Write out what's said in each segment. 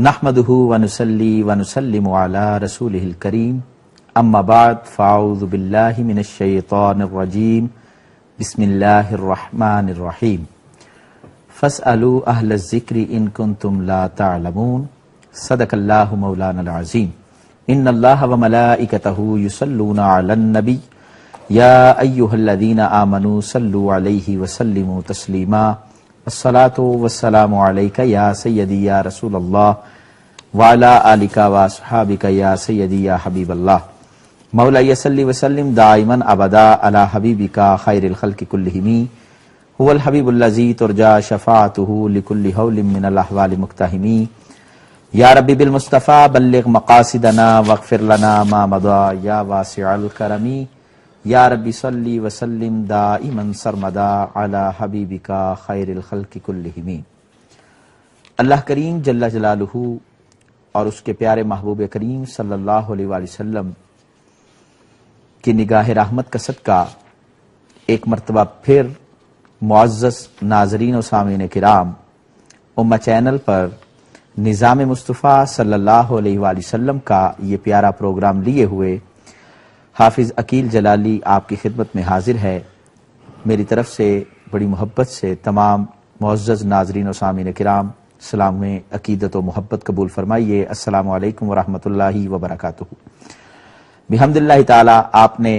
نحمدہ ونصلی ونسلم علی رسولہ الکریم اما بعد فاعوذ باللہ من الشیطان الرجیم بسم اللہ الرحمن الرحیم فاسألوا اہل الذکر ان کنتم لا تعلمون صدق اللہ مولانا العظیم ان اللہ وملائکتہ یصلون علی النبی یا ایہا الذین آمنوا صلوا علیہ وسلموا تسلیما الصلاۃ والسلام علیک یا سیدی یا رسول اللہ وعلی آلک واصحابک یا سیدی یا حبیب اللہ مولا صلی وسلم دائما ابدا علی حبیبک خیر الخلق کلہم هو الحبیب الذی ترجى شفاعته لكل حول من الاحوال مقتحم یا ربی بالمصطفى بلغ مقاصدنا واغفر لنا ما مضى یا واسع الکرم یا ربی صلی وسلم دائما سرمدا علی حبیبک خیر الخلق کلہم۔ اللہ کریم جل جلالہ اور اس کے پیارے محبوب کریم صلی اللہ علیہ وآلہ وسلم کی نگاہ رحمت کا صدقہ ایک مرتبہ پھر معزز ناظرین و سامعین کرام امہ چینل پر نظام مصطفیٰ صلی اللہ علیہ وآلہ وسلم کا یہ پیارا پروگرام لیے ہوئے حافظ عقیل جلالی آپ کی خدمت میں حاضر ہے۔ میری طرف سے بڑی محبت سے تمام معزز ناظرین و سامعین کرام سلام عقیدت و محبت قبول فرمائیے۔ السلام علیکم ورحمۃ اللہ وبرکاتہ۔ بحمد اللہ تعالی آپ نے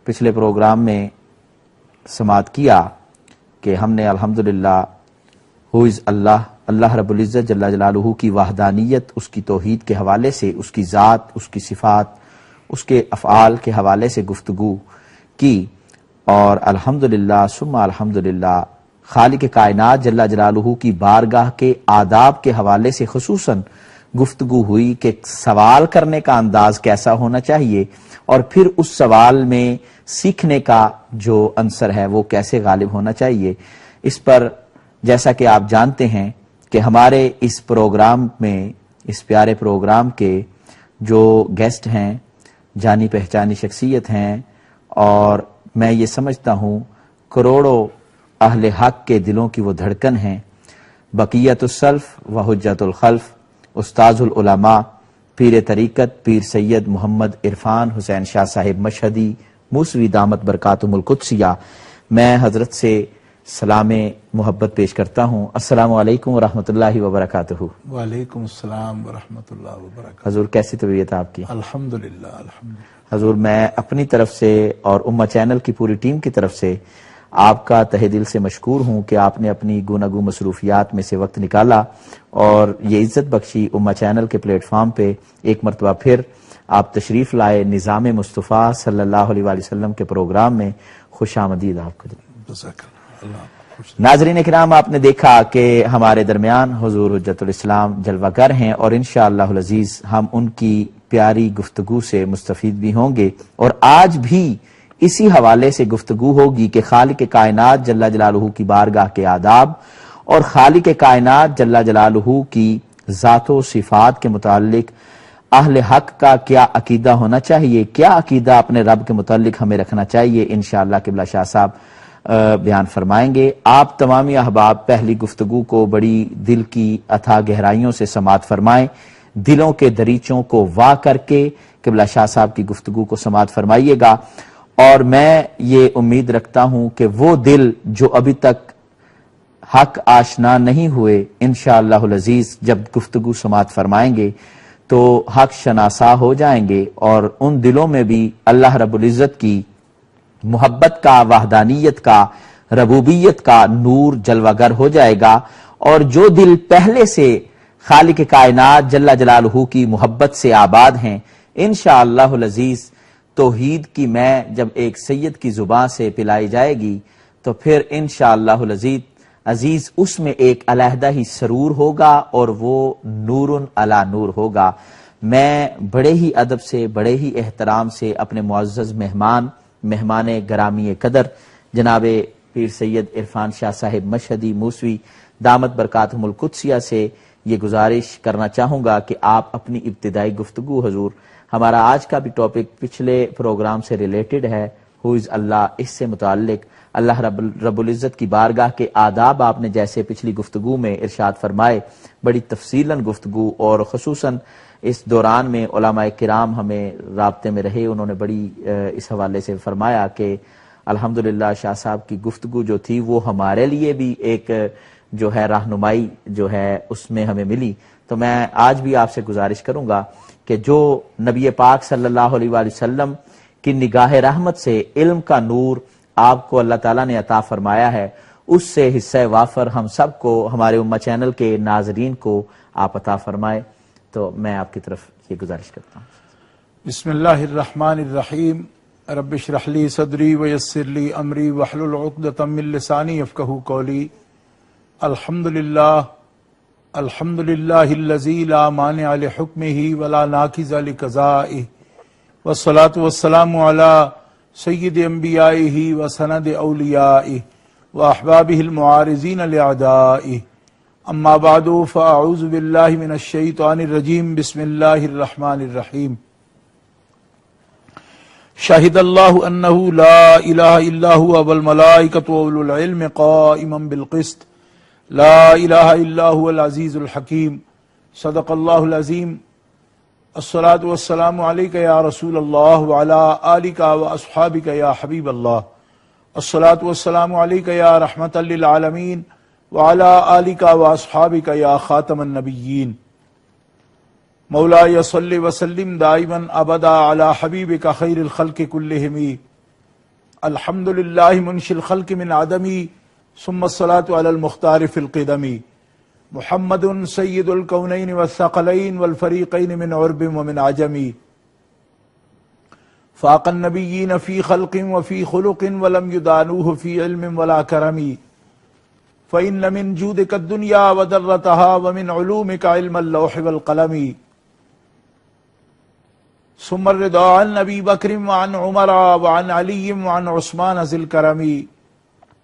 پچھلے پروگرام میں سماعت کیا کہ ہم نے الحمدللہ اللہ رب العزت جل جلالہ کی وحدانیت، اس کی توحید کے حوالے سے، اس کی ذات، اس کی صفات، اس کے افعال کے حوالے سے گفتگو کی، اور الحمدللہ ثم الحمدللہ خالق کائنات جل جلالہ کی بارگاہ کے آداب کے حوالے سے خصوصاً گفتگو ہوئی کہ سوال کرنے کا انداز کیسا ہونا چاہیے اور پھر اس سوال میں سیکھنے کا جو عنصر ہے وہ کیسے غالب ہونا چاہیے۔ اس پر جیسا کہ آپ جانتے ہیں کہ ہمارے اس پروگرام میں، اس پیارے پروگرام کے جو گیسٹ ہیں جانی پہچانی شخصیت ہیں، اور میں یہ سمجھتا ہوں کروڑوں اہل حق کے دلوں کی وہ دھڑکن ہیں، بقیت السلف و حجت الخلف، استاذ العلماء، پیر طریقت پیر سید محمد عرفان حسین شاہ صاحب مشہدی موسوی دامت برکاتہم القدسیہ۔ میں حضرت سے سلام محبت پیش کرتا ہوں۔ السلام علیکم ورحمۃ اللہ وبرکاتہ۔ وعلیکم السلام ورحمۃ اللہ وبرکاتہ۔ حضور کیسی طبیعت آپ کی؟ الحمدللہ الحمدللہ۔ حضور میں اپنی طرف سے اور امہ چینل کی پوری ٹیم کی طرف سے آپ کا تہہ دل سے مشکور ہوں کہ آپ نے اپنی گوناگوں مصروفیات میں سے وقت نکالا اور یہ عزت بخشی امہ چینل کے پلیٹ فارم پہ ایک مرتبہ پھر آپ تشریف لائے نظام مصطفیٰ صلی اللہ علیہ وآلہ وسلم کے پروگرام میں۔ خوش آمدید آپ کو۔ ناظرین کرام، آپ نے دیکھا کہ ہمارے درمیان حضور حجت الاسلام جلوہ گر ہیں، اور انشاءاللہ العزیز ہم ان کی پیاری گفتگو سے مستفید بھی ہوں گے، اور آج بھی اسی حوالے سے گفتگو ہوگی کہ خالق کائنات جل جلالہ کی بارگاہ کے آداب اور خالق کائنات جل جلالہ کی ذات و صفات کے متعلق اہل حق کا کیا عقیدہ ہونا چاہیے، کیا عقیدہ اپنے رب کے متعلق ہمیں رکھنا چاہیے۔ انشاءاللہ قبلہ شاہ صاحب بیان فرمائیں گے۔ آپ تمامی احباب پہلی گفتگو کو بڑی دل کی اتھا گہرائیوں سے سماعت فرمائیں، دلوں کے دریچوں کو وا کر کے قبلہ شاہ صاحب کی گفتگو کو سماعت فرمائیے گا، اور میں یہ امید رکھتا ہوں کہ وہ دل جو ابھی تک حق آشنا نہیں ہوئے، انشاءاللہ العزیز جب گفتگو سماعت فرمائیں گے تو حق شناسا ہو جائیں گے، اور ان دلوں میں بھی اللہ رب العزت کی محبت کا، وحدانیت کا، ربوبیت کا نور جلوہ گر ہو جائے گا، اور جو دل پہلے سے خالق کائنات جل جلالہ کی محبت سے آباد ہیں، انشاءاللہ العزیز توحید کی میں جب ایک سید کی زبان سے پلائی جائے گی تو پھر انشاءاللہ العزیز اس میں ایک علیحدہ ہی سرور ہوگا، اور وہ نور علی نور ہوگا۔ میں بڑے ہی ادب سے، بڑے ہی احترام سے اپنے معزز مہمان گرامی قدر جناب پیر سید عرفان شاہ صاحب مشہدی موسوی دامت برکاتہم القدسیہ سے یہ گزارش کرنا چاہوں گا کہ آپ اپنی ابتدائی گفتگو، حضور ہمارا آج کا بھی ٹاپک پچھلے پروگرام سے ریلیٹڈ ہے، ہو از اللہ، اس سے متعلق اللہ رب العزت کی بارگاہ کے آداب آپ نے جیسے پچھلی گفتگو میں ارشاد فرمائے، بڑی تفصیلاً گفتگو، اور خصوصاً اس دوران میں علماء کرام ہمیں رابطے میں رہے، انہوں نے بڑی اس حوالے سے فرمایا کہ الحمدللہ شاہ صاحب کی گفتگو جو تھی وہ ہمارے لیے بھی ایک جو ہے رہنمائی جو ہے اس میں ہمیں ملی۔ تو میں آج بھی آپ سے گزارش کروں گا کہ جو نبی پاک صلی اللہ علیہ وآلہ وسلم کی نگاہ رحمت سے علم کا نور آپ کو اللہ تعالیٰ نے عطا فرمایا ہے، اس سے حصہ وافر ہم سب کو، ہمارے امہ چینل کے ناظرین کو آپ عطا فرمائے۔ تو میں آپ کی طرف یہ گزارش کرتا ہوں۔ بسم اللہ الرحمن الرحیم، رب اشرح لی صدری ویسر لی امری واحلل عقدۃ من لسانی یفقہوا قولی۔ الحمد للہ الذی لا مانع لحکمہ ولا ناقض لقضائہ، والصلاة والسلام علی سید انبیائہ وسند اولیائہ واحبابہ المعارضین لأعدائہ، اما بعد فاعوذ باللہ من الشیطان الرجیم، بسم اللہ الرحمن الرحیم۔ شہد اللہ انہ لا الہ الا هو والملائکۃ واولو العلم قائما بالقسط، لا الہ الا هو العزیز الحکیم، صدق اللہ العظیم۔ الصلاة والسلام علیک یا رسول اللہ وعلی آلک واصحابک یا حبیب اللہ، الصلاة والسلام علیک یا رحمۃ للعالمین وعلی آلک واصحابک یا خاتم النبیین۔ مولاي صل وسلم دائما ابدا على حبيبك خير الخلق كلهم، الحمد لله منشي الخلق من عدمي، ثم الصلاة على المختار في القدم، محمد سيد الكونين والثقلين والفريقين من عرب ومن عجم، فاق النبيين في خلق وفي خلق ولم يدانوه في علم ولا كرم، فإن من جودك الدنيا وذرتها ومن علومك علم اللوح والقلم، ثم الرضا عن ابی بکر وعن عمر وعن علی وعن عثمان ذی الکرم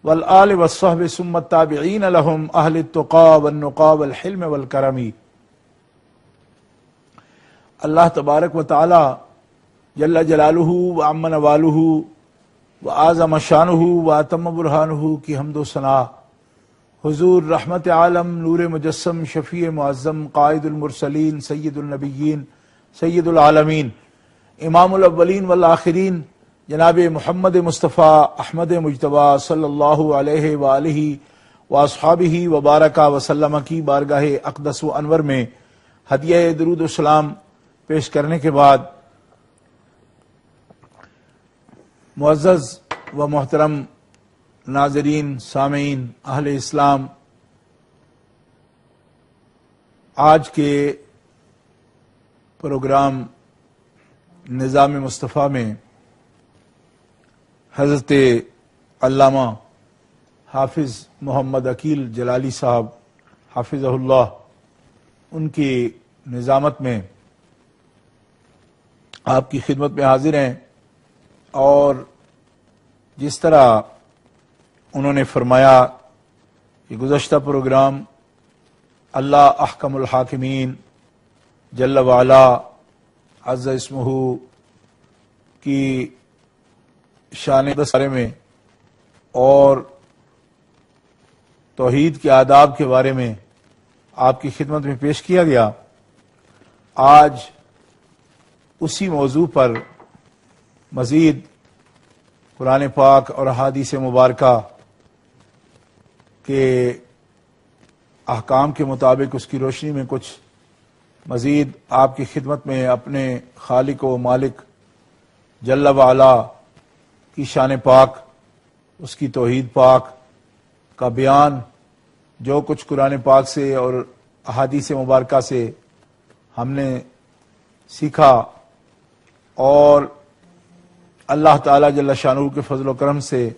والآل والصحب ثم التابعین لهم اہل التقى والنقى والحلم والکرم۔ اللہ تبارک و تعالی جل جلالہ وعم نوالہ وعظم شانہ واتم برہانہ کی حمد و ثنا حضور رحمت عالم، نور مجسم، شفیع معظم، قائد المرسلین، سید النبیین، سید العالمین، امام الاولین والآخرین، جناب محمد مصطفیٰ احمد مجتبیٰ صلی اللہ علیہ وآلہ واصحابہ وبارک وسلم کی بارگاہ اقدس و انور میں ہدیہ درود و سلام پیش کرنے کے بعد، معزز و محترم ناظرین، سامعین، اہل اسلام، آج کے پروگرام نظام مصطفیٰ میں حضرت علامہ حافظ محمد عقیل جلالی صاحب حافظہ اللہ، ان کی نظامت میں آپ کی خدمت میں حاضر ہیں، اور جس طرح انہوں نے فرمایا کہ گزشتہ پروگرام اللہ احکم الحاکمین جل وعلا عز اسمہ کی شان بارے میں اور توحید کے آداب کے بارے میں آپ کی خدمت میں پیش کیا گیا۔ آج اسی موضوع پر مزید قرآن پاک اور احادیث مبارکہ کے احکام کے مطابق اس کی روشنی میں کچھ مزید آپ کی خدمت میں اپنے خالق و مالک جل وعلا کی شان پاک، اس کی توحید پاک کا بیان، جو کچھ قرآن پاک سے اور احادیث مبارکہ سے ہم نے سیکھا، اور اللہ تعالی جل شانہ کے فضل و کرم سے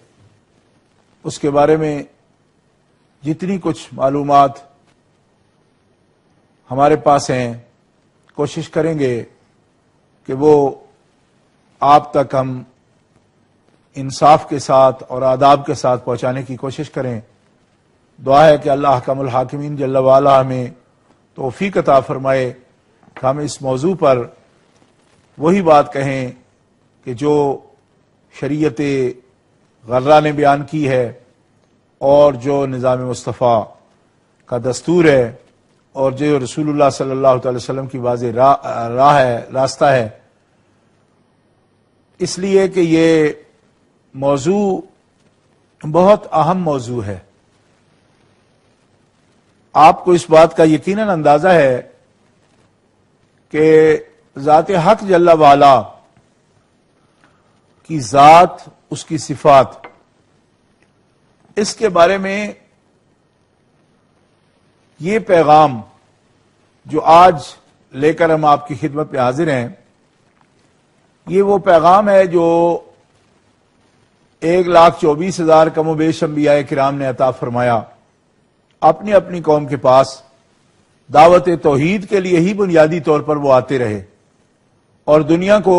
اس کے بارے میں جتنی کچھ معلومات ہمارے پاس ہیں، کوشش کریں گے کہ وہ آپ تک ہم انصاف کے ساتھ اور آداب کے ساتھ پہنچانے کی کوشش کریں۔ دعا ہے کہ اللہ احکم الحاکمین جل وعلا ہمیں توفیق عطا فرمائے کہ ہم اس موضوع پر وہی بات کہیں کہ جو شریعت غرہ نے بیان کی ہے اور جو نظام مصطفیٰ کا دستور ہے اور جو رسول اللہ صلی اللہ تعالی وسلم کی واضح راہ ہے، راستہ ہے، اس لیے کہ یہ موضوع بہت اہم موضوع ہے۔ آپ کو اس بات کا یقیناً اندازہ ہے کہ ذات حق جل وعلا کی ذات، اس کی صفات، اس کے بارے میں یہ پیغام جو آج لے کر ہم آپ کی خدمت میں حاضر ہیں، یہ وہ پیغام ہے جو 1,24,000 کم و بیش انبیاء کرام نے عطا فرمایا اپنی اپنی قوم کے پاس۔ دعوت توحید کے لیے ہی بنیادی طور پر وہ آتے رہے اور دنیا کو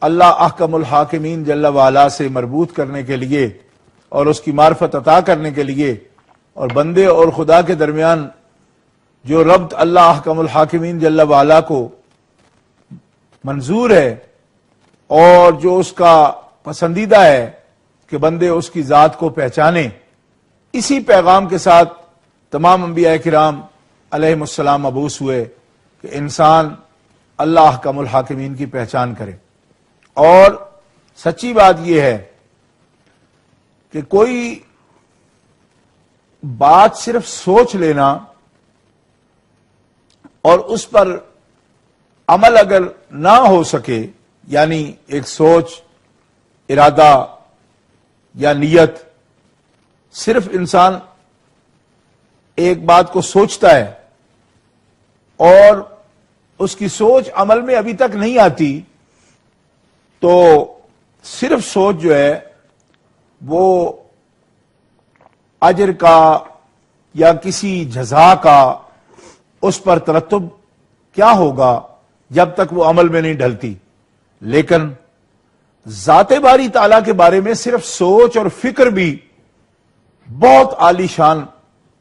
اللہ احکم الحاکمین جل وعلا سے مربوط کرنے کے لیے اور اس کی معرفت عطا کرنے کے لیے اور بندے اور خدا کے درمیان جو ربط اللہ احکم الحاکمین جل وعلا کو منظور ہے اور جو اس کا پسندیدہ ہے کہ بندے اس کی ذات کو پہچانے، اسی پیغام کے ساتھ تمام انبیاء کرام علیہم السلام مبعوث ہوئے کہ انسان اللہ احکم الحاکمین کی پہچان کرے۔ اور سچی بات یہ ہے کہ کوئی بات صرف سوچ لینا اور اس پر عمل اگر نہ ہو سکے، یعنی ایک سوچ، ارادہ یا نیت، صرف انسان ایک بات کو سوچتا ہے اور اس کی سوچ عمل میں ابھی تک نہیں آتی، تو صرف سوچ جو ہے وہ اجر کا یا کسی جزا کا اس پر ترتب کیا ہوگا جب تک وہ عمل میں نہیں ڈھلتی۔ لیکن ذات باری تعالیٰ کے بارے میں صرف سوچ اور فکر بھی بہت عالی شان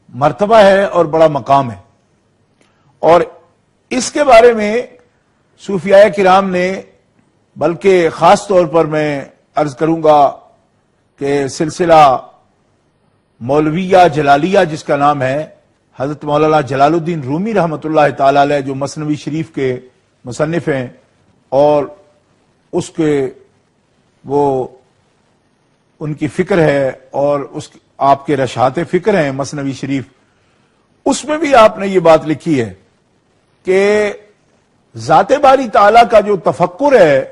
مرتبہ ہے اور بڑا مقام ہے، اور اس کے بارے میں صوفیاء کرام نے، بلکہ خاص طور پر میں عرض کروں گا کہ سلسلہ مولویہ جلالیہ جس کا نام ہے، حضرت مولانا جلال الدین رومی رحمۃ اللہ تعالی علیہ جو مثنوی شریف کے مصنف ہیں اور اس کے وہ ان کی فکر ہے اور آپ کے رشحات فکر ہیں مثنوی شریف، اس میں بھی آپ نے یہ بات لکھی ہے کہ ذات باری تعالیٰ کا جو تفکر ہے،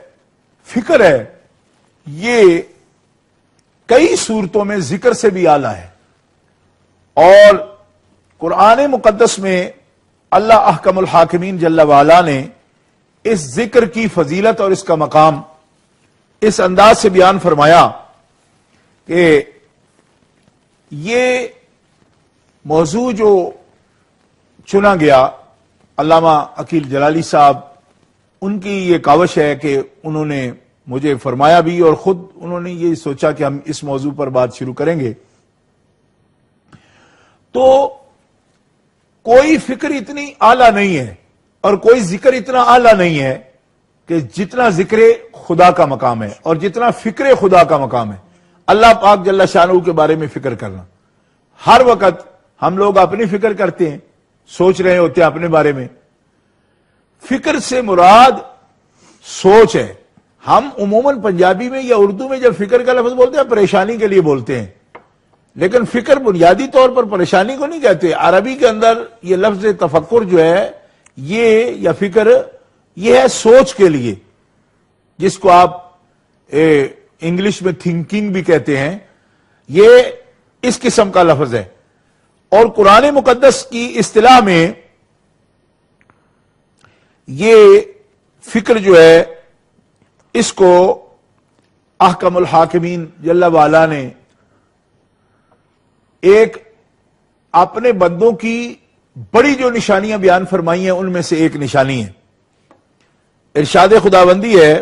فکر ہے، یہ کئی صورتوں میں ذکر سے بھی اعلیٰ ہے، اور قرآن مقدس میں اللہ احکم الحاکمین جل وعلا نے اس ذکر کی فضیلت اور اس کا مقام اس انداز سے بیان فرمایا کہ یہ موضوع جو چنا گیا، علامہ عقیل جلالی صاحب، ان کی یہ کاوش ہے کہ انہوں نے مجھے فرمایا بھی اور خود انہوں نے یہ سوچا کہ ہم اس موضوع پر بات شروع کریں گے، تو کوئی فکر اتنی اعلیٰ نہیں ہے اور کوئی ذکر اتنا اعلیٰ نہیں ہے کہ جتنا ذکر خدا کا مقام ہے اور جتنا فکر خدا کا مقام ہے۔ اللہ پاک جل شانہ کے بارے میں فکر کرنا، ہر وقت ہم لوگ اپنی فکر کرتے ہیں، سوچ رہے ہوتے ہیں اپنے بارے میں۔ فکر سے مراد سوچ ہے۔ ہم عموماً پنجابی میں یا اردو میں جب فکر کا لفظ بولتے ہیں پریشانی کے لیے بولتے ہیں، لیکن فکر بنیادی طور پر پریشانی کو نہیں کہتے۔ عربی کے اندر یہ لفظ تفکر جو ہے یہ یا فکر، یہ ہے سوچ کے لیے، جس کو آپ انگلش میں تھنکنگ بھی کہتے ہیں، یہ اس قسم کا لفظ ہے۔ اور قرآن مقدس کی اصطلاح میں یہ فکر جو ہے اس کو احکم الحاکمین جل وعلا نے ایک اپنے بندوں کی بڑی جو نشانیاں بیان فرمائی ہیں ان میں سے ایک نشانی ہے۔ ارشاد خداوندی ہے،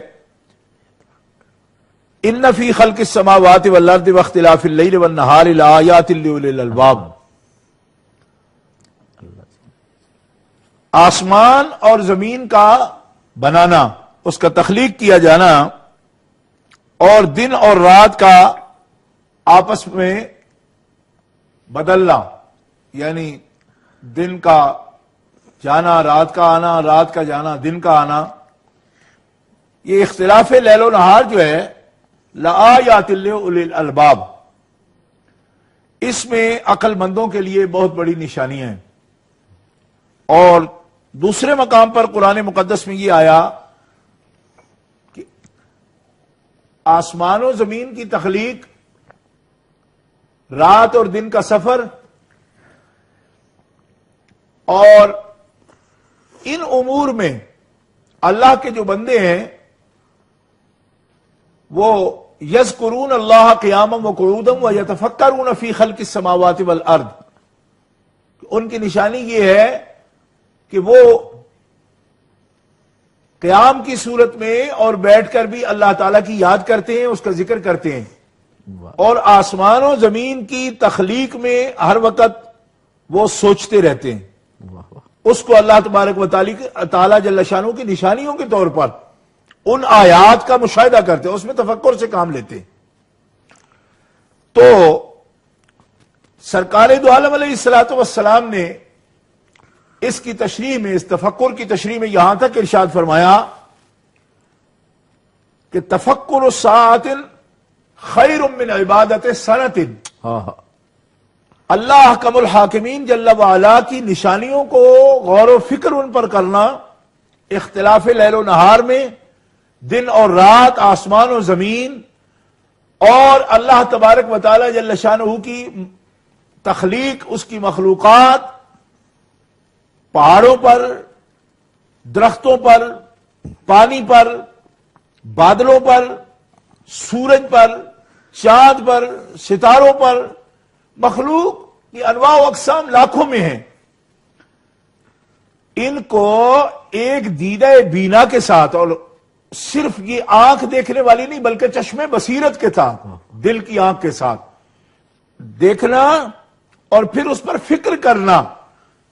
ان فی خلق السماوات والارض واختلاف اللیل والنہار لآیات لأولی الالباب، آسمان اور زمین کا بنانا، اس کا تخلیق کیا جانا اور دن اور رات کا آپس میں بدلنا، یعنی دن کا جانا رات کا آنا، رات کا جانا دن کا آنا، یہ اختلاف لیل و نہار جو ہے لآیات لأولی الالباب، اس میں عقل مندوں کے لیے بہت بڑی نشانیاں ہیں۔ اور دوسرے مقام پر قرآن مقدس میں یہ آیا کہ آسمان و زمین کی تخلیق، رات اور دن کا سفر، اور ان امور میں اللہ کے جو بندے ہیں وہ یذکرون اللہ قیاما وقعودا ویتفکرون فی خلق السماوات والارض، ان کی نشانی یہ ہے کہ وہ قیام کی صورت میں اور بیٹھ کر بھی اللہ تعالیٰ کی یاد کرتے ہیں، اس کا ذکر کرتے ہیں، اور آسمان و زمین کی تخلیق میں ہر وقت وہ سوچتے رہتے ہیں، اس کو اللہ تبارک و تعالیٰ جل شانہ کی نشانیوں کے طور پر ان آیات کا مشاہدہ کرتے ہیں، اس میں تفکر سے کام لیتے ہیں۔ تو سرکار دو عالم علیہ الصلوۃ والسلام نے اس کی تشریح میں، اس تفکر کی تشریح میں یہاں تک ارشاد فرمایا کہ تفکر الساعۃ خیر من عبادت سنۃ، اللہ احکم الحاکمین جل وعلا کی نشانیوں کو غور و فکر ان پر کرنا، اختلاف لیل و نہار میں، دن اور رات، آسمان و زمین، اور اللہ تبارک و تعالی جل شانہ کی تخلیق، اس کی مخلوقات، پہاڑوں پر، درختوں پر، پانی پر، بادلوں پر، سورج پر، چاند پر، ستاروں پر، مخلوق کی انواع و اقسام لاکھوں میں ہیں، ان کو ایک دیدہ بینا کے ساتھ، اور صرف یہ آنکھ دیکھنے والی نہیں بلکہ چشم بصیرت کے ساتھ، دل کی آنکھ کے ساتھ دیکھنا اور پھر اس پر فکر کرنا۔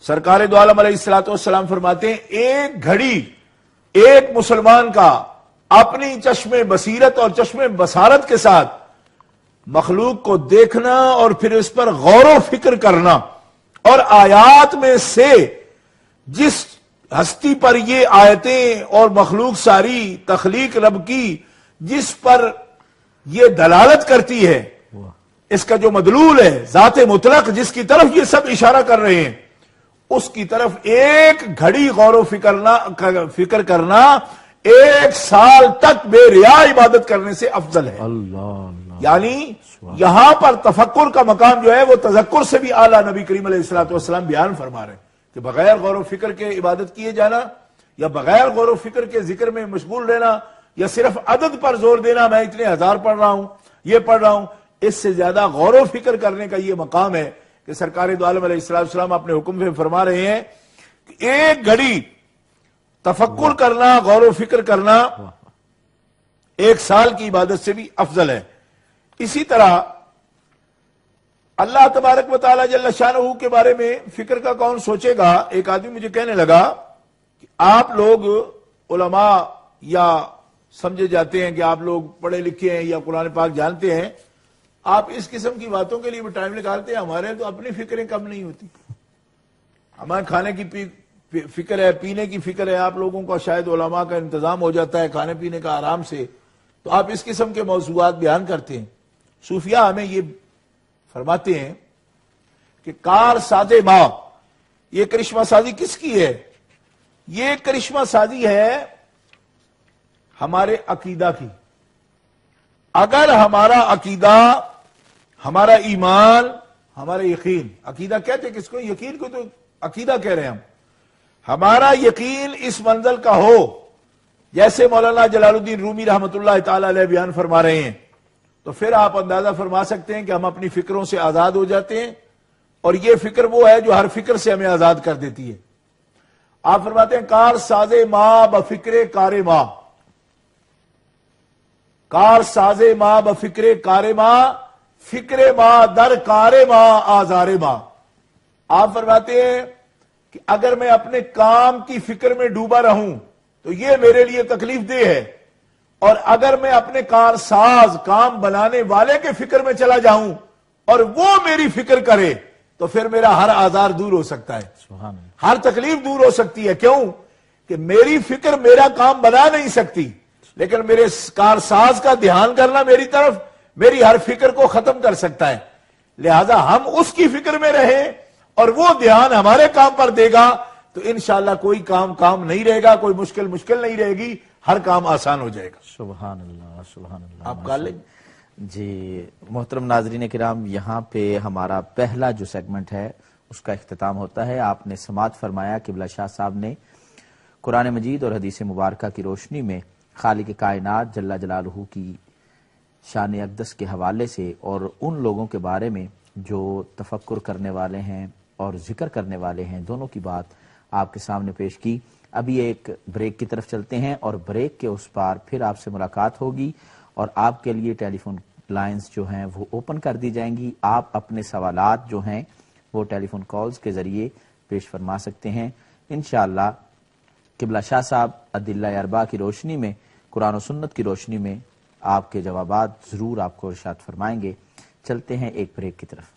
سرکار دو عالم علیہ الصلوۃ والسلام فرماتے ہیں ایک گھڑی ایک مسلمان کا اپنی چشم بصیرت اور چشم بصارت کے ساتھ مخلوق کو دیکھنا اور پھر اس پر غور و فکر کرنا، اور آیات میں سے جس ہستی پر یہ آیتیں اور مخلوق ساری تخلیق رب کی جس پر یہ دلالت کرتی ہے، اس کا جو مدلول ہے ذات مطلق جس کی طرف یہ سب اشارہ کر رہے ہیں، اس کی طرف ایک گھڑی غور و فکر کرنا 1 سال تک بے ریا عبادت کرنے سے افضل ہے۔ یعنی یہاں پر تفکر کا مقام جو ہے وہ تذکر سے بھی اعلیٰ نبی کریم علیہ الصلوۃ والسلام بیان فرما رہے ہیں کہ بغیر غور و فکر کے عبادت کیے جانا، یا بغیر غور و فکر کے ذکر میں مشغول رہنا، یا صرف عدد پر زور دینا، میں اتنے ہزار پڑھ رہا ہوں، یہ پڑھ رہا ہوں، اس سے زیادہ غور و فکر کرنے کا یہ مقام ہے کہ سرکار دو عالم علیہ السلام اپنے حکم میں فرما رہے ہیں کہ ایک گھڑی تفکر کرنا، غور و فکر کرنا 1 سال کی عبادت سے بھی افضل ہے۔ اسی طرح اللہ تبارک و تعالی جل شانہ کے بارے میں فکر کا کون سوچے گا؟ ایک آدمی مجھے کہنے لگا کہ آپ لوگ علماء یا سمجھے جاتے ہیں کہ آپ لوگ پڑھے لکھے ہیں یا قرآن پاک جانتے ہیں، آپ اس قسم کی باتوں کے لیے بھی ٹائم نکالتے ہیں، ہمارے تو اپنی فکریں کم نہیں ہوتی، ہمارے کھانے کی فکر ہے، پینے کی فکر ہے، آپ لوگوں کا شاید علماء کا انتظام ہو جاتا ہے کھانے پینے کا آرام سے، تو آپ اس قسم کے موضوعات بیان کرتے ہیں۔ صوفیاء ہمیں یہ فرماتے ہیں کہ کار ساز ماں، یہ کرشمہ سازی کس کی ہے؟ یہ کرشمہ سازی ہے ہمارے عقیدہ کی۔ اگر ہمارا عقیدہ، ہمارا ایمان، ہمارا یقین، عقیدہ کہتے کس کو؟ یقین کو تو عقیدہ کہہ رہے ہیں ہم، ہمارا یقین اس منزل کا ہو جیسے مولانا جلال الدین رومی رحمت اللہ تعالی علیہ بیان فرما رہے ہیں، تو پھر آپ اندازہ فرما سکتے ہیں کہ ہم اپنی فکروں سے آزاد ہو جاتے ہیں، اور یہ فکر وہ ہے جو ہر فکر سے ہمیں آزاد کر دیتی ہے۔ آپ فرماتے ہیں کار ساز ماں بفکر کار ماں، کار ساز ماں بفکر کار ماں، فکر ماں در کار ماں آزار ماں۔ آپ فرماتے ہیں کہ اگر میں اپنے کام کی فکر میں ڈوبا رہوں تو یہ میرے لیے تکلیف دہ ہے، اور اگر میں اپنے کارساز کام بنانے والے کے فکر میں چلا جاؤں اور وہ میری فکر کرے تو پھر میرا ہر آزار دور ہو سکتا ہے، سبحان اللہ۔ ہر تکلیف دور ہو سکتی ہے۔ کیوں کہ میری فکر میرا کام بنا نہیں سکتی، لیکن میرے کارساز کا دھیان کرنا میری طرف میری ہر فکر کو ختم کر سکتا ہے۔ لہذا ہم اس کی فکر میں رہیں اور وہ دھیان ہمارے کام پر دے گا تو انشاءاللہ کوئی کام نہیں رہے گا، کوئی مشکل نہیں رہے گی، ہر کام آسان ہو جائے گا۔ سبحان اللہ، سبحان اللہ۔ آپ کر لیں۔ جی محترم ناظرین کرام، یہاں پہ ہمارا پہلا جو سیگمنٹ ہے اس کا اختتام ہوتا ہے۔ آپ نے سماعت فرمایا قبلہ شاہ صاحب نے قرآن مجید اور حدیث مبارکہ کی روشنی میں خالق کائنات جل جلالہ کی شان اقدس کے حوالے سے اور ان لوگوں کے بارے میں جو تفکر کرنے والے ہیں اور ذکر کرنے والے ہیں، دونوں کی بات آپ کے سامنے پیش کی۔ ابھی ایک بریک کی طرف چلتے ہیں اور بریک کے اس پار پھر آپ سے ملاقات ہوگی اور آپ کے لیے ٹیلی فون لائنز جو ہیں وہ اوپن کر دی جائیں گی۔ آپ اپنے سوالات جو ہیں وہ ٹیلی فون کالز کے ذریعے پیش فرما سکتے ہیں۔ انشاءاللہ قبلہ شاہ صاحب ادلہ اربعہ کی روشنی میں، قرآن و سنت کی روشنی میں آپ کے جوابات ضرور آپ کو ارشاد فرمائیں گے۔ چلتے ہیں ایک بریک کی طرف۔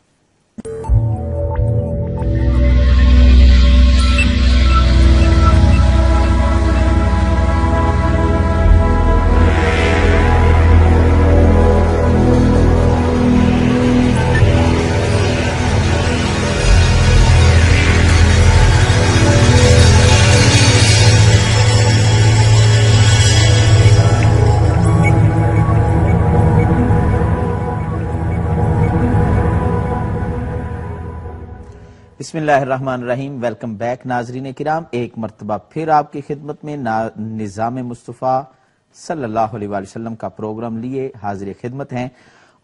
بسم اللہ الرحمن الرحیم۔ ویلکم بیک ناظرین کرام، ایک مرتبہ پھر آپ کی خدمت میں نظام مصطفیٰ صلی اللہ علیہ وآلہ وسلم کا پروگرام لیے حاضر خدمت ہیں،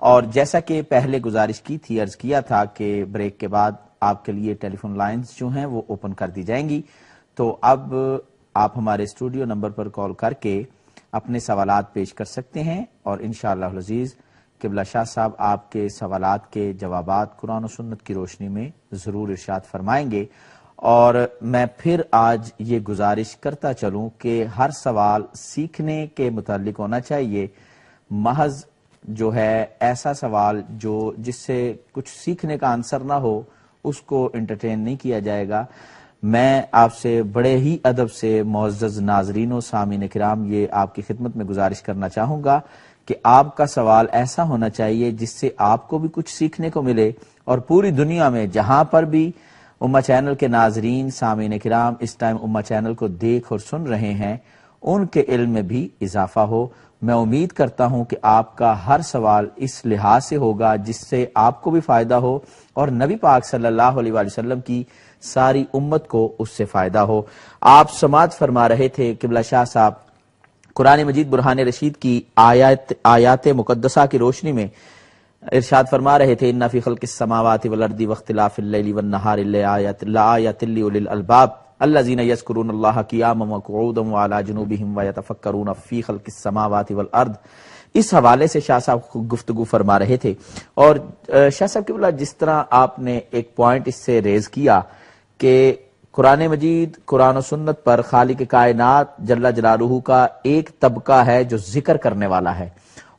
اور جیسا کہ پہلے گزارش کی تھی، عرض کیا تھا کہ بریک کے بعد آپ کے لیے ٹیلی فون لائنز جو ہیں وہ اوپن کر دی جائیں گی۔ تو اب آپ ہمارے اسٹوڈیو نمبر پر کال کر کے اپنے سوالات پیش کر سکتے ہیں، اور انشاءاللہ العزیز قبلہ شاہ صاحب آپ کے سوالات کے جوابات قرآن و سنت کی روشنی میں ضرور ارشاد فرمائیں گے۔ اور میں پھر آج یہ گزارش کرتا چلوں کہ ہر سوال سیکھنے کے متعلق ہونا چاہیے، محض جو ہے ایسا سوال جس سے کچھ سیکھنے کا عنصر نہ ہو اس کو انٹرٹین نہیں کیا جائے گا۔ میں آپ سے بڑے ہی ادب سے معزز ناظرین و سامعین کرام یہ آپ کی خدمت میں گزارش کرنا چاہوں گا کہ آپ کا سوال ایسا ہونا چاہیے جس سے آپ کو بھی کچھ سیکھنے کو ملے، اور پوری دنیا میں جہاں پر بھی امہ چینل کے ناظرین سامعین کرام اس ٹائم امہ چینل کو دیکھ اور سن رہے ہیں ان کے علم میں بھی اضافہ ہو۔ میں امید کرتا ہوں کہ آپ کا ہر سوال اس لحاظ سے ہوگا جس سے آپ کو بھی فائدہ ہو اور نبی پاک صلی اللہ علیہ وآلہ وسلم کی ساری امت کو اس سے فائدہ ہو۔ آپ سماعت فرما رہے تھے قبلہ شاہ صاحب قرآن مجید برہان رشید کی آیات مقدسہ کی روشنی میں ارشاد فرما رہے تھے، ان فی خلق السماوات والارض واختلاف اللیل والنہار لآیات لأولی الالباب الذین یذکرون اللہ قیاما وقعودا وعلی جنوبہم ویتفکرون فی خلق السماوات والارض۔ اس حوالے سے شاہ صاحب گفتگو فرما رہے تھے، اور شاہ صاحب قبلہ جس طرح آپ نے ایک پوائنٹ اس سے ریز کیا کہ قرآن مجید قرآن و سنت پر خالق کائنات جل جلالہ کا ایک طبقہ ہے جو ذکر کرنے والا ہے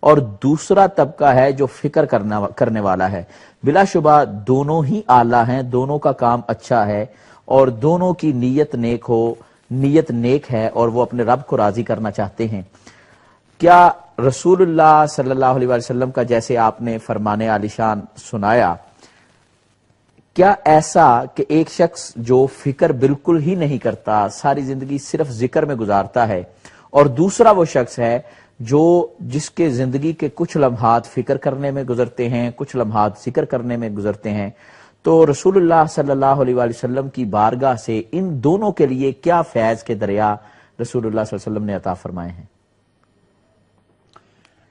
اور دوسرا طبقہ ہے جو فکر کرنے والا ہے۔ بلا شبہ دونوں ہی اعلیٰ ہیں، دونوں کا کام اچھا ہے اور دونوں کی نیت نیک ہے اور وہ اپنے رب کو راضی کرنا چاہتے ہیں۔ کیا رسول اللہ صلی اللہ علیہ وسلم کا جیسے آپ نے فرمان عالی شان سنایا، کیا ایسا کہ ایک شخص جو فکر بالکل ہی نہیں کرتا، ساری زندگی صرف ذکر میں گزارتا ہے، اور دوسرا وہ شخص ہے جس کے زندگی کے کچھ لمحات فکر کرنے میں گزرتے ہیں، کچھ لمحات ذکر کرنے میں گزرتے ہیں، تو رسول اللہ صلی اللہ علیہ وآلہ وسلم کی بارگاہ سے ان دونوں کے لیے کیا فیض کے دریا رسول اللہ صلی اللہ علیہ وسلم نے عطا فرمائے ہیں؟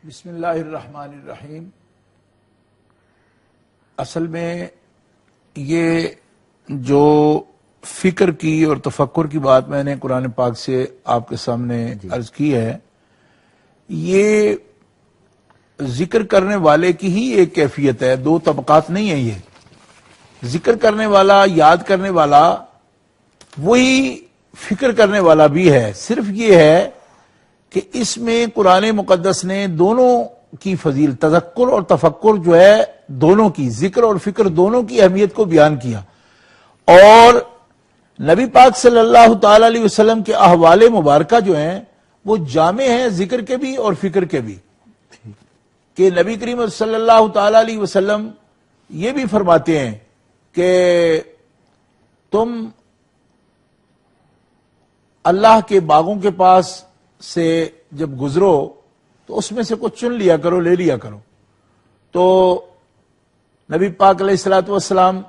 بسم اللہ الرحمن الرحیم۔ اصل میں یہ جو فکر کی اور تفکر کی بات میں نے قرآن پاک سے آپ کے سامنے عرض کی ہے، یہ ذکر کرنے والے کی ہی ایک کیفیت ہے، دو طبقات نہیں ہیں۔ یہ ذکر کرنے والا، یاد کرنے والا، وہی فکر کرنے والا بھی ہے۔ صرف یہ ہے کہ اس میں قرآن مقدس نے دونوں کی فضیل، تذکر اور تفکر جو ہے دونوں کی، ذکر اور فکر دونوں کی اہمیت کو بیان کیا، اور نبی پاک صلی اللہ تعالی علیہ وسلم کے احوال مبارکہ جو ہیں وہ جامع ہیں ذکر کے بھی اور فکر کے بھی، کہ نبی کریم صلی اللہ تعالی علیہ وسلم یہ بھی فرماتے ہیں کہ تم اللہ کے باغوں کے پاس سے جب گزرو تو اس میں سے کچھ چن لیا کرو، لے لیا کرو۔ تو نبی پاک علیہ الصلوۃ والسلام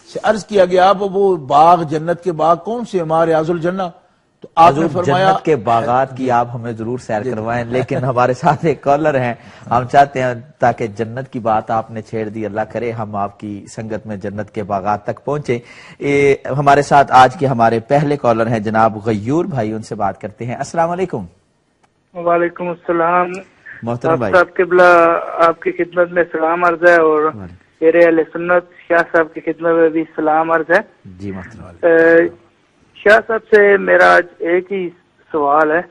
سے عرض کیا گیا وہ باغ، جنت کے باغ کون سے؟ ہمارے ریاض الجنہ۔ تو آپ نے فرمایا جنت کے باغات کی آپ ہمیں ضرور سیر کروائیں، لیکن ہمارے ساتھ ایک کالر ہیں، ہم چاہتے ہیں تاکہ جنت کی بات آپ نے چھیڑ دی، اللہ کرے ہم آپ کی سنگت میں جنت کے باغات تک پہنچے۔ ہمارے ساتھ آج کے ہمارے پہلے کالر ہیں جناب غیور بھائی، ان سے بات کرتے ہیں۔ السلام علیکم۔ وعلیکم السلام محترم بھائی، صاحب قبلہ، آپ کی خدمت میں سلام عرض ہے، اور میرے اہل سنت شاہ صاحب کی خدمت میں بھی سلام عرض ہے۔ جی محترم، شاہ صاحب سے میرا ایک ہی سوال ہے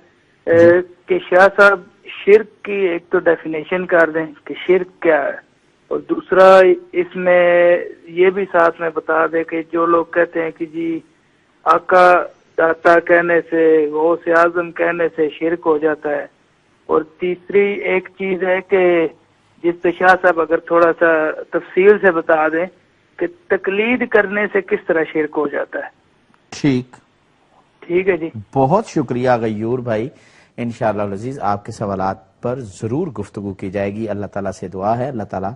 کہ شاہ صاحب شرک کی ایک تو ڈیفینیشن کر دیں کہ شرک کیا ہے، اور دوسرا اس میں یہ بھی ساتھ میں بتا دیں کہ جو لوگ کہتے ہیں کہ جی آقا داتا کہنے سے، غوث اعظم کہنے سے شرک ہو جاتا ہے، اور تیسری ایک چیز ہے کہ جس پہ شاہ صاحب اگر تھوڑا سا تفصیل سے بتا دیں کہ تقلید کرنے سے کس طرح شرک ہو جاتا ہے۔ ٹھیک ہے جی، بہت شکریہ غیور بھائی، انشاءاللہ العزیز آپ کے سوالات پر ضرور گفتگو کی جائے گی۔ اللہ تعالیٰ سے دعا ہے اللہ تعالیٰ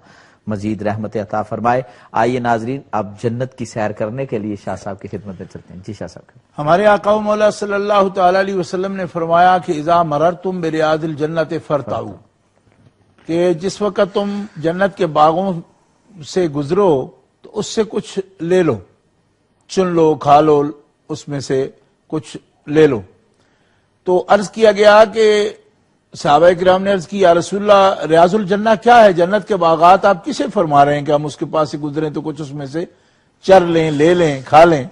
مزید رحمت عطا فرمائے۔ آئیے ناظرین، اب جنت کی سیر کرنے کے لیے شاہ صاحب کی خدمت میں چلتے ہیں۔ جی شاہ صاحب۔ ہمارے آقا و مولا صلی اللہ تعالی علیہ وسلم نے فرمایا کہ اذا مررتم بریاض الجنت فرتعوا، کہ جس وقت تم جنت کے باغوں سے گزرو تو اس سے کچھ لے لو، چن لو، کھا لو، اس میں سے کچھ لے لو۔ تو عرض کیا گیا کہ صحابہ کرام نے عرض کی یا رسول اللہ ریاض الجنہ کیا ہے؟ جنت کے باغات آپ کسے فرما رہے ہیں کہ ہم اس کے پاس سے گزریں تو کچھ اس میں سے چر لیں، لے لیں، کھا لیں؟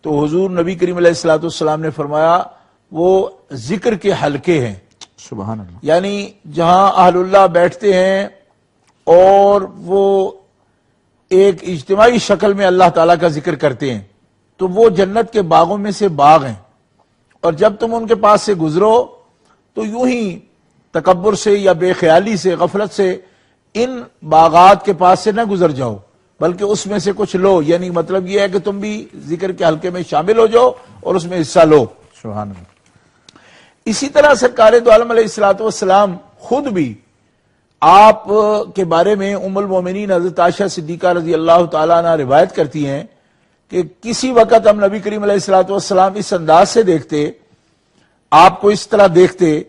تو حضور نبی کریم علیہ الصلوۃ والسلام نے فرمایا وہ ذکر کے حلقے ہیں، سبحان اللہ، یعنی جہاں اہل اللہ بیٹھتے ہیں اور وہ ایک اجتماعی شکل میں اللہ تعالیٰ کا ذکر کرتے ہیں، تو وہ جنت کے باغوں میں سے باغ ہیں، اور جب تم ان کے پاس سے گزرو تو یوں ہی تکبر سے یا بے خیالی سے، غفلت سے ان باغات کے پاس سے نہ گزر جاؤ، بلکہ اس میں سے کچھ لو، یعنی مطلب یہ ہے کہ تم بھی ذکر کے حلقے میں شامل ہو جاؤ اور اس میں حصہ لو۔ سبحان اللہ۔ اسی طرح سرکار دو عالم علیہ الصلوۃ والسلام خود بھی آپ کے بارے میں ام المومنین حضرت عائشہ صدیقہ رضی اللہ تعالیٰ عنہ روایت کرتی ہیں کہ کسی وقت ہم نبی کریم علیہ الصلوۃ والسلام اس انداز سے دیکھتے، آپ کو اس طرح دیکھتے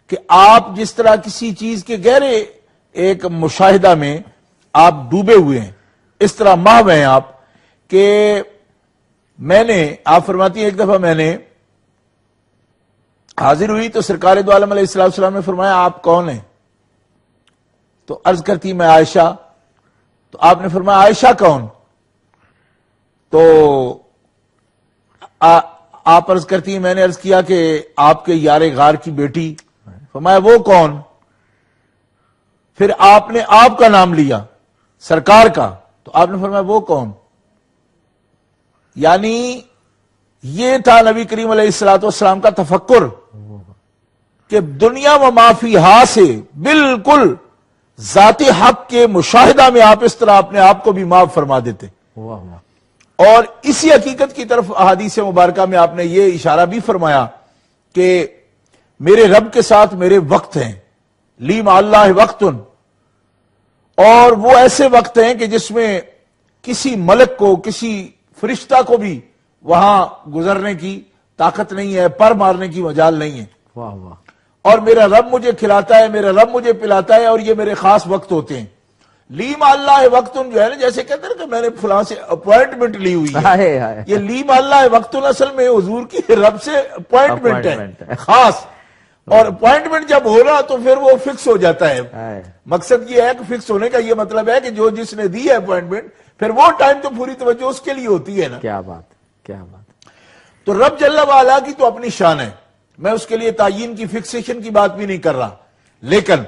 کہ آپ جس طرح کسی چیز کے گہرے ایک مشاہدہ میں آپ ڈوبے ہوئے ہیں، اس طرح محو ہیں آپ، کہ میں نے، آپ فرماتی ہیں ایک دفعہ میں نے حاضر ہوئی تو سرکار دو عالم علیہ الصلوۃ والسلام نے فرمایا آپ کون ہیں؟ تو عرض کرتی میں عائشہ۔ تو آپ نے فرمایا عائشہ کون؟ تو آپ عرض کرتی ہیں میں نے عرض کیا کہ آپ کے یار غار کی بیٹی۔ فرمایا وہ کون؟ پھر آپ نے آپ کا نام لیا، سرکار کا، تو آپ نے فرمایا وہ کون؟ یعنی یہ تھا نبی کریم علیہ الصلوۃ والسلام کا تفکر کہ دنیا و معافی ہا سے بالکل ذاتی حق کے مشاہدہ میں آپ اس طرح اپنے آپ کو بھی معاف فرما دیتے۔ اور اسی حقیقت کی طرف احادیث مبارکہ میں آپ نے یہ اشارہ بھی فرمایا کہ میرے رب کے ساتھ میرے وقت ہیں، لی مع اللہ وقت، اور وہ ایسے وقت ہیں کہ جس میں کسی ملک کو، کسی فرشتہ کو بھی وہاں گزرنے کی طاقت نہیں ہے، پر مارنے کی مجال نہیں ہے۔ واہ واہ۔ اور میرا رب مجھے کھلاتا ہے، میرا رب مجھے پلاتا ہے، اور یہ میرے خاص وقت ہوتے ہیں۔ لی مع اللہ وقت جو ہے نا، جیسے کہتے ہیں کہ میں نے فلاں سے اپوائنٹمنٹ لی ہوئی ہے، یہ لی مع اللہ وقت اصل میں حضور کی رب سے اپوائنٹمنٹ ہے خاص، اور اپوائنٹمنٹ جب ہو رہا تو پھر وہ فکس ہو جاتا ہے۔ مقصد یہ ہے کہ فکس ہونے کا یہ مطلب ہے کہ جو جس نے دی ہے اپوائنٹمنٹ، پھر وہ ٹائم تو پوری توجہ اس کے لیے ہوتی ہے نا۔ کیا بات، کیا بات۔ تو رب جل وعلا کی تو اپنی شان ہے، میں اس کے لیے تعین کی فکسیشن کی بات بھی نہیں کر رہا، لیکن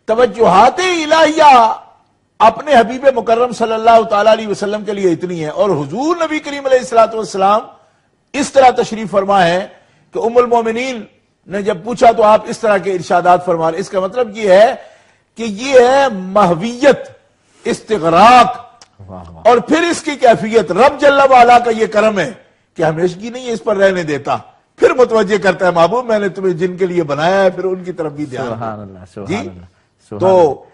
توجہات الہیہ اپنے حبیب مکرم صلی اللہ تعالی علیہ وسلم کے لیے اتنی ہے، اور حضور نبی کریم علیہ الصلوۃ والسلام اس طرح تشریف فرما ہے کہ ام المومنین نے جب پوچھا تو آپ اس طرح کے ارشادات فرما رہے. اس کا مطلب یہ ہے کہ یہ ہے محویت، استغراق، اور پھر اس کی کیفیت رب جل وعلا کا یہ کرم ہے کہ ہمیشگی نہیں اس پر رہنے دیتا، پھر متوجہ کرتا ہے محبوب میں نے تمہیں جن کے لیے بنایا ہے پھر ان کی طرف بھی دھیان دو. سبحان اللہ، سبحان جی اللہ. تو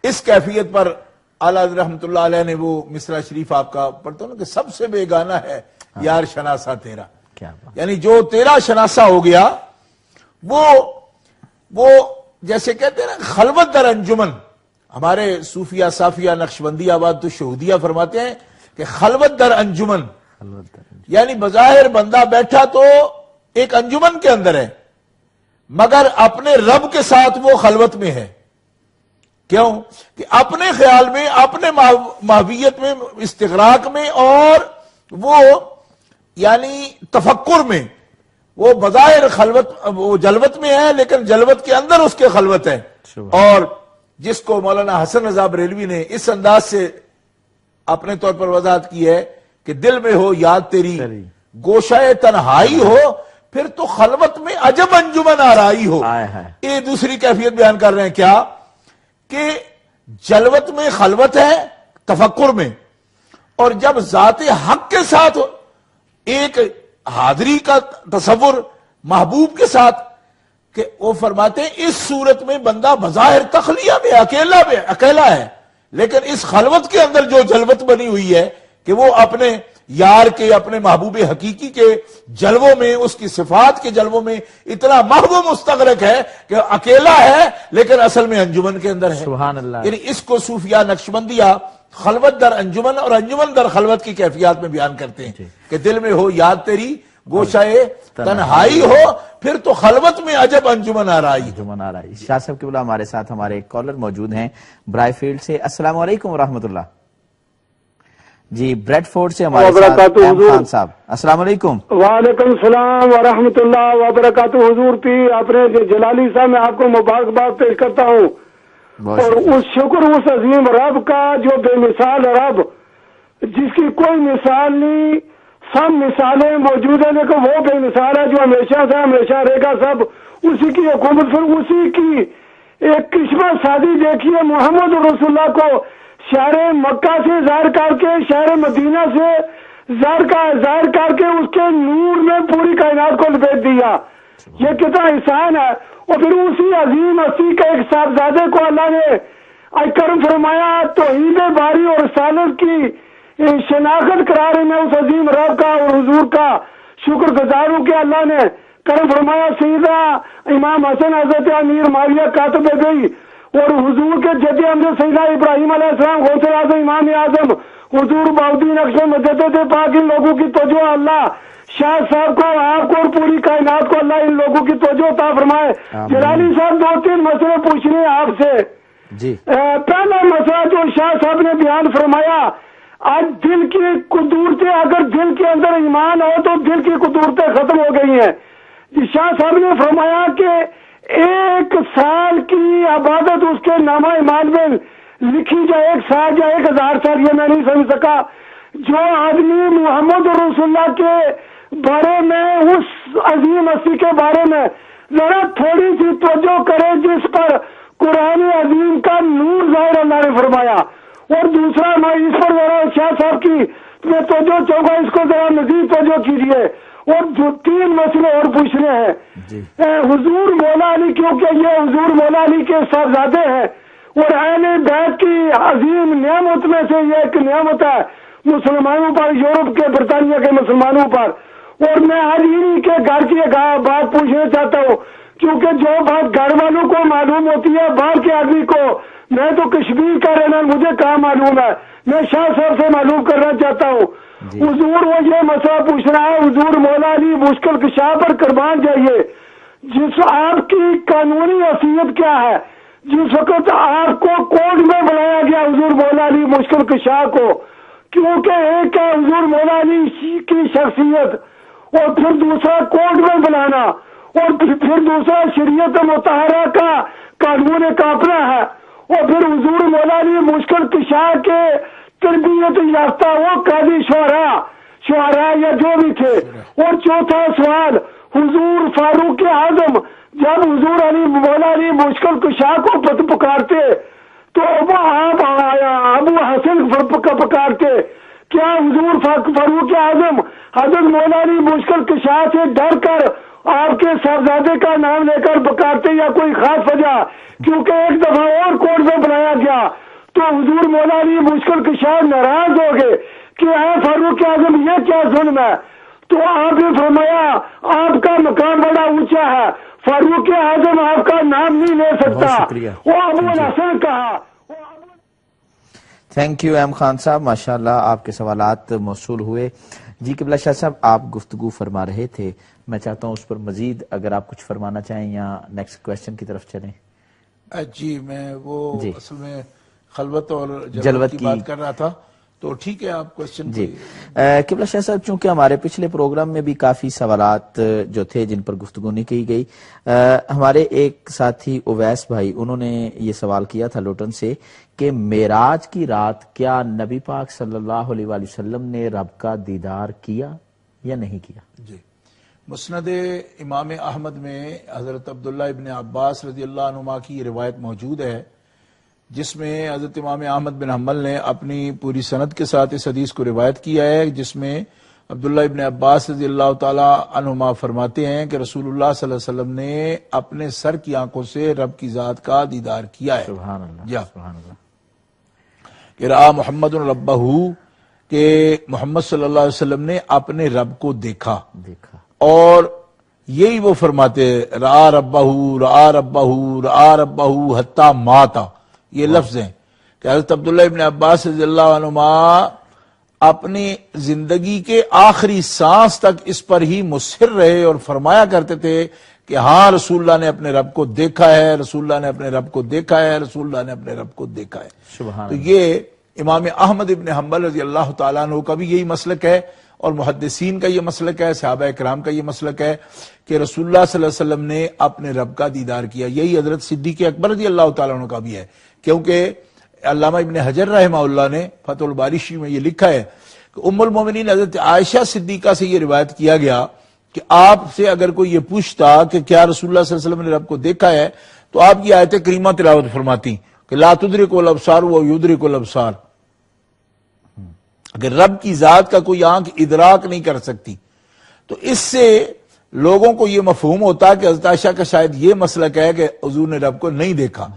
اس کیفیت پر اعلیٰ رحمت اللہ علیہ نے وہ مصرع شریف آپ کا پڑھتا ہوں نا کہ سب سے بیگانہ ہے یار شناسا تیرا، کیا بات. یعنی جو تیرا شناسا ہو گیا وہ جیسے کہتے ہیں نا خلوت در انجمن. ہمارے صوفیہ صافیہ نقشبندی آباد تو شہودیہ فرماتے ہیں کہ خلوت در انجمن، یعنی بظاہر بندہ بیٹھا تو ایک انجمن کے اندر ہے مگر اپنے رب کے ساتھ وہ خلوت میں ہے. کیوں کہ اپنے خیال میں، اپنے محویت میں، استغراق میں، اور وہ یعنی تفکر میں، وہ بظاہر خلوت، وہ جلوت میں ہے لیکن جلوت کے اندر اس کے خلوت ہے. اور جس کو مولانا حسن رضا بریلوی نے اس انداز سے اپنے طور پر وضاحت کی ہے کہ دل میں ہو یاد تیری، گوشہ تنہائی ہو، پھر تو خلوت میں عجب انجمن آرائی ہو. یہ دوسری کیفیت بیان کر رہے ہیں کیا کہ جلوت میں خلوت ہے تفکر میں، اور جب ذات حق کے ساتھ ایک حاضری کا تصور محبوب کے ساتھ، کہ وہ فرماتے ہیں اس صورت میں بندہ بظاہر تخلیہ میں اکیلا ہے، لیکن اس خلوت کے اندر جو جلوت بنی ہوئی ہے کہ وہ اپنے یار کے، اپنے محبوب حقیقی کے جلووں میں، اس کی صفات کے جلووں میں اتنا محو مستغرق ہے کہ اکیلا ہے لیکن اصل میں انجمن کے اندر ہے. سبحان اللہ. یعنی اس کو صوفیہ نقشبندیہ خلوت در انجمن اور انجمن در خلوت کی کیفیات میں بیان کرتے ہیں کہ دل میں ہو یاد تیری، گوشہ تنہائی ہو، پھر تو خلوت میں عجب انجمن آرائی. شاہ صاحب قبلہ ہمارے ساتھ ہمارے ایک کالر موجود ہیں برائے فیلڈ سے. السلام علیکم ورحمۃ اللہ. جی بریڈ فورڈ سے ہمارے ساتھ ایم خان صاحب. السلام علیکم. وعلیکم السلام ورحمۃ اللہ وبرکاتہ. حضور پیر اپنے جلالی صاحب میں آپ کو مبارکباد پیش کرتا ہوں، اور اس شکر اس عظیم رب کا جو بے مثال رب، جس کی کوئی مثال نہیں، سب مثالیں موجود ہیں لیکن وہ بے مثال ہے جو ہمیشہ سے ہمیشہ رہے گا. سب اسی کی حکومت، پھر اسی کی ایک قسمت سازی دیکھیے. محمد رسول اللہ کو شہر مکہ سے ظاہر کر کے، شہر مدینہ سے ظاہر کر کے اس کے نور میں پوری کائنات کو لپیٹ دیا. یہ کتنا احسان ہے. اور پھر اسی عظیم ہستی کے ایک صاحبزادے کو اللہ نے کرم فرمایا توحید باری اور رسالت کی شناخت کرا رہے. میں اس عظیم رب کا اور حضور کا شکر گزار ہوں کہ اللہ نے کرم فرمایا. سیدہ امام حسن حضرت امیر معاویہ کاتب گئی اور حضور کے جد امجد سیدہ ابراہیم علیہ السلام غوث اعظم امام اعظم حضور بہاؤالدین نقش مجدد پاک، ان لوگوں کی توجہ اللہ شاہ صاحب کو، آپ کو اور پوری کائنات کو اللہ ان لوگوں کی توجہ عطا فرمائے. جلالی صاحب دو تین مسئلے پوچھنے ہیں آپ سے. جی پہلا مسئلہ جو شاہ صاحب نے بیان فرمایا، آج دل کی قدورتیں، اگر دل کے اندر ایمان ہو تو دل کی قدورتیں ختم ہو گئی ہیں. شاہ صاحب نے فرمایا کہ 1 سال کی عبادت اس کے نامہ ایمان میں لکھی جائے، 1 سال یا 1000 سال، یہ میں نہیں سمجھ سکا. جو آدمی محمد رسول اللہ کے بارے میں، اس عظیم ہستی کے بارے میں ذرا تھوڑی سی توجہ کرے جس پر قرآن عظیم کا نور ظاہر اللہ نے فرمایا. اور دوسرا میں اس پر ذرا شاہ صاحب کی میں توجہ چاہوں گا، اس کو ذرا مزید توجہ کیجیے. اور جو 3 مسئلے اور پوچھنے ہیں. حضور مولا علی، کیونکہ یہ حضور مولا علی کے صاحبزادے ہیں اور اہل بیت کی عظیم نعمت میں سے یہ ایک نعمت ہے مسلمانوں پر، یورپ کے، برطانیہ کے مسلمانوں پر. اور میں آج انہی کے گھر کی ایک بات پوچھنا چاہتا ہوں، کیونکہ جو بات گھر والوں کو معلوم ہوتی ہے باہر کے آدمی کو، میں تو کشمیر کا رہنا، مجھے کہاں معلوم ہے. میں شاہ صاحب سے معلوم کرنا چاہتا ہوں. حضور وہ یہ مسئلہ پوچھ رہا ہے، حضور مولا علی مشکل کشا پر قربان جائیے، جس آپ کی قانونی حیثیت کیا ہے؟ جس وقت آپ کو کورٹ میں بلایا گیا حضور مولا علی مشکل کشا کو، کیونکہ ایک ہے حضور مولا علی کی شخصیت اور پھر دوسرا کورٹ میں بلانا، اور پھر دوسرا شریعت مطہرہ کا قانون کافرہ ہے، اور پھر حضور مولا علی مشکل کشا کے تربیت یافتہ وہ قاضی شعراء یا جو بھی تھے۔ اور چوتھا سوال، حضور فاروق اعظم جب حضور علی مولا علی مشکل کشا کو پکارتے تو آپ ابو حسن پکارتے، کیا حضور فاروق اعظم حضرت مولا علی مشکل کشا سے ڈر کر آپ کے صاحبزادے کا نام لے کر پکارتے، یا کوئی خاص وجہ؟ کیونکہ ایک دفعہ اور کورٹ میں بلایا گیا تو حضور مولا علی مشکل کشا ناراض ہو گئے کہ اے فاروق اعظم یہ کیا ظلم ہے؟ تو آپ نے فرمایا آپ کا مقام بڑا اونچا ہے، فاروق اعظم آپ کا نام نہیں لے سکتا، وہ ابو الحسن کہا۔ تھینک یو ایم خان صاحب، ماشاءاللہ آپ کے سوالات موصول ہوئے۔ جی قبلہ شاہ صاحب، آپ گفتگو فرما رہے تھے، میں چاہتا ہوں اس پر مزید اگر آپ کچھ فرمانا چاہیں یا نیکسٹ کویسچن کی طرف چلیں۔ جی میں وہ جی اصل میں خلوت اور جلوت جلوت کی کی بات کر رہا تھا، تو ٹھیک ہے آپ کوشچن جی قبلہ شاہ صاحب، چونکہ ہمارے پچھلے پروگرام میں بھی کافی سوالات جو تھے جن پر گفتگو نہیں کی گئی، ہمارے ایک ساتھی اویس بھائی انہوں نے یہ سوال کیا تھا لوٹن سے کہ معراج کی رات کیا نبی پاک صلی اللہ علیہ وآلہ وسلم نے رب کا دیدار کیا یا نہیں کیا؟ جی مسند امام احمد میں حضرت عبداللہ ابن عباس رضی اللہ عنہما کی یہ روایت موجود ہے، جس میں حضرت امام احمد بن حنبل نے اپنی پوری سند کے ساتھ اس حدیث کو روایت کیا ہے، جس میں عبداللہ ابن عباس رضی اللہ تعالی عنہما فرماتے ہیں کہ رسول اللہ صلی اللہ علیہ وسلم نے اپنے سر کی آنکھوں سے رب کی ذات کا دیدار کیا ہے۔ سبحان اللہ، جا سبحان اللہ۔ کہ رآ محمد ربہ، کہ محمد صلی اللہ علیہ وسلم نے اپنے رب کو دیکھا، اور یہی وہ فرماتے رآ ربہ رآ ربہ رآ ربہ حتی ماتا، یہ لفظ ہیں کہ حضرت عبداللہ ابن عباس رضی اللہ عنہما اپنی زندگی کے آخری سانس تک اس پر ہی مصر رہے اور فرمایا کرتے تھے کہ ہاں رسول اللہ نے اپنے رب کو دیکھا ہے، رسول اللہ نے اپنے رب کو دیکھا ہے، رسول اللہ نے اپنے رب کو دیکھا ہے۔ سبحان تو یہ امام احمد ابن حنبل رضی اللہ تعالیٰ عنہ کا بھی یہی مسلک ہے، اور محدثین کا یہ مسلک ہے، صحابہ کرام کا یہ مسلک ہے کہ رسول اللہ صلی اللہ علیہ وسلم نے اپنے رب کا دیدار کیا۔ یہی حضرت صدیق اکبر رضی اللہ تعالیٰ عنہ کا بھی ہے، کیونکہ علامہ ابن حجر رحمہ اللہ نے فتح الباری شریف میں یہ لکھا ہے کہ ام المومنین حضرت عائشہ صدیقہ سے یہ روایت کیا گیا کہ آپ سے اگر کوئی یہ پوچھتا کہ کیا رسول اللہ صلی اللہ علیہ وسلم نے رب کو دیکھا ہے، تو آپ کی آیت کریمہ تلاوت فرماتی کہ لا تدرک الابصار ویدرک الابصار، اگر رب کی ذات کا کوئی آنکھ ادراک نہیں کر سکتی، تو اس سے لوگوں کو یہ مفہوم ہوتا ہے کہ حضرت عائشہ کا شاید یہ مسلک ہے کہ حضور نے رب کو نہیں دیکھا۔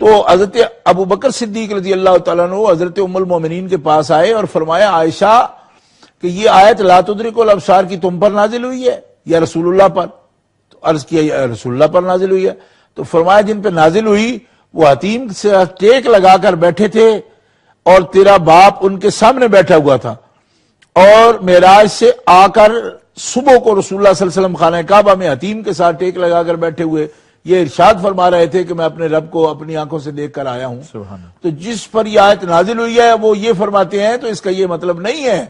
تو حضرت ابو بکر صدیق رضی اللہ تعالیٰ عنہ حضرت ام المومنین کے پاس آئے اور فرمایا عائشہ کہ یہ آیت لا تدرک الابصار کی تم پر نازل ہوئی ہے یا رسول اللہ پر؟ تو عرض کیا یا رسول اللہ پر نازل ہوئی ہے۔ تو فرمایا جن پہ نازل ہوئی وہ حتیم سے ٹیک لگا کر بیٹھے تھے اور تیرا باپ ان کے سامنے بیٹھا ہوا تھا، اور معراج سے آ کر صبح کو رسول اللہ صلی اللہ علیہ وسلم خانہ کعبہ میں حتیم کے ساتھ ٹیک لگا کر بیٹھے ہوئے یہ ارشاد فرما رہے تھے کہ میں اپنے رب کو اپنی آنکھوں سے دیکھ کر آیا ہوں۔ تو جس پر یہ آیت نازل ہوئی ہے وہ یہ فرماتے ہیں، تو اس کا یہ مطلب نہیں ہے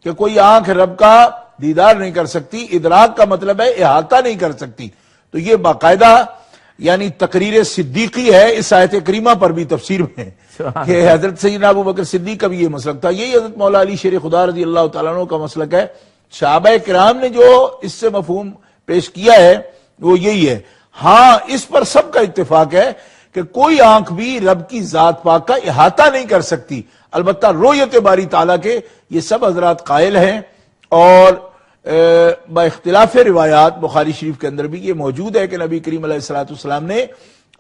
کہ کوئی آنکھ رب کا دیدار نہیں کر سکتی، ادراک کا مطلب ہے احاطہ نہیں کر سکتی۔ تو یہ باقاعدہ یعنی تقریر صدیقی ہے اس آیت کریمہ پر بھی تفسیر میں، کہ حضرت سیدنا ابو بکر صدیق کا بھی یہ مسلک تھا۔ یہی حضرت مولا علی شیر خدا رضی اللہ تعالیٰ عنہ کا مسلک ہے۔ صحابہ کرام نے جو اس سے مفہوم پیش کیا ہے وہ یہی ہے۔ ہاں اس پر سب کا اتفاق ہے کہ کوئی آنکھ بھی رب کی ذات پاک کا احاطہ نہیں کر سکتی، البتہ رؤیت باری تعالیٰ کے یہ سب حضرات قائل ہیں، اور با اختلاف روایات بخاری شریف کے اندر بھی یہ موجود ہے کہ نبی کریم علیہ الصلوۃ والسلام نے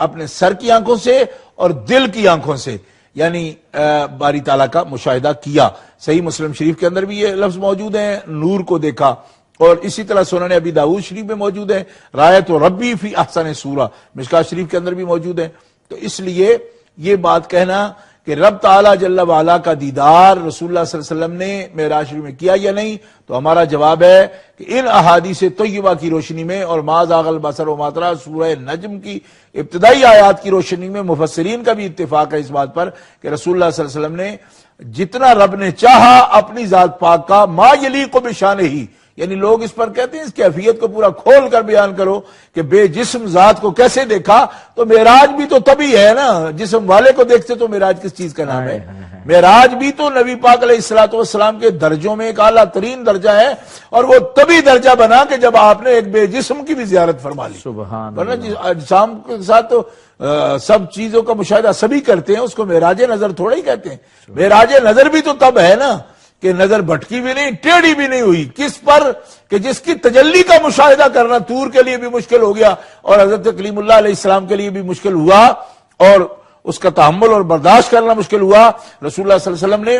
اپنے سر کی آنکھوں سے اور دل کی آنکھوں سے یعنی باری تعالیٰ کا مشاہدہ کیا۔ صحیح مسلم شریف کے اندر بھی یہ لفظ موجود ہیں، نور کو دیکھا، اور اسی طرح سنن ابی داؤد شریف میں موجود ہے، رایت ربی فی احسن سورہ مشکوٰۃ شریف کے اندر بھی موجود ہے۔ تو اس لیے یہ بات کہنا کہ رب تعالیٰ جل وعلا کا دیدار رسول اللہ صلی اللہ علیہ وسلم نے معراج شریف میں کیا یا نہیں، تو ہمارا جواب ہے کہ ان احادیث طیبہ کی روشنی میں اور ما زاغ البصر وما طغى سورہ نجم کی ابتدائی آیات کی روشنی میں مفسرین کا بھی اتفاق ہے اس بات پر کہ رسول اللہ صلی اللہ علیہ وسلم نے جتنا رب نے چاہا اپنی ذات پاک کا ما یلیق بشانہ ہی، یعنی لوگ اس پر کہتے ہیں اس کیفیت کو پورا کھول کر بیان کرو کہ بے جسم ذات کو کیسے دیکھا. تو معراج بھی تو تبھی ہے نا, جسم والے کو دیکھتے تو معراج کس چیز کا نام ہے؟ معراج بھی تو نبی پاک علیہ الصلوۃ والسلام کے درجوں میں ایک اعلیٰ ترین درجہ ہے, اور وہ تبھی درجہ بنا کہ جب آپ نے ایک بے جسم کی بھی زیارت فرما لی. سبحان ورنہ اجسام کے ساتھ تو سب چیزوں کا مشاہدہ سبھی کرتے ہیں, اس کو معراج نظر تھوڑا ہی کہتے ہیں. معراج نظر بھی تو تب ہے نا کہ نظر بھٹکی بھی نہیں, ٹیڑھی بھی نہیں ہوئی. کس پر؟ کہ جس کی تجلی کا مشاہدہ کرنا طور کے لیے بھی مشکل ہو گیا, اور حضرت کلیم اللہ علیہ السلام کے لیے بھی مشکل ہوا, اور اس کا تحمل اور برداشت کرنا مشکل ہوا. رسول اللہ صلی اللہ علیہ وسلم نے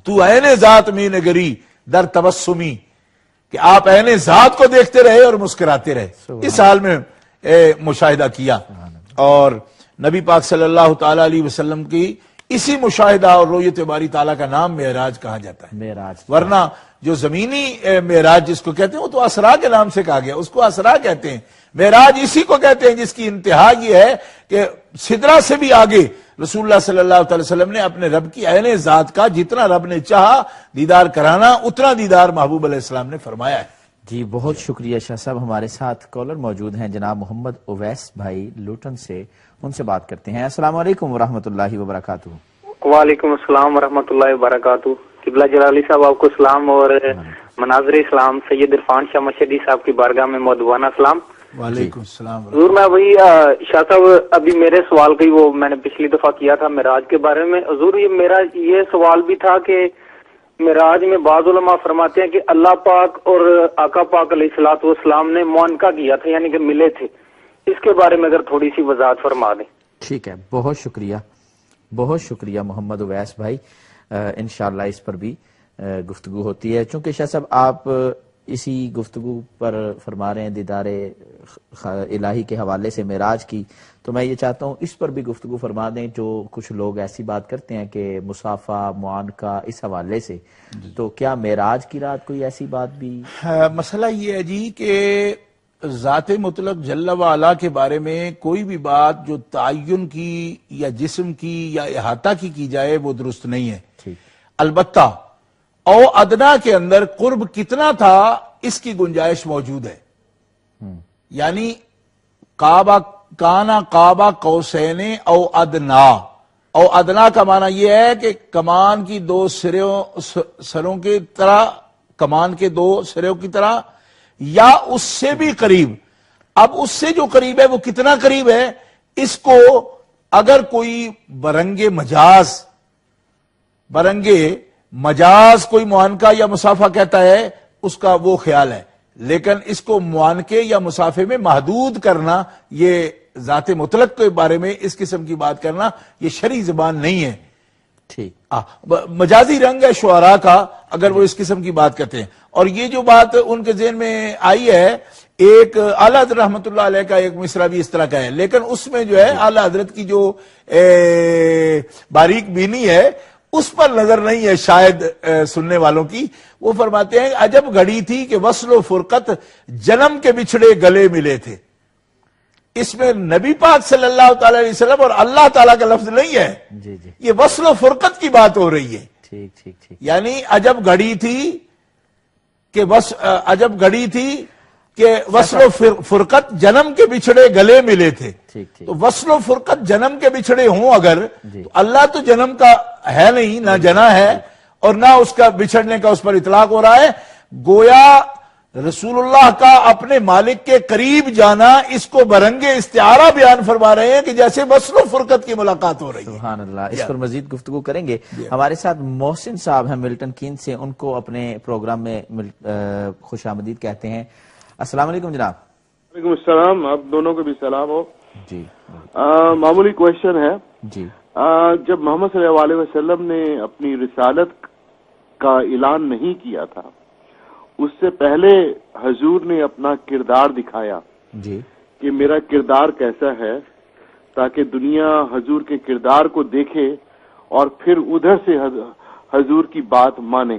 تو عین ذات میں نگری در تبسمی, کہ آپ عین ذات کو دیکھتے رہے اور مسکراتے رہے, اس حال میں مشاہدہ کیا. اور نبی پاک صلی اللہ تعالی علیہ وسلم کی اسی مشاہدہ اور رؤیت باری تعالیٰ کا نام معراج کہا جاتا ہے. معراج, ورنہ جو زمینی معراج جس کو کہتے ہیں وہ تو اسرا کے نام سے کہا گیا, اس کو اسرا کہتے ہیں. معراج اسی کو کہتے ہیں جس کی انتہا یہ ہے کہ سدرہ سے بھی آگے رسول اللہ صلی اللہ علیہ وسلم نے اپنے رب کی عین ذات کا جتنا رب نے چاہا دیدار کرانا, اتنا دیدار محبوب علیہ السلام نے فرمایا ہے. جی بہت شکریہ شاہ صاحب. ہمارے ساتھ کالر موجود ہیں جناب محمد اویس بھائی لوٹن سے, ان سے بات کرتے ہیں. السلام علیکم ورحمۃ اللہ وبرکاتہ. وعلیکم السلام ورحمۃ اللہ وبرکاتہ. قبلہ جلالی صاحب آپ کو سلام, اور مناظر اسلام سید عرفان شاہ مشہدی صاحب کی بارگاہ میں مودبانہ سلام. وعلیکم السلام. حضور میں وہی شاہ صاحب ابھی میرے سوال کا ہی وہ میں نے پچھلی دفعہ کیا تھا معراج کے بارے میں. حضور یہ میرا یہ سوال بھی تھا کہ معراج میں بعض علماء فرماتے ہیں کہ اللہ پاک اور آقا پاک علیہ الصلوۃ والسلام نے معانقہ کیا تھا, یعنی کہ ملے تھے. اس کے بارے میں اگر تھوڑی سی وضاحت فرما دیں. ٹھیک ہے, بہت شکریہ, بہت شکریہ محمد اویس بھائی. انشاءاللہ اس پر بھی گفتگو ہوتی ہے. چونکہ شاہ صاحب آپ اسی گفتگو پر فرما رہے ہیں دیدار الہی کے حوالے سے معراج کی, تو میں یہ چاہتا ہوں اس پر بھی گفتگو فرما دیں. جو کچھ لوگ ایسی بات کرتے ہیں کہ مصافہ معانقہ اس حوالے سے, تو کیا معراج کی رات کوئی ایسی بات بھی؟ مسئلہ یہ ہے جی کہ ذات مطلق جل وعلا کے بارے میں کوئی بھی بات جو تعین کی یا جسم کی یا احاطہ کی جائے وہ درست نہیں ہے. البتہ او ادنا کے اندر قرب کتنا تھا اس کی گنجائش موجود ہے. یعنی کعبہ کانا قاب قوسین او ادنا. او ادنا کا معنی یہ ہے کہ کمان کی دو سروں کی طرح, کمان کے دو سروں کی طرح, یا اس سے بھی قریب. اب اس سے جو قریب ہے وہ کتنا قریب ہے, اس کو اگر کوئی برنگے مجاز کوئی معانقہ یا مسافہ کہتا ہے اس کا وہ خیال ہے, لیکن اس کو معانقے یا مسافے میں محدود کرنا, یہ ذات مطلق کے بارے میں اس قسم کی بات کرنا یہ شرعی زبان نہیں ہے. ٹھیک, مجازی رنگ ہے شعراء کا اگر وہ اس قسم کی بات کرتے ہیں. اور یہ جو بات ان کے ذہن میں آئی ہے, ایک اعلیٰ حضرت رحمۃ اللہ علیہ کا ایک مصرع بھی اس طرح کا ہے, لیکن اس میں جو ہے اعلیٰ حضرت کی جو باریک بینی ہے اس پر نظر نہیں ہے شاید سننے والوں کی. وہ فرماتے ہیں عجب گھڑی تھی کہ وصل و فرقت جنم کے بچھڑے گلے ملے تھے. اس میں نبی پاک صلی اللہ تعالی علیہ وسلم اور اللہ تعالیٰ کا لفظ نہیں ہے, یہ وصل و فرقت کی بات ہو رہی ہے. یعنی عجب گھڑی تھی کہ وصل و فرقت جنم کے بچھڑے گلے ملے تھے. تو وصل و فرقت جنم کے بچھڑے ہوں اگر, تو اللہ تو جنم کا ہے نہیں, نہ جنا ہے اور نہ اس کا بچھڑنے کا اس پر اطلاق ہو رہا ہے. گویا رسول اللہ کا اپنے مالک کے قریب جانا اس کو برنگے استعارہ بیان فرما رہے ہیں کہ جیسے وصل و فرقت کی ملاقات ہو رہی ہے. سبحان اللہ. اس پر مزید گفتگو کریں گے. ہمارے ساتھ محسن صاحب ہیں ملٹن کین سے, ان کو اپنے پروگرام میں خوش آمدید کہتے ہیں. السلام علیکم جناب. وعلیکم السلام, آپ دونوں کو بھی سلام ہو. جی معمولی کوشچن ہے. جی, جب محمد صلی اللہ علیہ وسلم نے اپنی رسالت کا اعلان نہیں کیا تھا, اس سے پہلے حضور نے اپنا کردار دکھایا جی, کہ میرا کردار کیسا ہے, تاکہ دنیا حضور کے کردار کو دیکھے اور پھر ادھر سے حضور کی بات مانے.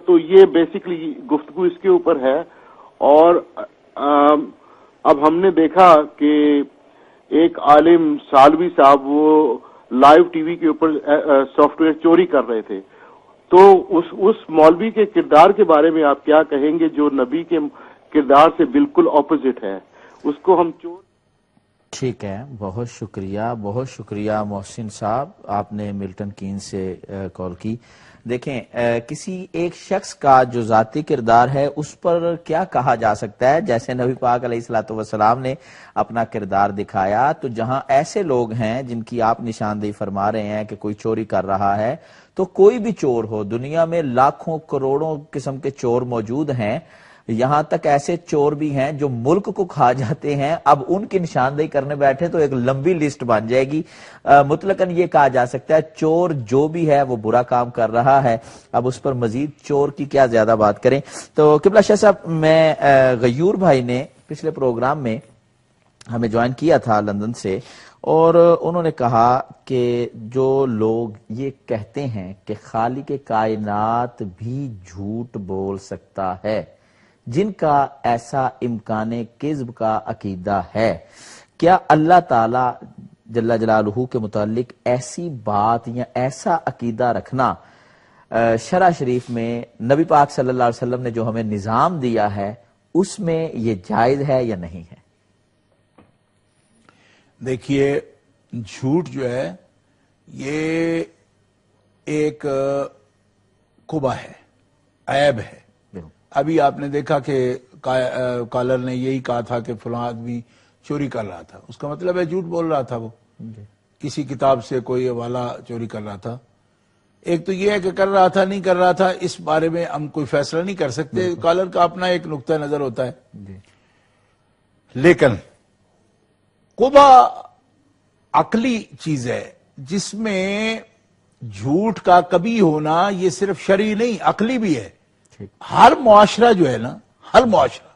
تو یہ بیسیکلی گفتگو اس کے اوپر ہے. اور اب ہم نے دیکھا کہ ایک عالم سالوی صاحب وہ لائیو ٹی وی کے اوپر سافٹ ویئر چوری کر رہے تھے. تو اس مولوی کے کردار کے بارے میں آپ کیا کہیں گے جو نبی کے کردار سے بالکل اپوزٹ ہے؟ اس کو ہم چور. ٹھیک ہے، بہت شکریہ محسن صاحب، آپ نے ملٹن کین سے کال کی. دیکھیں کسی ایک شخص کا جو ذاتی کردار ہے اس پر کیا کہا جا سکتا ہے؟ جیسے نبی پاک علیہ الصلوۃ والسلام نے اپنا کردار دکھایا، تو جہاں ایسے لوگ ہیں جن کی آپ نشاندہی فرما رہے ہیں کہ کوئی چوری کر رہا ہے، تو کوئی بھی چور ہو، دنیا میں لاکھوں کروڑوں قسم کے چور موجود ہیں، یہاں تک ایسے چور بھی ہیں جو ملک کو کھا جاتے ہیں. اب ان کی نشاندہی کرنے بیٹھے تو ایک لمبی لسٹ بن جائے گی. مطلقاً یہ کہا جا سکتا ہے چور جو بھی ہے وہ برا کام کر رہا ہے. اب اس پر مزید چور کی کیا زیادہ بات کریں. تو قبلہ شاہ صاحب، میں غیور بھائی نے پچھلے پروگرام میں ہمیں جوائن کیا تھا لندن سے، اور انہوں نے کہا کہ جو لوگ یہ کہتے ہیں کہ خالق کائنات بھی جھوٹ بول سکتا ہے، جن کا ایسا امکان کذب کا عقیدہ ہے، کیا اللہ تعالی جل جلالہ کے متعلق ایسی بات یا ایسا عقیدہ رکھنا شرع شریف میں نبی پاک صلی اللہ علیہ وسلم نے جو ہمیں نظام دیا ہے اس میں یہ جائز ہے یا نہیں ہے؟ دیکھیے، جھوٹ جو ہے یہ ایک قبح ہے، عیب ہے. ابھی آپ نے دیکھا کہ کالر نے یہی کہا تھا کہ فلاں آدمی چوری کر رہا تھا، اس کا مطلب ہے جھوٹ بول رہا تھا، وہ کسی کتاب سے کوئی حوالہ چوری کر رہا تھا. ایک تو یہ ہے کہ کر رہا تھا نہیں کر رہا تھا، اس بارے میں ہم کوئی فیصلہ نہیں کر سکتے، کالر کا اپنا ایک نقطہ نظر ہوتا ہے. لیکن قبح عقلی چیز ہے جس میں جھوٹ کا کبھی ہونا یہ صرف شرعی نہیں، عقلی بھی ہے. ہر معاشرہ جو ہے نا، ہر معاشرہ،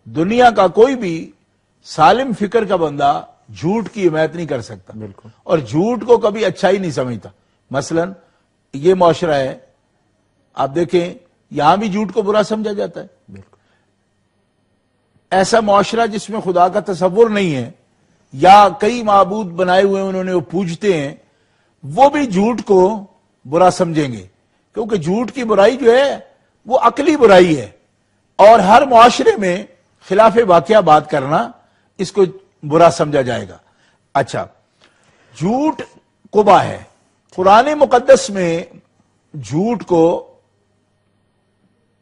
دنیا کا کوئی بھی سالم فکر کا بندہ جھوٹ کی حمایت نہیں کر سکتا، اور جھوٹ کو کبھی اچھا ہی نہیں سمجھتا. مثلا یہ معاشرہ ہے، آپ دیکھیں یہاں بھی جھوٹ کو برا سمجھا جاتا ہے. ایسا معاشرہ جس میں خدا کا تصور نہیں ہے یا کئی معبود بنائے ہوئے انہوں نے وہ پوجتے ہیں، وہ بھی جھوٹ کو برا سمجھیں گے، کیونکہ جھوٹ کی برائی جو ہے وہ عقلی برائی ہے، اور ہر معاشرے میں خلاف واقعہ بات کرنا اس کو برا سمجھا جائے گا. اچھا، جھوٹ قبح ہے. قرآن مقدس میں جھوٹ کو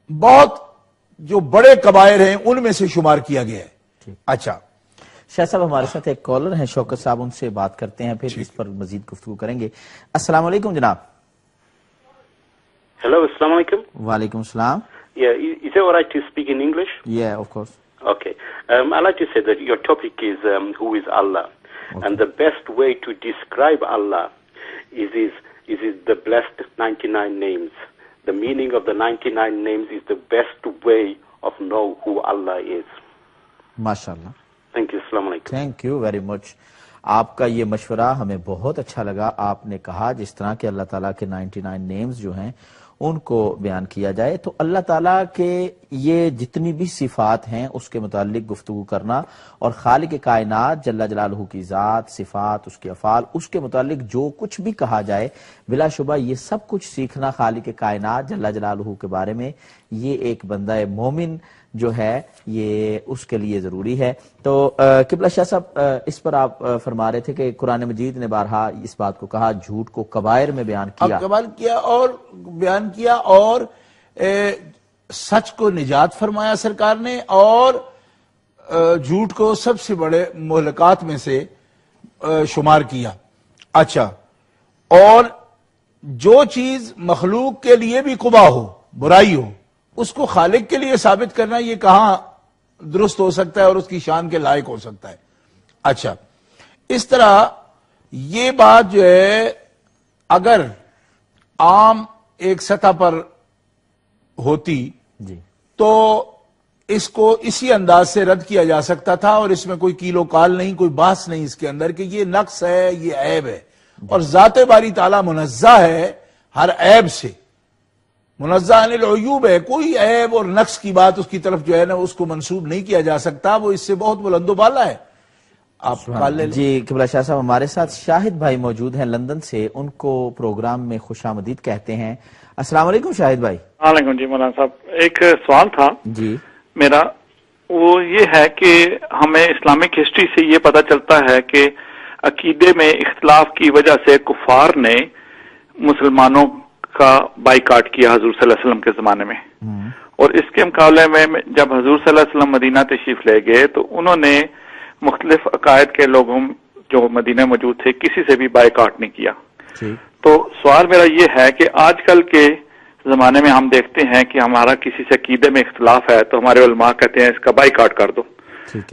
بہت جو بڑے کبائر ہیں ان میں سے شمار کیا گیا ہے. اچھا شاہ صاحب، ہمارے ساتھ ایک کالر ہیں شوکت صاحب، ان سے بات کرتے ہیں، پھر اس پر مزید گفتگو کریں گے. السلام علیکم جناب. Hello, assalamu alaikum. وعلیکم السلام. Yeah, is it alright to speak in English? Yeah, of course. Okay. I'd like to say that your topic is who is Allah. Okay. And the best way to describe Allah is the blessed 99 names. The meaning of the 99 names is the best way of know who Allah is. MashaAllah. Thank you. Assalamu alaikum. Thank you very much. آپ کا یہ مشورہ ہمیں بہت اچھا لگا. آپ نے کہا جس طرح کہ اللہ تعالیٰ کے 99 نیمز جو ہیں ان کو بیان کیا جائے، تو اللہ تعالیٰ کے یہ جتنی بھی صفات ہیں اس کے متعلق گفتگو کرنا، اور خالق کائنات جل جلالہ کی ذات، صفات، اس کے افعال، اس کے متعلق جو کچھ بھی کہا جائے، بلا شبہ یہ سب کچھ سیکھنا خالق کائنات جل جلالہ کے بارے میں، یہ ایک بندہ مومن جو ہے یہ اس کے لیے ضروری ہے. تو قبلہ شاہ صاحب، اس پر آپ فرما رہے تھے کہ قرآن مجید نے بارہا اس بات کو کہا، جھوٹ کو کبائر میں بیان کیا اور سچ کو نجات فرمایا سرکار نے، اور جھوٹ کو سب سے بڑے مہلکات میں سے شمار کیا. اچھا، اور جو چیز مخلوق کے لیے بھی قبح ہو، برائی ہو، اس کو خالق کے لیے ثابت کرنا یہ کہاں درست ہو سکتا ہے اور اس کی شان کے لائق ہو سکتا ہے. اچھا، اس طرح یہ بات جو ہے اگر عام ایک سطح پر ہوتی تو اس کو اسی انداز سے رد کیا جا سکتا تھا، اور اس میں کوئی کیل و کال نہیں، کوئی بحث نہیں اس کے اندر کہ یہ نقص ہے، یہ عیب ہے. اور ذات باری تعالیٰ منزہ ہے ہر عیب سے، منزہ عن العیوب ہے. کوئی عیب اور نقص کی بات اس کی طرف جو ہے نا اس کو منسوب نہیں کیا جا سکتا، وہ اس سے بہت بلند و بالا ہے. آپ کال لے لیں. جی قبلہ شاہ صاحب ہمارے ساتھ شاہد بھائی موجود ہیں لندن سے، ان کو پروگرام میں خوش آمدید کہتے ہیں. السلام علیکم شاہد بھائی. وعلیکم. جی مولانا صاحب ایک سوال تھا جی میرا، وہ یہ ہے کہ ہمیں اسلامک ہسٹری سے یہ پتہ چلتا ہے کہ عقیدے میں اختلاف کی وجہ سے کفار نے مسلمانوں کا بائیکاٹ کیا حضور صلی اللہ علیہ وسلم کے زمانے میں، اور اس کے مقابلے میں جب حضور صلی اللہ علیہ وسلم مدینہ تشریف لے گئے تو انہوں نے مختلف عقائد کے لوگوں جو مدینہ موجود تھے کسی سے بھی بائیکاٹ نہیں کیا. تو سوال میرا یہ ہے کہ آج کل کے زمانے میں ہم دیکھتے ہیں کہ ہمارا کسی سے عقیدے میں اختلاف ہے تو ہمارے علماء کہتے ہیں اس کا بائیکاٹ کر دو.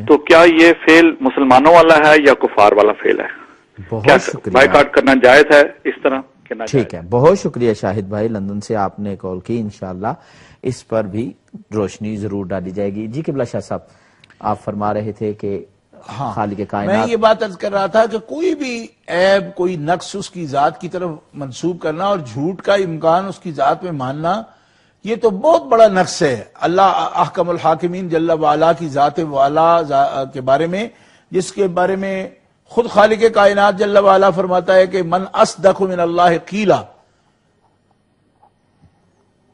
تو کیا یہ فعل مسلمانوں والا ہے یا کفار والا فعل ہے؟ بہت شکریہ. بائیکاٹ کرنا جائز ہے اس طرح؟ ٹھیک ہے، بہت شکریہ شاہد بھائی لندن سے آپ نے کال کی. انشاءاللہ اس پر بھی روشنی ضرور ڈالی جائے گی. جی قبلہ شاہ صاحب آپ فرما رہے تھے کہ خالق کائنات، میں یہ بات عرض کر رہا تھا کہ کوئی بھی عیب کوئی نقص اس کی ذات کی طرف منسوب کرنا اور جھوٹ کا امکان اس کی ذات میں ماننا یہ تو بہت بڑا نقص ہے. اللہ احکم الحاکمین جل وعلا کی ذات والا کے بارے میں، جس کے بارے میں خود خالق کائنات جل وعلا فرماتا ہے کہ من اصدق من اللہ قیلا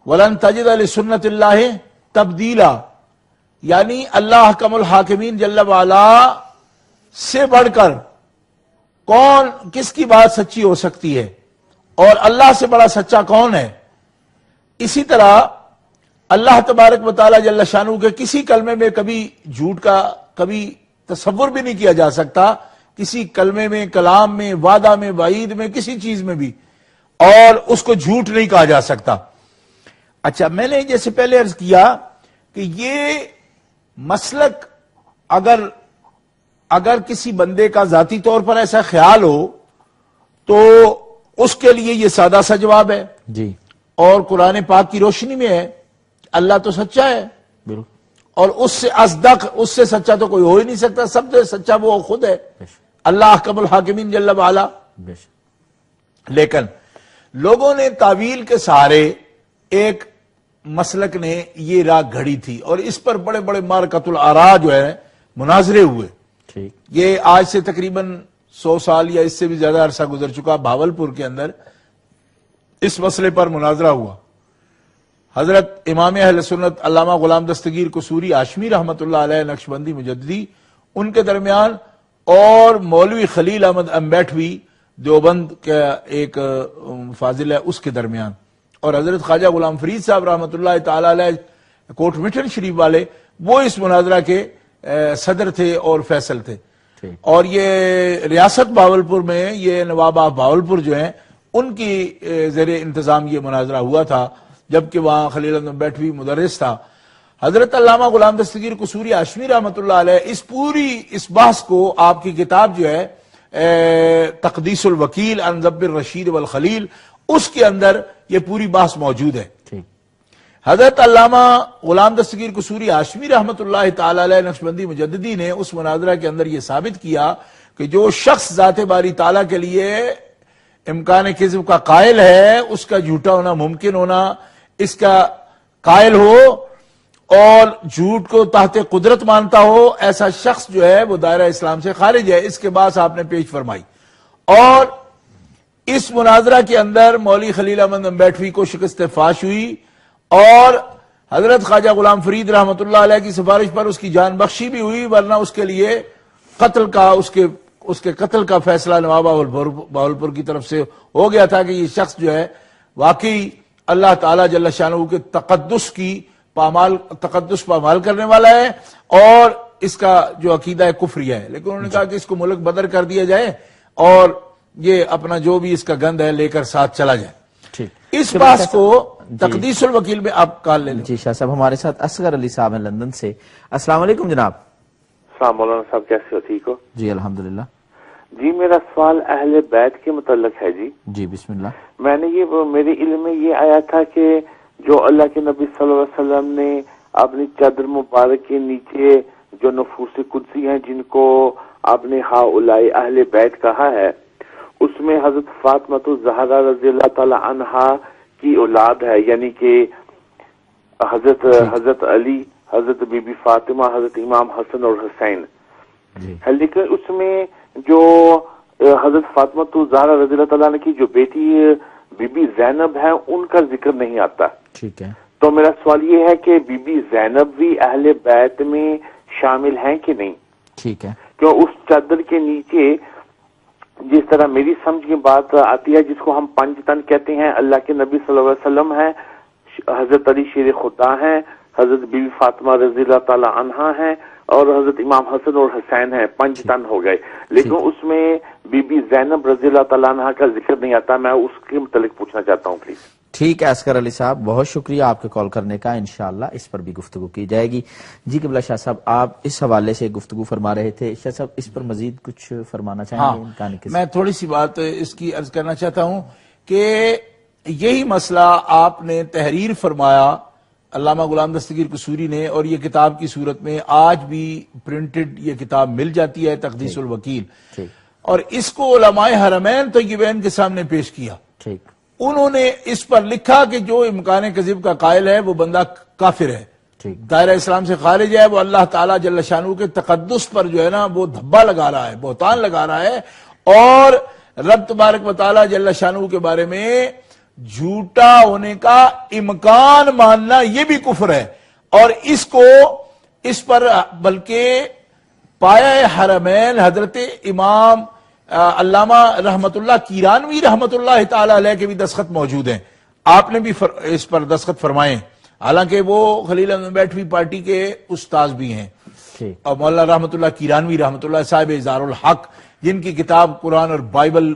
ولن تجد لسنت اللہ تبدیلا، یعنی اللہ احکم الحاکمین جل وعلا سے بڑھ کر کون کس کی بات سچی ہو سکتی ہے، اور اللہ سے بڑا سچا کون ہے. اسی طرح اللہ تبارک و تعالی جل شانہ کے کسی کلمے میں کبھی جھوٹ کا کبھی تصور بھی نہیں کیا جا سکتا، کسی کلمے میں، کلام میں، وعدہ میں، وعید میں، کسی چیز میں بھی، اور اس کو جھوٹ نہیں کہا جا سکتا. اچھا میں نے جیسے پہلے عرض کیا کہ یہ مسلک اگر کسی بندے کا ذاتی طور پر ایسا خیال ہو تو اس کے لیے یہ سادہ سا جواب ہے جی، اور قرآن پاک کی روشنی میں ہے. اللہ تو سچا ہے اور اس سے اصدق، اس سے سچا تو کوئی ہو ہی نہیں سکتا، سب سے سچا وہ خود ہے اللہ احکم الحاکمین جل وعلا. لیکن لوگوں نے تعویل کے سہارے ایک مسلک نے یہ راہ گھڑی تھی اور اس پر بڑے بڑے معرکۃ الآراء جو ہے مناظرے ہوئے. یہ آج سے تقریباً 100 سال یا اس سے بھی زیادہ عرصہ گزر چکا، بھاولپور کے اندر اس مسئلے پر مناظرہ ہوا. حضرت امام اہل سنت علامہ غلام دستگیر قصوری ہاشمی رحمۃ اللہ علیہ نقشبندی مجددی ان کے درمیان اور مولوی خلیل احمد امبیٹوی دیوبند کا ایک فاضل ہے اس کے درمیان، اور حضرت خواجہ غلام فرید صاحب رحمۃ اللہ تعالی علیہ کوٹ مٹن شریف والے وہ اس مناظرہ کے صدر تھے اور فیصل تھے. اور یہ ریاست بھاولپور میں یہ نواب آف بھاولپور جو ہیں ان کی زیر انتظام یہ مناظرہ ہوا تھا، جبکہ وہاں خلیل احمد امبیٹوی مدرس تھا. حضرت علامہ غلام دستگیر قصوری ہاشمی رحمۃ اللہ علیہ اس بحث کو آپ کی کتاب جو ہے تقدیس الوکیل عن ذب الرشید والخلیل اس کے اندر یہ پوری بحث موجود ہے. حضرت علامہ غلام دستگیر قصوری ہاشمی رحمۃ اللہ تعالی علیہ نقشبندی مجددی نے اس مناظرہ کے اندر یہ ثابت کیا کہ جو شخص ذات باری تعالیٰ کے لیے امکان کذب کا قائل ہے، اس کا جھوٹا ہونا ممکن ہونا، اس کا قائل ہو اور جھوٹ کو تحت قدرت مانتا ہو، ایسا شخص جو ہے وہ دائرہ اسلام سے خارج ہے. اس کے بعد آپ نے پیش فرمائی، اور اس مناظرہ کے اندر مولوی خلیل احمد امبیٹوی کو شکست فاش ہوئی اور حضرت خواجہ غلام فرید رحمۃ اللہ علیہ کی سفارش پر اس کی جان بخشی بھی ہوئی، ورنہ اس کے لیے قتل کا اس کے قتل کا فیصلہ نواب بہاولپور کی طرف سے ہو گیا تھا کہ یہ شخص جو ہے واقعی اللہ تعالی جل شانہ کے تقدس پامال کرنے والا ہے اور اس کا جو عقیدہ ہے کفری ہے. لیکن انہوں نے کہا کہ اس کو ملک بدر کر دیا جائے اور یہ اپنا جو بھی اس کا گند ہے لے کر ساتھ چلا جائے. اس بات کو تقدیس الوکیل میں آپ کال لے لیں. جی شاہ صاحب ہمارے ساتھ اصغر علی صاحب ہیں لندن سے. السلام علیکم جناب. السلام مولانا صاحب، کیسے ہو؟ ٹھیک ہو؟ جی الحمدللہ. جی میرا سوال اہل بیت کے متعلق ہے. جی بسم اللہ. میں نے میرے علم میں یہ آیا تھا کہ جو اللہ کے نبی صلی اللہ علیہ وسلم نے اپنی چادر مبارک کے نیچے جو نفوس قدسی ہیں جن کو آپ نے ہؤلاء اہل بیت کہا ہے، اس میں حضرت فاطمہ الزہرا رضی اللہ تعالی عنہا کی اولاد ہے، یعنی کہ حضرت علی، حضرت بی بی فاطمہ، حضرت امام حسن اور حسین. ہے، لیکن اس میں جو حضرت فاطمہ الزہرا رضی اللہ تعالیٰ عنہ کی جو بیٹی بی بی زینب ہے ان کا ذکر نہیں آتا. ٹھیک ہے. تو میرا سوال یہ ہے کہ بی بی زینب بھی اہل بیت میں شامل ہیں کہ نہیں؟ ٹھیک ہے. کیوں اس چادر کے نیچے جس طرح میری سمجھ کی بات آتی ہے، جس کو ہم پنج تن کہتے ہیں، اللہ کے نبی صلی اللہ علیہ وسلم ہیں، حضرت علی شیر خدا ہیں، حضرت بی بی فاطمہ رضی اللہ تعالی عنہا ہیں، اور حضرت امام حسن اور حسین ہیں، پنج تن ہو گئے. لیکن اس میں بی بی زینب رضی اللہ تعالیٰ عنہا کا ذکر نہیں آتا. میں اس کے متعلق پوچھنا چاہتا ہوں پلیز. ٹھیک ہے اصغر علی صاحب، بہت شکریہ آپ کے کال کرنے کا. انشاءاللہ اس پر بھی گفتگو کی جائے گی. جی قبلہ شاہ صاحب، آپ اس حوالے سے گفتگو فرما رہے تھے. شاہ صاحب اس پر مزید کچھ فرمانا چاہیں گے؟ میں تھوڑی سی بات اس کی عرض کرنا چاہتا ہوں کہ یہی مسئلہ آپ نے تحریر فرمایا علامہ غلام دستگیر قصوری نے، اور یہ کتاب کی صورت میں آج بھی پرنٹڈ یہ کتاب مل جاتی ہے، تقدیس الوکیل. اور اس کو علماء حرمین طیبین کے سامنے پیش کیا. انہوں نے اس پر لکھا کہ جو امکان کذب کا قائل ہے وہ بندہ کافر ہے، دائرہ اسلام سے خارج ہے، وہ اللہ تعالیٰ جل شانہ کے تقدس پر جو ہے نا وہ دھبا لگا رہا ہے، بہتان لگا رہا ہے، اور رب تبارک و تعالیٰ جل شانہ کے بارے میں جھوٹا ہونے کا امکان ماننا یہ بھی کفر ہے. اور اس پر بلکہ پایہ حرمین حضرت امام علامہ رحمت اللہ کیرانوی رحمت اللہ تعالی علیہ کے بھی دستخط موجود ہیں. آپ نے بھی اس پر دستخط فرمائے، حالانکہ وہ خلیل احمد بیٹھوی پارٹی کے استاذ بھی ہیں. اور مولانا رحمت اللہ کیرانوی رحمت اللہ صاحب اظہار الحق، جن کی کتاب قرآن اور بائبل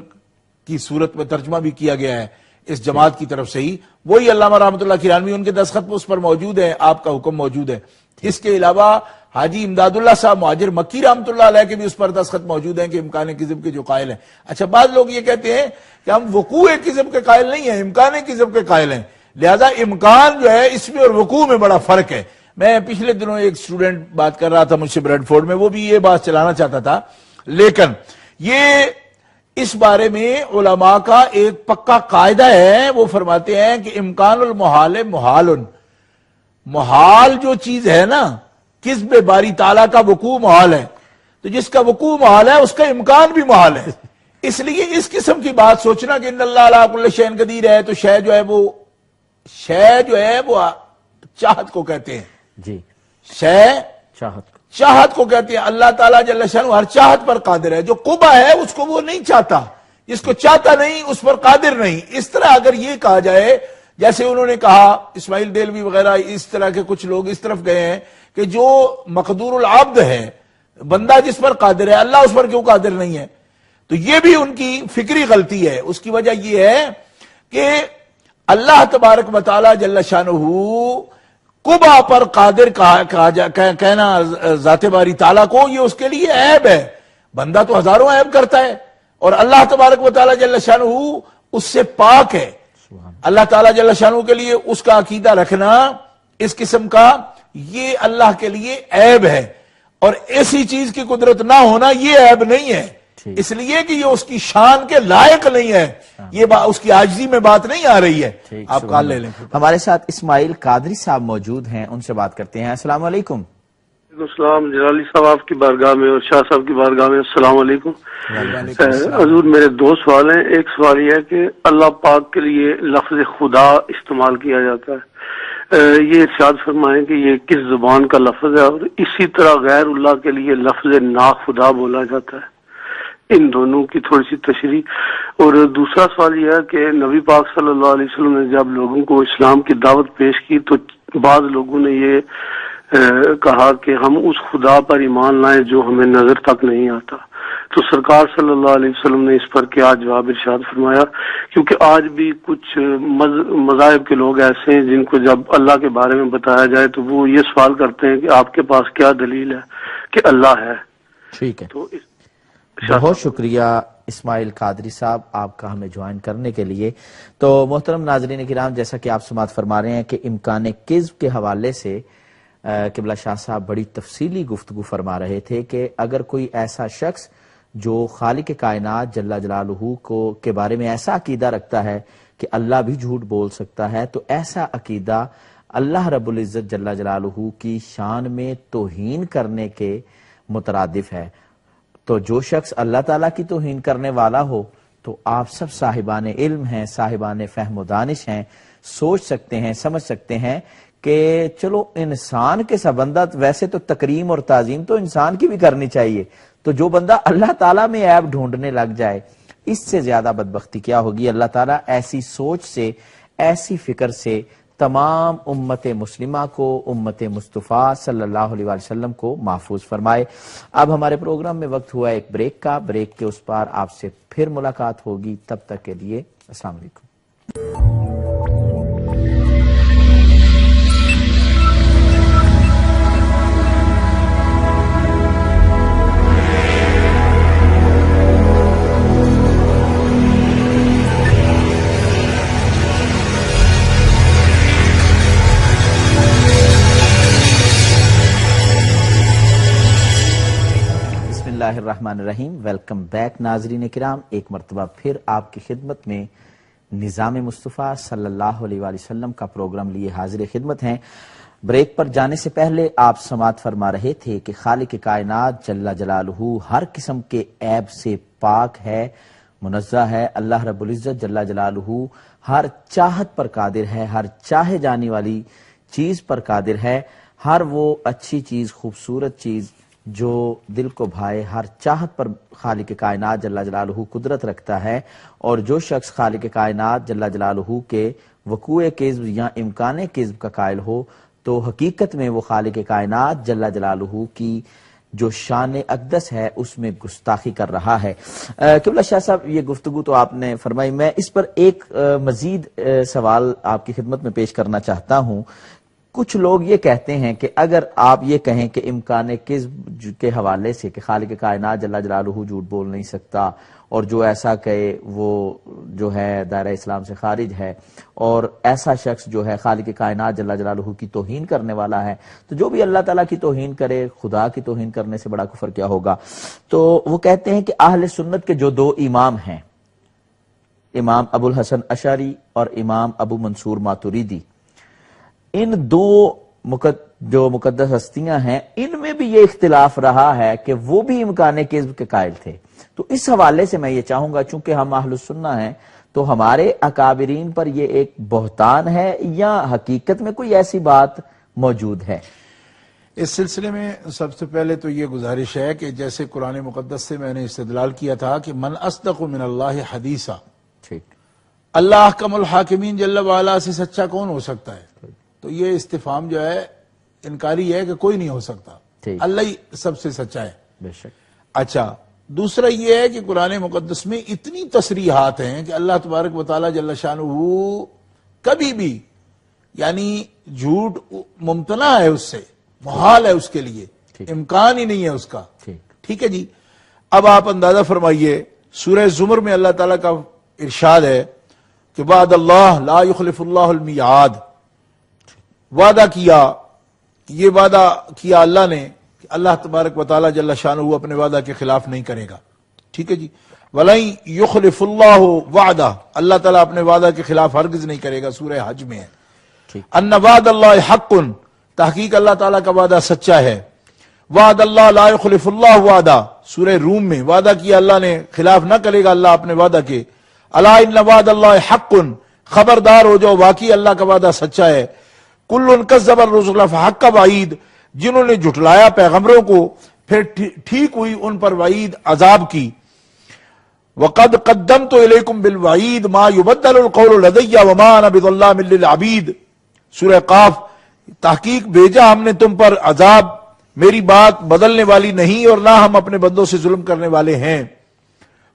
کی صورت میں ترجمہ بھی کیا گیا ہے اس جماعت کی طرف سے ہی، وہی علامہ رحمت اللہ کیرانوی، ان کے دستخط اس پر موجود ہیں، آپ کا حکم موجود ہے. اس کے علاوہ حاجی امداد اللہ صاحب مہاجر مکی رحمت اللہ علیہ کے بھی اس پر دستخط موجود ہیں کہ امکان کذب کے جو قائل ہیں. اچھا، بعض لوگ یہ کہتے ہیں کہ ہم وقوع کذب کے قائل نہیں ہیں، امکان کذب کے قائل ہیں، لہذا امکان جو ہے اس میں اور وقوع میں بڑا فرق ہے. میں پچھلے دنوں ایک اسٹوڈنٹ بات کر رہا تھا مجھ سے بریڈ فورڈ میں، وہ بھی یہ بات چلانا چاہتا تھا، لیکن یہ اس بارے میں علماء کا ایک پکا قاعدہ ہے. وہ فرماتے ہیں کہ امکان المحال محال، محال جو چیز ہے نا، کذب باری تعالیٰ کا وقوع محال ہے، تو جس کا وقوع محال ہے اس کا امکان بھی محال ہے. اس لیے اس قسم کی بات سوچنا کہ ان اللہ علی کل شیء قدیر ہے، تو شے جو ہے وہ چاہت کو کہتے ہیں. جی، شے چاہت کو کہتے ہیں. اللہ تعالیٰ جل شانہ ہر چاہت پر قادر ہے. جو قبا ہے اس کو وہ نہیں چاہتا، جس کو چاہتا نہیں اس پر قادر نہیں. اس طرح اگر یہ کہا جائے، جیسے انہوں نے کہا اسماعیل دیلوی وغیرہ اس طرح کے کچھ لوگ اس طرف گئے ہیں کہ جو مقدور العبد ہے، بندہ جس پر قادر ہے، اللہ اس پر کیوں قادر نہیں ہے، تو یہ بھی ان کی فکری غلطی ہے. اس کی وجہ یہ ہے کہ اللہ تبارک و تعالی جل شانہ قبا پر قادر کہنا ذات باری تعالیٰ کو، یہ اس کے لیے عیب ہے. بندہ تو ہزاروں عیب کرتا ہے، اور اللہ تبارک و تعالی جل شانہ اس سے پاک ہے. اللہ تعالیٰ جل شانہ کے لیے اس کا عقیدہ رکھنا اس قسم کا، یہ اللہ کے لیے عیب ہے. اور ایسی چیز کی قدرت نہ ہونا یہ عیب نہیں ہے، اس لیے کہ یہ اس کی شان کے لائق نہیں ہے، یہ اس کی عاجزی میں بات نہیں آ رہی ہے. آپ کال لے لیں. ہمارے ساتھ اسماعیل قادری صاحب موجود ہیں، ان سے بات کرتے ہیں. السلام علیکم. السلام جلالی صاحب آپ کی بارگاہ میں اور شاہ صاحب کی بارگاہ میں السلام علیکم. حضور میرے دو سوال ہیں. ایک سوال یہ ہے کہ اللہ پاک کے لیے لفظ خدا استعمال کیا جاتا ہے، یہ ارشاد فرمائیں کہ یہ کس زبان کا لفظ ہے، اور اسی طرح غیر اللہ کے لیے لفظ نا خدا بولا جاتا ہے. ان دونوں کی تھوڑی سی تشریح. اور دوسرا سوال یہ ہے کہ نبی پاک صلی اللہ علیہ وسلم نے جب لوگوں کو اسلام کی دعوت پیش کی تو بعض لوگوں نے یہ کہا کہ ہم اس خدا پر ایمان لائیں جو ہمیں نظر تک نہیں آتا. تو سرکار صلی اللہ علیہ وسلم نے اس پر کیا جواب ارشاد فرمایا؟ کیونکہ آج بھی کچھ مذاہب کے لوگ ایسے ہیں جن کو جب اللہ کے بارے میں بتایا جائے تو وہ یہ سوال کرتے ہیں کہ آپ کے پاس کیا دلیل ہے کہ اللہ ہے. ٹھیک ہے، تو بہت شکریہ اسماعیل قادری صاحب آپ کا ہمیں جوائن کرنے کے لیے. تو محترم ناظرین کرام، جیسا کہ آپ سماعت فرما رہے ہیں کہ امکان کذب کے حوالے سے قبلہ شاہ صاحب بڑی تفصیلی گفتگو فرما رہے تھے کہ اگر کوئی ایسا شخص جو خالق کائنات جل جلالہ کے بارے میں ایسا عقیدہ رکھتا ہے کہ اللہ بھی جھوٹ بول سکتا ہے، تو ایسا عقیدہ اللہ رب العزت جل جلالہ کی شان میں توہین کرنے کے مترادف ہے. تو جو شخص اللہ تعالیٰ کی توہین کرنے والا ہو تو آپ سب صاحبان علم ہیں، صاحبان فہم و دانش ہیں، سوچ سکتے ہیں، سمجھ سکتے ہیں کہ چلو انسان کے سبندت ویسے تو تکریم اور تعظیم تو انسان کی بھی کرنی چاہیے، تو جو بندہ اللہ تعالیٰ میں عیب ڈھونڈنے لگ جائے اس سے زیادہ بدبختی کیا ہوگی۔ اللہ تعالیٰ ایسی سوچ سے، ایسی فکر سے تمام امت مسلمہ کو، امت مصطفیٰ صلی اللہ علیہ وسلم کو محفوظ فرمائے۔ اب ہمارے پروگرام میں وقت ہوا ایک بریک کا، بریک کے اس پار آپ سے پھر ملاقات ہوگی، تب تک کے لیے السلام علیکم۔ بسم اللہ الرحمن الرحیم۔ ویلکم بیک ناظرین کرام، ایک مرتبہ پھر آپ کی خدمت میں نظام مصطفیٰ صلی اللہ علیہ وآلہ وسلم کا پروگرام لیے حاضر خدمت ہیں۔ بریک پر جانے سے پہلے آپ سماعت فرما رہے تھے کہ خالق کائنات جل جلالہ ہر قسم کے عیب سے پاک ہے، منزہ ہے۔ اللہ رب العزت جل جلالہ ہر چاہت پر قادر ہے، ہر چاہے جانے والی چیز پر قادر ہے، ہر وہ اچھی چیز، خوبصورت چیز جو دل کو بھائے، ہر چاہت پر خالق کائنات جل جلالہ قدرت رکھتا ہے۔ اور جو شخص خالق کائنات جل جلالہ کے وقوع کذب یا امکان کذب کا قائل ہو تو حقیقت میں وہ خالق کائنات جل جلالہ کی جو شان اقدس ہے اس میں گستاخی کر رہا ہے۔ قبلہ شاہ صاحب، یہ گفتگو تو آپ نے فرمائی، میں اس پر ایک مزید سوال آپ کی خدمت میں پیش کرنا چاہتا ہوں۔ کچھ لوگ یہ کہتے ہیں کہ اگر آپ یہ کہیں کہ امکان کذب کے حوالے سے کہ خالق کائنات جل جلالہ جھوٹ بول نہیں سکتا، اور جو ایسا کہے وہ جو ہے دائرہ اسلام سے خارج ہے، اور ایسا شخص جو ہے خالق کائنات جل جلالہ کی توہین کرنے والا ہے، تو جو بھی اللہ تعالیٰ کی توہین کرے، خدا کی توہین کرنے سے بڑا کفر کیا ہوگا؟ تو وہ کہتے ہیں کہ اہل سنت کے جو دو امام ہیں، امام ابو الحسن اشعری اور امام ابو منصور ماتریدی، ان دو جو مقدس ہستیاں ہیں، ان میں بھی یہ اختلاف رہا ہے کہ وہ بھی امکان کذب کے قائل تھے۔ تو اس حوالے سے میں یہ چاہوں گا، چونکہ ہم اہل السنہ ہیں، تو ہمارے اکابرین پر یہ ایک بہتان ہے یا حقیقت میں کوئی ایسی بات موجود ہے؟ اس سلسلے میں سب سے پہلے تو یہ گزارش ہے کہ جیسے قرآن مقدس سے میں نے استدلال کیا تھا کہ من اصدق من اللہ حدیثا، ٹھیک، اللہ احکم الحاکمین جل وعلا سے سچا کون ہو سکتا ہے؟ تو یہ استفہام جو ہے انکاری ہے کہ کوئی نہیں ہو سکتا، اللہ ہی سب سے سچا ہے، بے شک۔ اچھا، دوسرا یہ ہے کہ قرآن مقدس میں اتنی تصریحات ہیں کہ اللہ تبارک و تعالی جل شانہ کبھی بھی یعنی جھوٹ ممتنع ہے، اس سے محال ہے، اس کے لیے امکان ہی نہیں ہے اس کا، ٹھیک ہے جی۔ اب آپ اندازہ فرمائیے، سورہ زمر میں اللہ تعالیٰ کا ارشاد ہے کہ وعد اللہ لا یخلف اللہ المیعاد، وعدہ کیا، یہ وعدہ کیا اللہ نے کہ اللہ تبارک و تعالی جل شانہ اپنے وعدہ کے خلاف نہیں کرے گا، ٹھیک ہے جی۔ وَلَن يُخْلِفُ اللَّهُ وَعْدَهُ، اللہ تعالیٰ اپنے وعدہ کے خلاف ہرگز نہیں کرے گا، سورہ حج میں ہے۔ ان وعد اللہ حق، تحقیق اللہ تعالیٰ کا وعدہ سچا ہے۔ وعد اللہ لا يخلف اللہ وعدہ، سورہ روم میں وعدہ کیا اللہ نے، خلاف نہ کرے گا اللہ اپنے وعدہ کے۔ الا ان وعد اللہ حق، خبردار ہو جاؤ، واقعی اللہ کا وعدہ سچا ہے۔ کل کذب الرسل فحق وعید، جنہوں نے جھٹلایا پیغمبروں کو پھر ٹھیک ہوئی ان پر وعید عذاب کی۔ وقد قدمت الیکم بالوعید ما یبدل القول لدی وما انا بظلام للعبید، سورہ قاف، تحقیق بھیجا ہم نے تم پر عذاب، میری بات بدلنے والی نہیں اور نہ ہم اپنے بندوں سے ظلم کرنے والے ہیں۔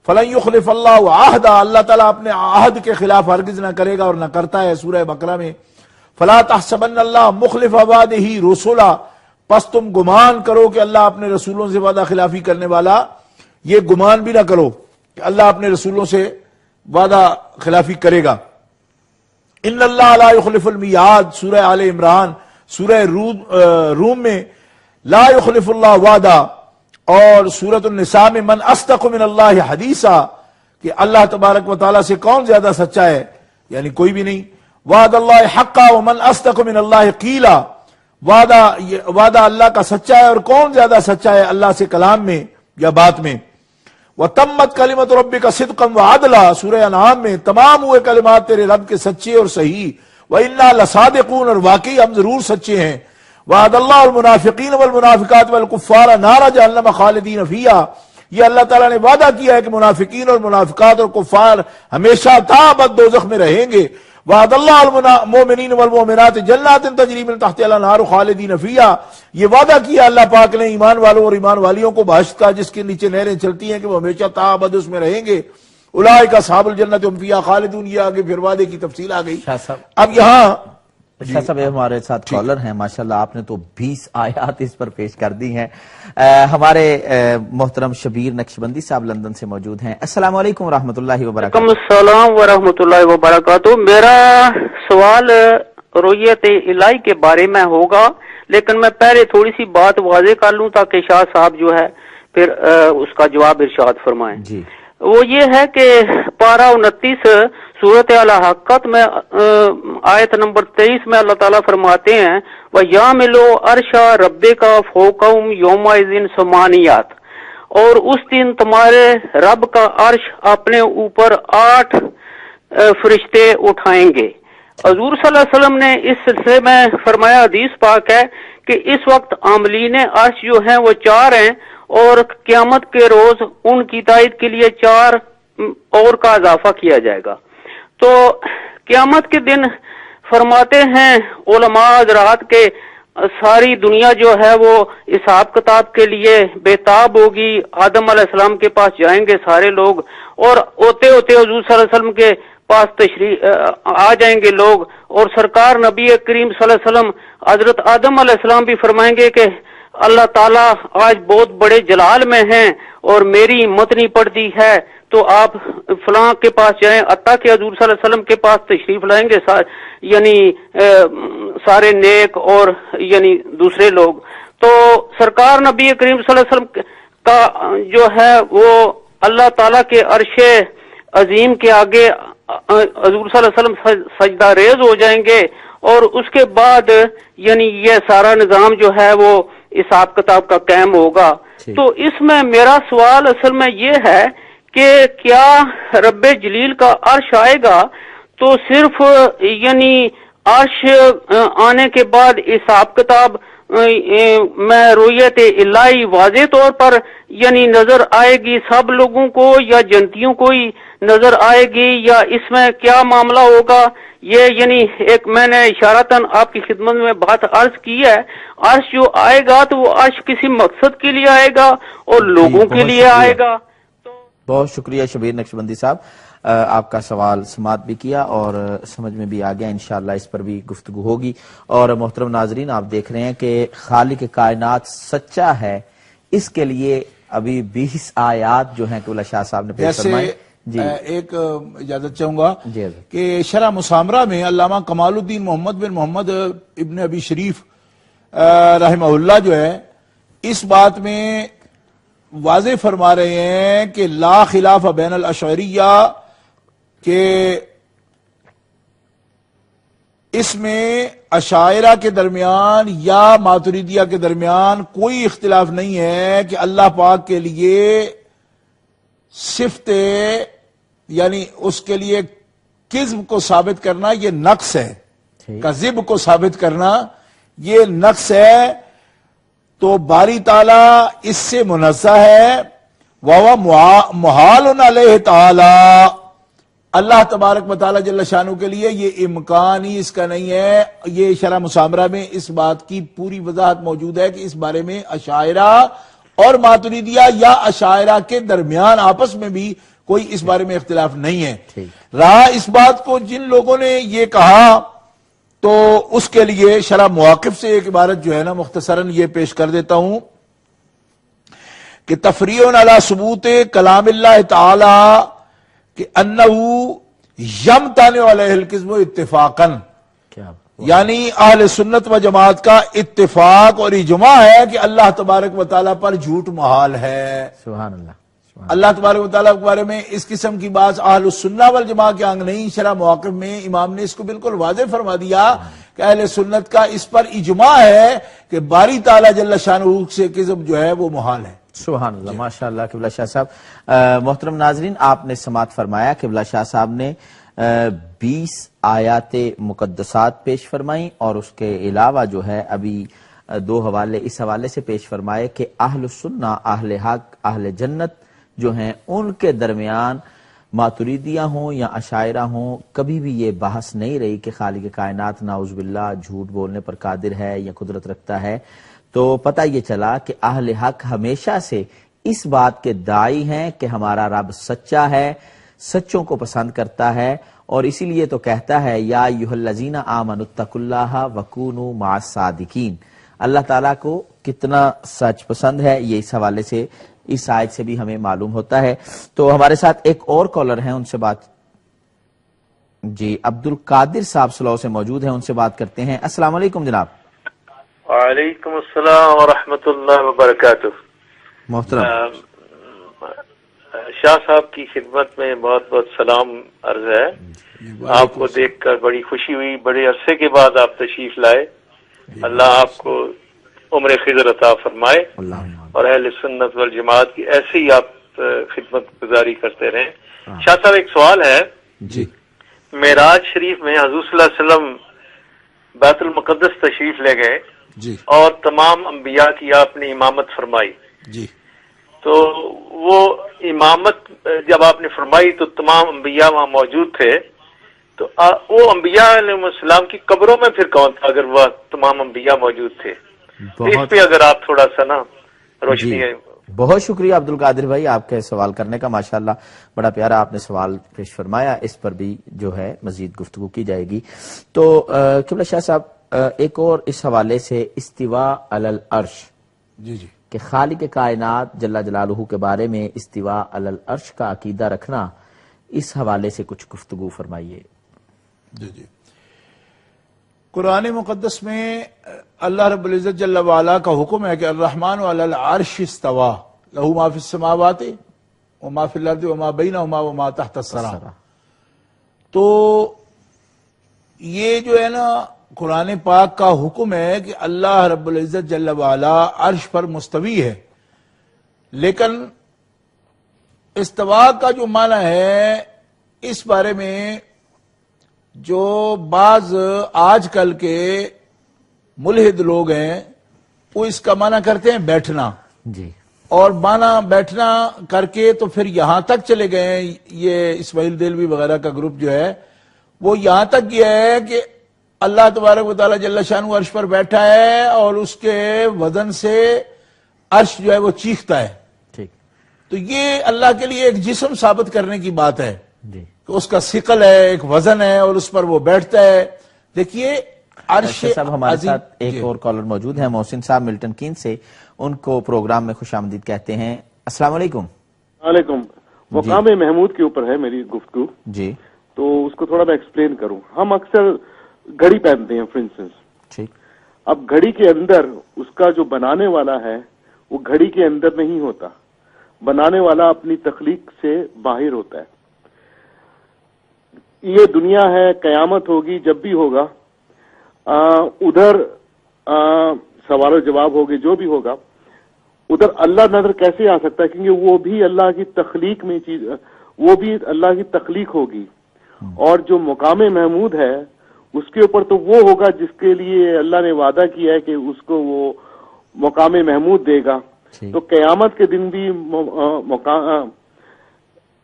فلن یخلف اللہ عہدہ، اللہ تعالیٰ اپنے عہد کے خلاف ہرگز نہ کرے گا اور نہ کرتا ہے، سورہ بقرہ میں۔ فلا تحسبن اللہ مخلف وعدہ رسولا، پس تم گمان کرو کہ اللہ اپنے رسولوں سے وعدہ خلافی کرنے والا، یہ گمان بھی نہ کرو کہ اللہ اپنے رسولوں سے وعدہ خلافی کرے گا۔ ان اللہ لا یخلف المیعاد، سورہ آل عمران، سورہ روم میں لا یخلف اللہ وعدہ، اور سورۃ النساء میں من اصدق من اللہ حدیثا، کہ اللہ تبارک و تعالیٰ سے کون زیادہ سچا ہے، یعنی کوئی بھی نہیں۔ وعد اللہ حقا ومن اصدق من اللہ قیلا، وعدہ اللہ کا سچا ہے اور کون زیادہ سچا ہے اللہ سے کلام میں، یا بات میں. وَتَمَّتْ كَلِمَةُ رَبِّكَ صِدْقًا وَعَدْلًا سورہ انعام میں تمام ہوئے کلمات تیرے رب کے سچے اور صحیح. وَإِنَّا لَصَادِقُونَ اور واقعی ہم ضرور سچے ہیں. وَعَدَ اللَّهُ الْمُنَافِقِينَ وَالْمُنَافِقَاتِ وَالْكُفَّارَ نَارَ جَهَنَّمَ خَالِدِينَ فِيهَا. یہ اللہ تعالیٰ نے وعدہ کیا ہے کہ منافقین اور منافقات اور کفار ہمیشہ تا ابد دوزخ میں رہیں گے. وعد اللہ المؤمنین والمؤمنات جنات تجری من تحتها الانہار خالدین فیہا. یہ وعدہ کیا اللہ پاک نے ایمان والوں اور ایمان والیوں کو بہشت کا جس کے نیچے نہریں چلتی ہیں کہ وہ ہمیشہ تا ابد اس میں رہیں گے. اولئک اصحاب الجنت هم فیہا خالدون. یہ آگے پھر وعدے کی تفصیل آ گئی. اب یہاں شاہ صاحب ہمارے ساتھ کالر ہیں، ماشاءاللہ آپ نے تو 20 آیات اس پر پیش کر دی ہیں. ہمارے محترم شبیر نقشبندی صاحب لندن سے موجود ہیں. السلام علیکم ورحمۃ اللہ وبرکاتہ. وعلیکم السلام ورحمۃ اللہ وبرکاتہ. میرا سوال رؤیت الہی کے بارے میں ہوگا، لیکن میں پہلے تھوڑی سی بات واضح کر لوں تاکہ شاہ صاحب جو ہے پھر اس کا جواب ارشاد فرمائیں. جی وہ یہ ہے کہ پارہ 29 سورۃ الحاقہ میں آیت نمبر 23 میں اللہ تعالیٰ فرماتے ہیں وَيَعْمِلُ عَرْشَ رَبِّكَ فَوْقَهُمْ يَوْمَئِذٍ ثَمَانِيَةٌ. اور اس دن تمہارے رب کا عرش اپنے اوپر 8 فرشتے اٹھائیں گے. حضور صلی اللہ علیہ وسلم نے اس سلسلے میں فرمایا، حدیث پاک ہے کہ اس وقت عاملین عرش جو ہیں وہ 4 ہیں اور قیامت کے روز ان کی تائید کے لیے 4 اور کا اضافہ کیا جائے گا. تو قیامت کے دن فرماتے ہیں علماء حضرات کے ساری دنیا جو ہے وہ حساب کتاب کے لیے بےتاب ہوگی. آدم علیہ السلام کے پاس جائیں گے سارے لوگ اور ہوتے ہوتے حضور صلی اللہ علیہ وسلم کے پاس تشریف آ جائیں گے لوگ، اور سرکار نبی کریم صلی اللہ علیہ وسلم حضرت آدم علیہ السلام بھی فرمائیں گے کہ اللہ تعالیٰ آج بہت بڑے جلال میں ہیں اور میری ہمت نہیں پڑتی ہے، تو آپ فلاں کے پاس جائیں. حتیٰ کہ حضور صلی اللہ علیہ وسلم کے پاس تشریف لائیں گے یعنی سارے نیک اور یعنی دوسرے لوگ. تو سرکار نبی کریم صلی اللہ علیہ وسلم کا جو ہے وہ اللہ تعالیٰ کے عرش عظیم کے آگے حضور صلی اللہ علیہ وسلم سجدہ ریز ہو جائیں گے، اور اس کے بعد یعنی یہ سارا نظام جو ہے وہ حساب کتاب کا قائم ہوگا. تو اس میں میرا سوال اصل میں یہ ہے کہ کیا رب جلیل کا عرش آئے گا تو صرف یعنی عرش آنے کے بعد حساب کتاب میں رؤیت الہی واضح طور پر یعنی نظر آئے گی سب لوگوں کو، یا جنتیوں کو ہی نظر آئے گی، یا اس میں کیا معاملہ ہوگا؟ یہ یعنی ایک میں نے اشارتاً آپ کی خدمت میں بات عرض کی ہے. عرش جو آئے گا تو وہ عرش کسی مقصد کے لیے آئے گا اور لوگوں کے لیے آئے گا. بہت شکریہ شبیر نقشبندی صاحب، آپ کا سوال سماعت بھی کیا اور سمجھ میں بھی آ گیا. انشاءاللہ اس پر بھی گفتگو ہوگی. اور محترم ناظرین، آپ دیکھ رہے ہیں کہ خالق کائنات سچا ہے، اس کے لیے ابھی 20 آیات جو ہیں کہ شاہ صاحب نے پیش فرمائی. جی ایک اجازت چاہوں گا کہ شرح مسامرہ میں علامہ کمال الدین محمد بن محمد ابن ابی شریف رحمہ اللہ جو ہے اس بات میں واضح فرما رہے ہیں کہ لا خلاف بین الاشعریہ کہ اس میں اشاعرہ کے درمیان یا ماتریدیہ کے درمیان کوئی اختلاف نہیں ہے کہ اللہ پاک کے لیے صفت یعنی اس کے لیے کذب کو ثابت کرنا یہ نقص ہے، کذب کو ثابت کرنا یہ نقص ہے. تو باری تعالیٰ اس سے منزہ ہے. وَهُوَ مُحَالٌ عَلَيْهِ تعالیٰ، اللہ تبارک و تعالیٰ جل شانہ کے لیے یہ امکان ہی اس کا نہیں ہے. یہ شرح مسامرہ میں اس بات کی پوری وضاحت موجود ہے کہ اس بارے میں اشاعرہ اور ماتریدیہ یا اشاعرہ کے درمیان آپس میں بھی کوئی اس بارے میں اختلاف نہیں ہے. رہا اس بات کو جن لوگوں نے یہ کہا تو اس کے لیے شرح مواقف سے ایک عبارت جو ہے نا مختصراً یہ پیش کر دیتا ہوں کہ تفریع علی ثبوت کلام اللہ تعالی کہ انہو یمتنع علیہ الکذب اتفاقاً، یعنی اہل سنت و جماعت کا اتفاق اور اجماع ہے کہ اللہ تبارک و تعالیٰ پر جھوٹ محال ہے. سبحان اللہ. اللہ تبارک و تعالیٰ کے بارے میں اس قسم کی بات اہل السنہ والجماعہ کے آنگ نہیں. شرح مواقف میں امام نے اس کو بالکل واضح فرما دیا کہ اہل سنت کا اس پر اجماع ہے کہ باری تعالیٰ جل شانہ سے کذب جو ہے وہ محال ہے. سبحان اللہ، ماشاء اللہ قبلہ شاہ صاحب. محترم ناظرین، آپ نے سماعت فرمایا قبلہ شاہ صاحب نے 20 آیات مقدسات پیش فرمائیں، اور اس کے علاوہ جو ہے ابھی 2 حوالے اس حوالے سے پیش فرمائے کہ اہل السنہ، اہل حق، اہل جنت جو ہیں ان کے درمیان ماتریدیہ ہوں یا اشاعرہ ہوں، کبھی بھی یہ بحث نہیں رہی کہ خالق کائنات نعوذ باللہ جھوٹ بولنے پر قادر ہے یا قدرت رکھتا ہے. تو پتہ یہ چلا کہ اہل حق ہمیشہ سے اس بات کے داعی ہیں کہ ہمارا رب سچا ہے، سچوں کو پسند کرتا ہے، اور اسی لیے تو کہتا ہے یا ایھا الذین آمنوا اتقوا اللہ وکونوا مع الصادقین. اللہ تعالیٰ کو کتنا سچ پسند ہے یہ اس حوالے سے، اس آیت سے بھی ہمیں معلوم ہوتا ہے. تو ہمارے ساتھ ایک اور کالر ہیں، ان سے بات جی عبد القادر صاحب سلو سے موجود ہیں، ان سے بات کرتے ہیں. السلام علیکم جناب. وعلیکم السلام ورحمۃ اللہ وبرکاتہ. محترم شاہ صاحب کی خدمت میں بہت بہت سلام عرض ہے. آپ کو دیکھ کر بڑی خوشی ہوئی، بڑے عرصے کے بعد آپ تشریف لائے. اللہ آپ کو عمر خضر عطا فرمائے اور اہل سنت والجماعت کی ایسے ہی آپ خدمت گزاری کرتے رہیں. شاہ صاحب ایک سوال ہے جی. معراج شریف میں حضور صلی اللہ علیہ وسلم بیت المقدس تشریف لے گئے جی اور تمام انبیاء کی آپ نے امامت فرمائی. جی. تو وہ امامت جب آپ نے فرمائی تو تمام انبیاء وہاں موجود تھے، تو وہ انبیاء علیہ السلام کی قبروں میں پھر کون تھا اگر وہ تمام انبیاء موجود تھے؟ تو اس پہ اگر آپ تھوڑا سا نا روشنی ہے. بہت شکریہ عبد القادر بھائی آپ کے سوال کرنے کا، ماشاءاللہ بڑا پیارا آپ نے سوال پیش فرمایا. اس پر بھی جو ہے مزید گفتگو کی جائے گی. تو قبلہ شاہ صاحب ایک اور اس حوالے سے استواء علی العرش، جی جی، کہ خالق کائنات جل جلالہ کے بارے میں استواء علی العرش کا عقیدہ رکھنا، اس حوالے سے کچھ گفتگو فرمائیے. جی جی. قرآن مقدس میں اللہ رب العزت جل وعلا کا حکم ہے کہ الرحمن علی العرش استوى لہ ما فی السماوات وما فی الارض وما بینہما وما تحت الثری. تو یہ جو ہے نا قرآن پاک کا حکم ہے کہ اللہ رب العزت جل وعلا عرش پر مستوی ہے، لیکن استوا کا جو معنی ہے اس بارے میں جو بعض آج کل کے ملحد لوگ ہیں وہ اس کا معنی کرتے ہیں بیٹھنا جی، اور معنی بیٹھنا کر کے تو پھر یہاں تک چلے گئے ہیں. یہ اسماعیل دہلوی وغیرہ کا گروپ جو ہے وہ یہاں تک گیا ہے کہ اللہ تبارک و تعالی جل شانہ عرش پر بیٹھا ہے اور اس کے وزن سے عرش جو ہے وہ چیختا ہے. ٹھیک. تو یہ اللہ کے لیے ایک جسم ثابت کرنے کی بات ہے جی، کہ اس کا ثقل ہے، ایک وزن ہے اور اس پر وہ بیٹھتا ہے. دیکھیے عرش صاحب ہمارے عظیم. ساتھ ایک اور کالر موجود ہیں، محسن صاحب ملٹن کین سے، ان کو پروگرام میں خوش آمدید کہتے ہیں. السلام علیکم. وعلیکم. مقام محمود کے اوپر ہے میری گفتگو، جی تو اس کو تھوڑا میں ایکسپلین کروں. ہم اکثر گھڑی پہنتے ہیں فار انسٹنس. ٹھیک. اب گھڑی کے اندر اس کا جو بنانے والا ہے وہ گھڑی کے اندر نہیں ہوتا، بنانے والا اپنی تخلیق سے باہر ہوتا ہے. یہ دنیا ہے، قیامت ہوگی جب بھی ہوگا، ادھر سوال و جواب ہوگی جو بھی ہوگا، ادھر اللہ نظر کیسے آ سکتا ہے؟ کیونکہ وہ بھی اللہ کی تخلیق میں چیز، وہ بھی اللہ کی تخلیق ہوگی. اور جو مقام محمود ہے اس کے اوپر تو وہ ہوگا جس کے لیے اللہ نے وعدہ کیا ہے کہ اس کو وہ مقام محمود دے گا. تو قیامت کے دن بھی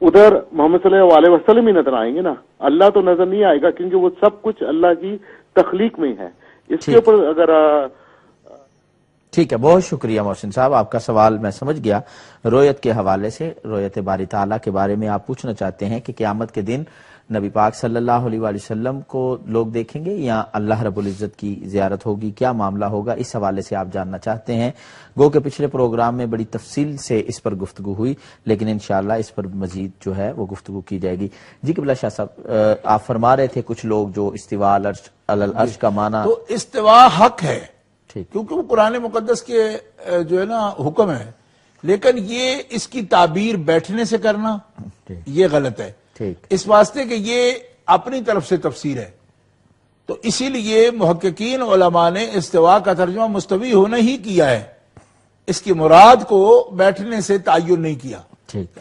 ادھر محمد صلی اللہ علیہ وسلم ہی نظر آئیں گے نا، اللہ تو نظر نہیں آئے گا کیونکہ وہ سب کچھ اللہ کی تخلیق میں ہے. اس کے اوپر اگر ٹھیک ہے، بہت شکریہ محسن صاحب، آپ کا سوال میں سمجھ گیا. رویت کے حوالے سے، رویت باری تعالیٰ کے بارے میں آپ پوچھنا چاہتے ہیں کہ قیامت کے دن نبی پاک صلی اللہ علیہ وآلہ وسلم کو لوگ دیکھیں گے یا اللہ رب العزت کی زیارت ہوگی، کیا معاملہ ہوگا، اس حوالے سے آپ جاننا چاہتے ہیں. گو کہ پچھلے پروگرام میں بڑی تفصیل سے اس پر گفتگو ہوئی، لیکن انشاءاللہ اس پر مزید جو ہے وہ گفتگو کی جائے گی. جی قبلہ شاہ صاحب، آپ فرما رہے تھے کچھ لوگ جو استواء علی العرش کا معنی، تو استواء حق ہے کیونکہ وہ قرآن مقدس کے جو ہے نا حکم ہے، لیکن یہ اس کی تعبیر بیٹھنے سے کرنا یہ غلط ہے. اس واسطے کہ یہ اپنی طرف سے تفسیر ہے. تو اسی لیے محققین علماء نے استواء کا ترجمہ مستوی ہونا ہی کیا ہے. اس کی مراد کو بیٹھنے سے تعین نہیں کیا.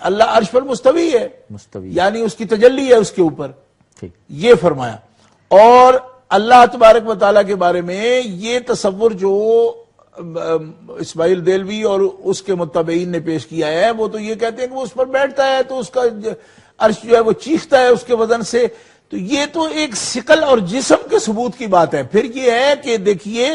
اللہ عرش پر مستوی ہے، یعنی اس کی تجلی ہے اس کے اوپر، یہ فرمایا. اور اللہ تبارک و تعالیٰ کے بارے میں یہ تصور جو اسماعیل دیلوی اور اس کے متبعین نے پیش کیا ہے، وہ تو یہ کہتے ہیں کہ وہ اس پر بیٹھتا ہے تو اس کا عرش جو ہے وہ چیختا ہے اس کے وزن سے. تو یہ تو ایک ثقل اور جسم کے ثبوت کی بات ہے. پھر یہ ہے کہ دیکھیے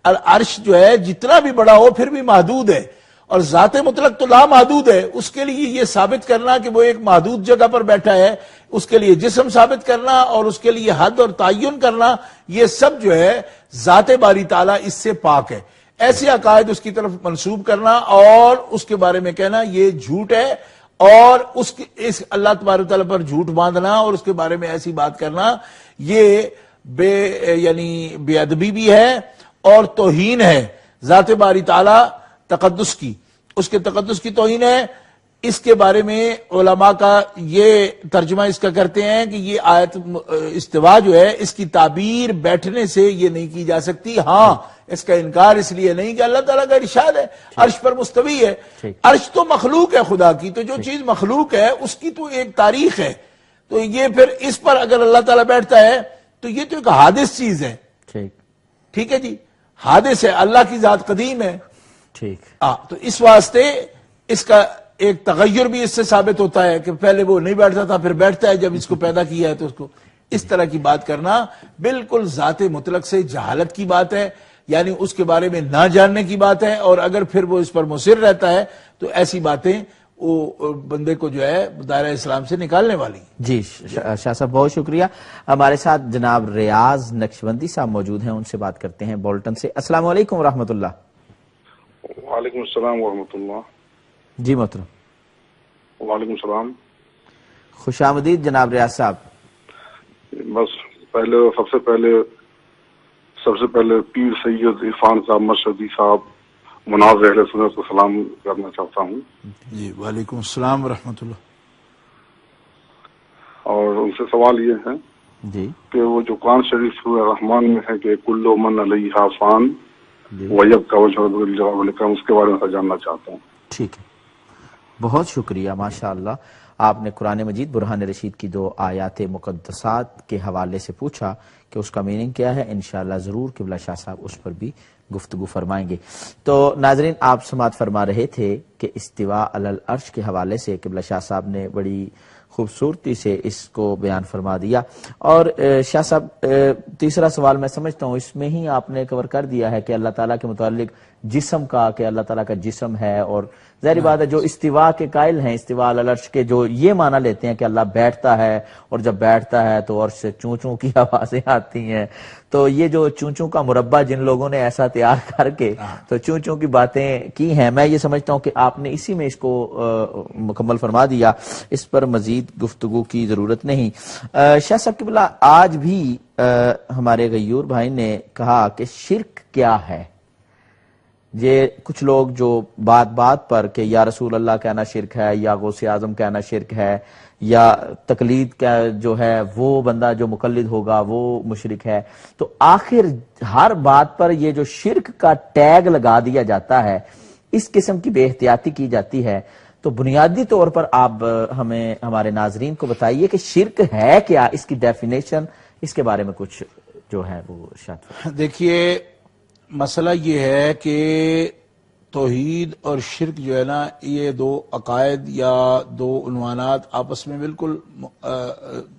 عرش جو ہے جتنا بھی بڑا ہو پھر بھی محدود ہے، اور ذات مطلق تو لا محدود ہے. اس کے لیے یہ ثابت کرنا کہ وہ ایک محدود جگہ پر بیٹھا ہے، اس کے لیے جسم ثابت کرنا اور اس کے لیے حد اور تعین کرنا، یہ سب جو ہے ذات باری تعالیٰ اس سے پاک ہے. ایسے عقائد اس کی طرف منسوب کرنا اور اس کے بارے میں کہنا یہ جھوٹ ہے، اور اس اللہ تبارک تعالیٰ پر جھوٹ باندھنا اور اس کے بارے میں ایسی بات کرنا یہ بے ادبی بھی ہے اور توہین ہے ذات باری تعالیٰ تقدس کی، اس کے تقدس کی توہین ہے. اس کے بارے میں علماء کا یہ ترجمہ اس کا کرتے ہیں کہ یہ آیت استوا جو ہے اس کی تعبیر بیٹھنے سے یہ نہیں کی جا سکتی. ہاں اس کا انکار اس لیے نہیں کہ اللہ تعالیٰ کا ارشاد ہے عرش پر مستوی ہے. عرش تو مخلوق ہے خدا کی، تو جو چیز مخلوق ہے اس کی تو ایک تاریخ ہے. تو یہ پھر اس پر اگر اللہ تعالیٰ بیٹھتا ہے تو یہ تو ایک حادث چیز ہے. ٹھیک ہے جی، حادث ہے. اللہ کی ذات قدیم ہے. تو اس واسطے اس کا ایک تغیر بھی اس سے ثابت ہوتا ہے کہ پہلے وہ نہیں بیٹھتا تھا پھر بیٹھتا ہے جب اس کو پیدا کیا ہے. تو اس کو اس طرح کی بات کرنا بالکل ذات مطلق سے جہالت کی بات ہے، یعنی اس کے بارے میں نہ جاننے کی بات ہے. اور اگر پھر وہ اس پر مصر رہتا ہے تو ایسی باتیں وہ بندے کو جو ہے دائرہ اسلام سے نکالنے والی. جی شاہ صاحب بہت شکریہ. ہمارے ساتھ جناب ریاض نقشبندی صاحب موجود ہیں، ان سے بات کرتے ہیں بولٹن سے. السلام علیکم ورحمۃ اللہ. وعلیکم السلام ورحمۃ اللہ. جی محترم. وعلیکم السلام. خوش آمدید جناب ریاض صاحب. بس سب سے پہلے پیر سید عرفان صاحب مشہدی صاحب مناظر اہل سنت کو سلام کرنا چاہتا ہوں. جی وعلیکم السلام ورحمۃ اللہ. اور ان سے سوال یہ ہے جی کہ وہ جو قرآن شریف سورہ رحمان میں ہے کہ کل من علیہا فان ویبقی وجہ ربک ذو الجلال والاکرام، اس کے بارے میں جاننا چاہتا ہوں. ٹھیک ہے، بہت شکریہ. ماشاءاللہ آپ نے قرآن مجید برہان رشید کی 2 آیات مقدسات کے حوالے سے پوچھا کہ اس کا میننگ کیا ہے. انشاءاللہ ضرور قبلہ شاہ صاحب اس پر بھی گفتگو فرمائیں گے. تو ناظرین آپ سماعت فرما رہے تھے کہ استواء علی العرش کے حوالے سے قبلہ شاہ صاحب نے بڑی خوبصورتی سے اس کو بیان فرما دیا. اور شاہ صاحب تیسرا سوال میں سمجھتا ہوں اس میں ہی آپ نے کور کر دیا ہے کہ اللہ تعالیٰ کے متعلق جسم کا، کہ اللہ تعالیٰ کا جسم ہے. اور ظاہری بات ہے جو استواء کے قائل ہیں، استواء علی العرش کے، جو یہ معنی لیتے ہیں کہ اللہ بیٹھتا ہے اور جب بیٹھتا ہے تو عرش سے چوں چوں کی آوازیں آتی ہیں. تو یہ جو چوں چوں کا مربع جن لوگوں نے ایسا تیار کر کے تو چوں چوں کی باتیں کی ہیں، میں یہ سمجھتا ہوں کہ آپ نے اسی میں اس کو مکمل فرما دیا، اس پر مزید گفتگو کی ضرورت نہیں. شاہ صاحب قبلہ آج بھی ہمارے غیور بھائی نے کہا کہ شرک کیا ہے. یہ کچھ لوگ جو بات پر کہ یا رسول اللہ کہنا شرک ہے، یا غوث اعظم کہنا شرک ہے، یا تقلید کا جو ہے وہ بندہ جو مقلد ہوگا وہ مشرک ہے. تو آخر ہر بات پر یہ جو شرک کا ٹیگ لگا دیا جاتا ہے، اس قسم کی بے احتیاطی کی جاتی ہے. تو بنیادی طور پر آپ ہمیں ہمارے ناظرین کو بتائیے کہ شرک ہے کیا، اس کی ڈیفینیشن، اس کے بارے میں کچھ جو ہے وہ شاید. دیکھیے مسئلہ یہ ہے کہ توحید اور شرک جو ہے نا، یہ 2 عقائد یا 2 عنوانات آپس میں بالکل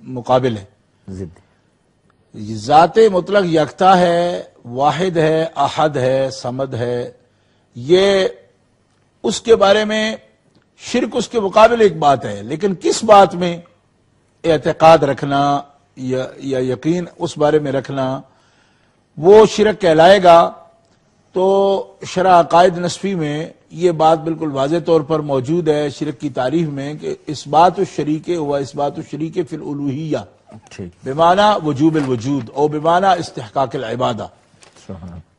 مقابل ہیں. ذات مطلق یکتا ہے، واحد ہے، احد ہے، صمد ہے. یہ اس کے بارے میں شرک اس کے مقابل ایک بات ہے، لیکن کس بات میں اعتقاد رکھنا یا یقین اس بارے میں رکھنا وہ شرک کہلائے گا. تو شرح عقائد نصفی میں یہ بات بالکل واضح طور پر موجود ہے شرک کی تعریف میں کہ اثبات الشریک و اثبات الشریک فی الالوہیہ بمعنی وجوب الوجود او بمعنی استحقاق العبادہ.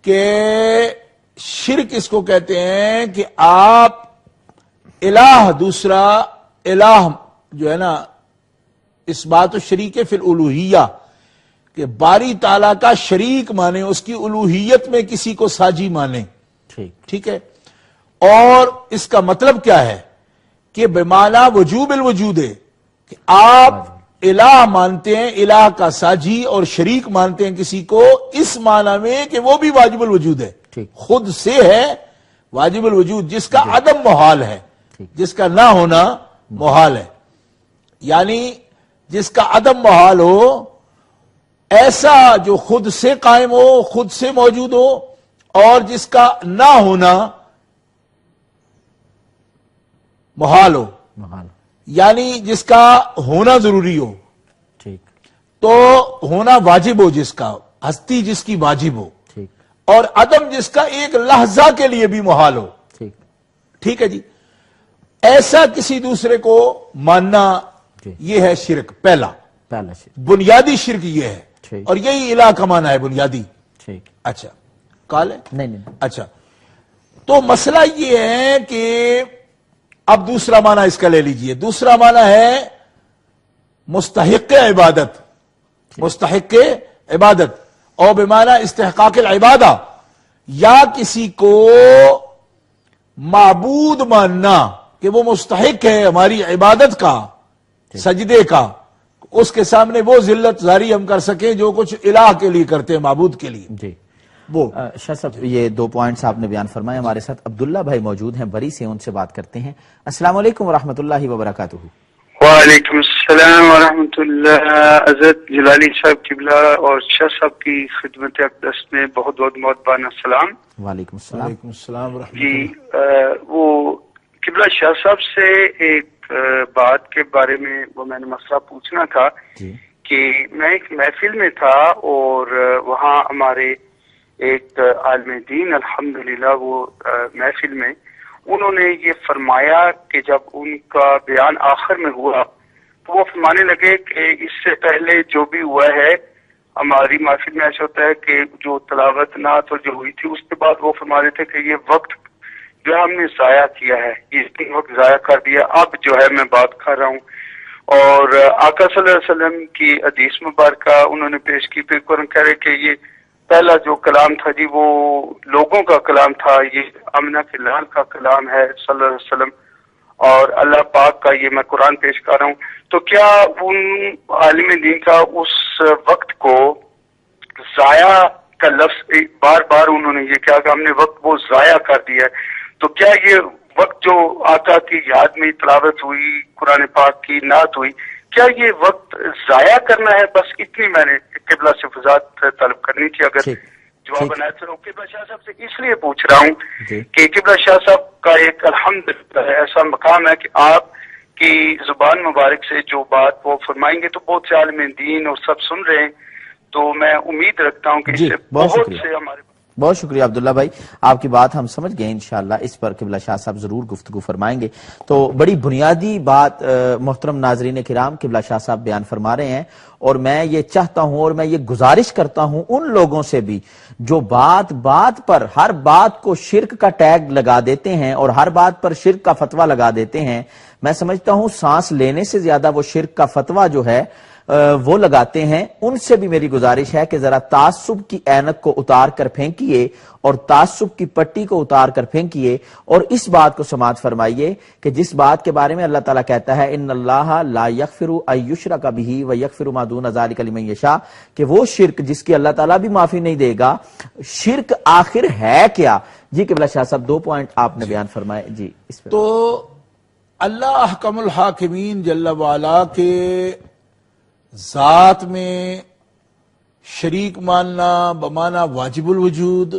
کہ شرک اس کو کہتے ہیں کہ آپ الہ دوسرا الہ جو ہے نا، اثبات الشریک فی الالوہیہ، کہ باری تعالیٰ کا شریک مانے، اس کی الوہیت میں کسی کو ساجی مانے. ٹھیک ہے. اور اس کا مطلب کیا ہے کہ بمعنی وجوب الوجود ہے کہ آپ الہ مانتے ہیں، الہ کا ساجی اور شریک مانتے ہیں کسی کو، اس معنی میں کہ وہ بھی واجب الوجود ہے، خود سے ہے واجب الوجود، جس کا عدم محال ہے، جس کا نہ ہونا محال ہے، یعنی جس کا عدم محال ہو، ایسا جو خود سے قائم ہو، خود سے موجود ہو، اور جس کا نہ ہونا محال ہو، یعنی جس کا ہونا ضروری ہو، تو ہونا واجب ہو، جس کا ہستی جس کی واجب ہو، اور عدم جس کا ایک لحظہ کے لیے بھی محال ہو، ٹھیک ہے جی، ایسا کسی دوسرے کو ماننا یہ ہے شرک، پہلا بنیادی شرک یہ ہے، اور یہی الہ کا معنی ہے بنیادی۔ اچھا کال ہے؟ نہیں، اچھا، تو مسئلہ یہ ہے کہ اب دوسرا معنی اس کا لے لیجئے، دوسرا معنی ہے مستحق عبادت، مستحق عبادت، اور بمعنی استحقاق العبادہ، یا کسی کو معبود ماننا کہ وہ مستحق ہے ہماری عبادت کا، سجدے کا، اس کے سامنے وہ ذلت ظاہری ہم کر سکیں جو کچھ الہ کے لیے کرتے ہیں، معبود کے لیے۔ جی وہ شاہ صاحب یہ دو پوائنٹس آپ نے بیان فرمائے۔ ہمارے ساتھ عبداللہ بھائی موجود ہیں بری سے، ان سے بات کرتے ہیں۔ السلام علیکم ورحمۃ اللہ وبرکاتہ۔ وعلیکم السلام ورحمۃ اللہ۔ حضرت جلالی صاحب قبلہ اور شاہ صاحب کی خدمت اقدس میں بہت بہت مہربان السلام۔ وعلیکم السلام۔ وعلیکم السلام ورحمۃ جی اللہ۔ وہ قبلہ شاہ صاحب سے ایک بات کے بارے میں وہ میں نے مسئلہ پوچھنا تھا کہ میں ایک محفل میں تھا اور وہاں ہمارے ایک عالم دین الحمدللہ وہ محفل میں انہوں نے یہ فرمایا کہ جب ان کا بیان آخر میں ہوا تو وہ فرمانے لگے کہ اس سے پہلے جو بھی ہوا ہے ہماری محفل میں ایسا ہوتا ہے کہ جو تلاوت نعت اور جو ہوئی تھی اس کے بعد وہ فرما رہے تھے کہ یہ وقت جو ہم نے ضائع کیا ہے، یہ وقت ضائع کر دیا، اب جو ہے میں بات کر رہا ہوں۔ اور آقا صلی اللہ علیہ وسلم کی حدیث مبارکہ انہوں نے پیش کی، پھر قرآن کہہ رہے کہ یہ پہلا جو کلام تھا جی وہ لوگوں کا کلام تھا، یہ آمنہ کے لال کا کلام ہے صلی اللہ علیہ وسلم، اور اللہ پاک کا یہ میں قرآن پیش کر رہا ہوں۔ تو کیا ان عالم دین کا اس وقت کو ضائع کا لفظ بار بار انہوں نے یہ کہا کہ ہم نے وقت وہ ضائع کر دیا ہے، تو کیا یہ وقت جو آقا کی یاد میں تلاوت ہوئی، قرآن پاک کی نعت ہوئی، کیا یہ وقت ضائع کرنا ہے؟ بس اتنی میں نے قبلہ سے وضاحت طلب کرنی تھی، اگر جواب بنایا تو۔ قبلہ شاہ صاحب سے اس لیے پوچھ رہا ہوں کہ قبلہ شاہ صاحب کا ایک الحمدللہ ایسا مقام ہے کہ آپ کی زبان مبارک سے جو بات وہ فرمائیں گے تو بہت سے عالم دین اور سب سن رہے ہیں، تو میں امید رکھتا ہوں کہ اس سے بہت سے ہمارے بہت شکریہ عبداللہ بھائی، آپ کی بات ہم سمجھ گئے، انشاءاللہ اس پر قبلہ شاہ صاحب ضرور گفتگو فرمائیں گے۔ تو بڑی بنیادی بات محترم ناظرین کرام قبلہ شاہ صاحب بیان فرما رہے ہیں، اور میں یہ چاہتا ہوں اور میں یہ گزارش کرتا ہوں ان لوگوں سے بھی جو بات بات پر ہر بات کو شرک کا ٹیگ لگا دیتے ہیں اور ہر بات پر شرک کا فتویٰ لگا دیتے ہیں، میں سمجھتا ہوں سانس لینے سے زیادہ وہ شرک کا فتویٰ جو ہے وہ لگاتے ہیں۔ ان سے بھی میری گزارش ہے کہ ذرا تعصب کی اینک کو اتار کر پھینکیے اور تعصب کی پٹی کو اتار کر پھینکیے، اور اس بات کو سماعت فرمائیے کہ جس بات کے بارے میں اللہ تعالیٰ کہتا ہے ان اللہ لا یغفر ان یشرک بہ ویغفر ما دون ذلک لمن یشاء، کہ وہ شرک جس کی اللہ تعالیٰ بھی معافی نہیں دے گا، شرک آخر ہے کیا؟ جی قبلہ شاہ صاحب دو پوائنٹ آپ نے بیان فرمائے جی اس پہ۔ تو اللہ احکم الحاکمین جل وعلا کے ذات میں شریک ماننا بمانا واجب الوجود،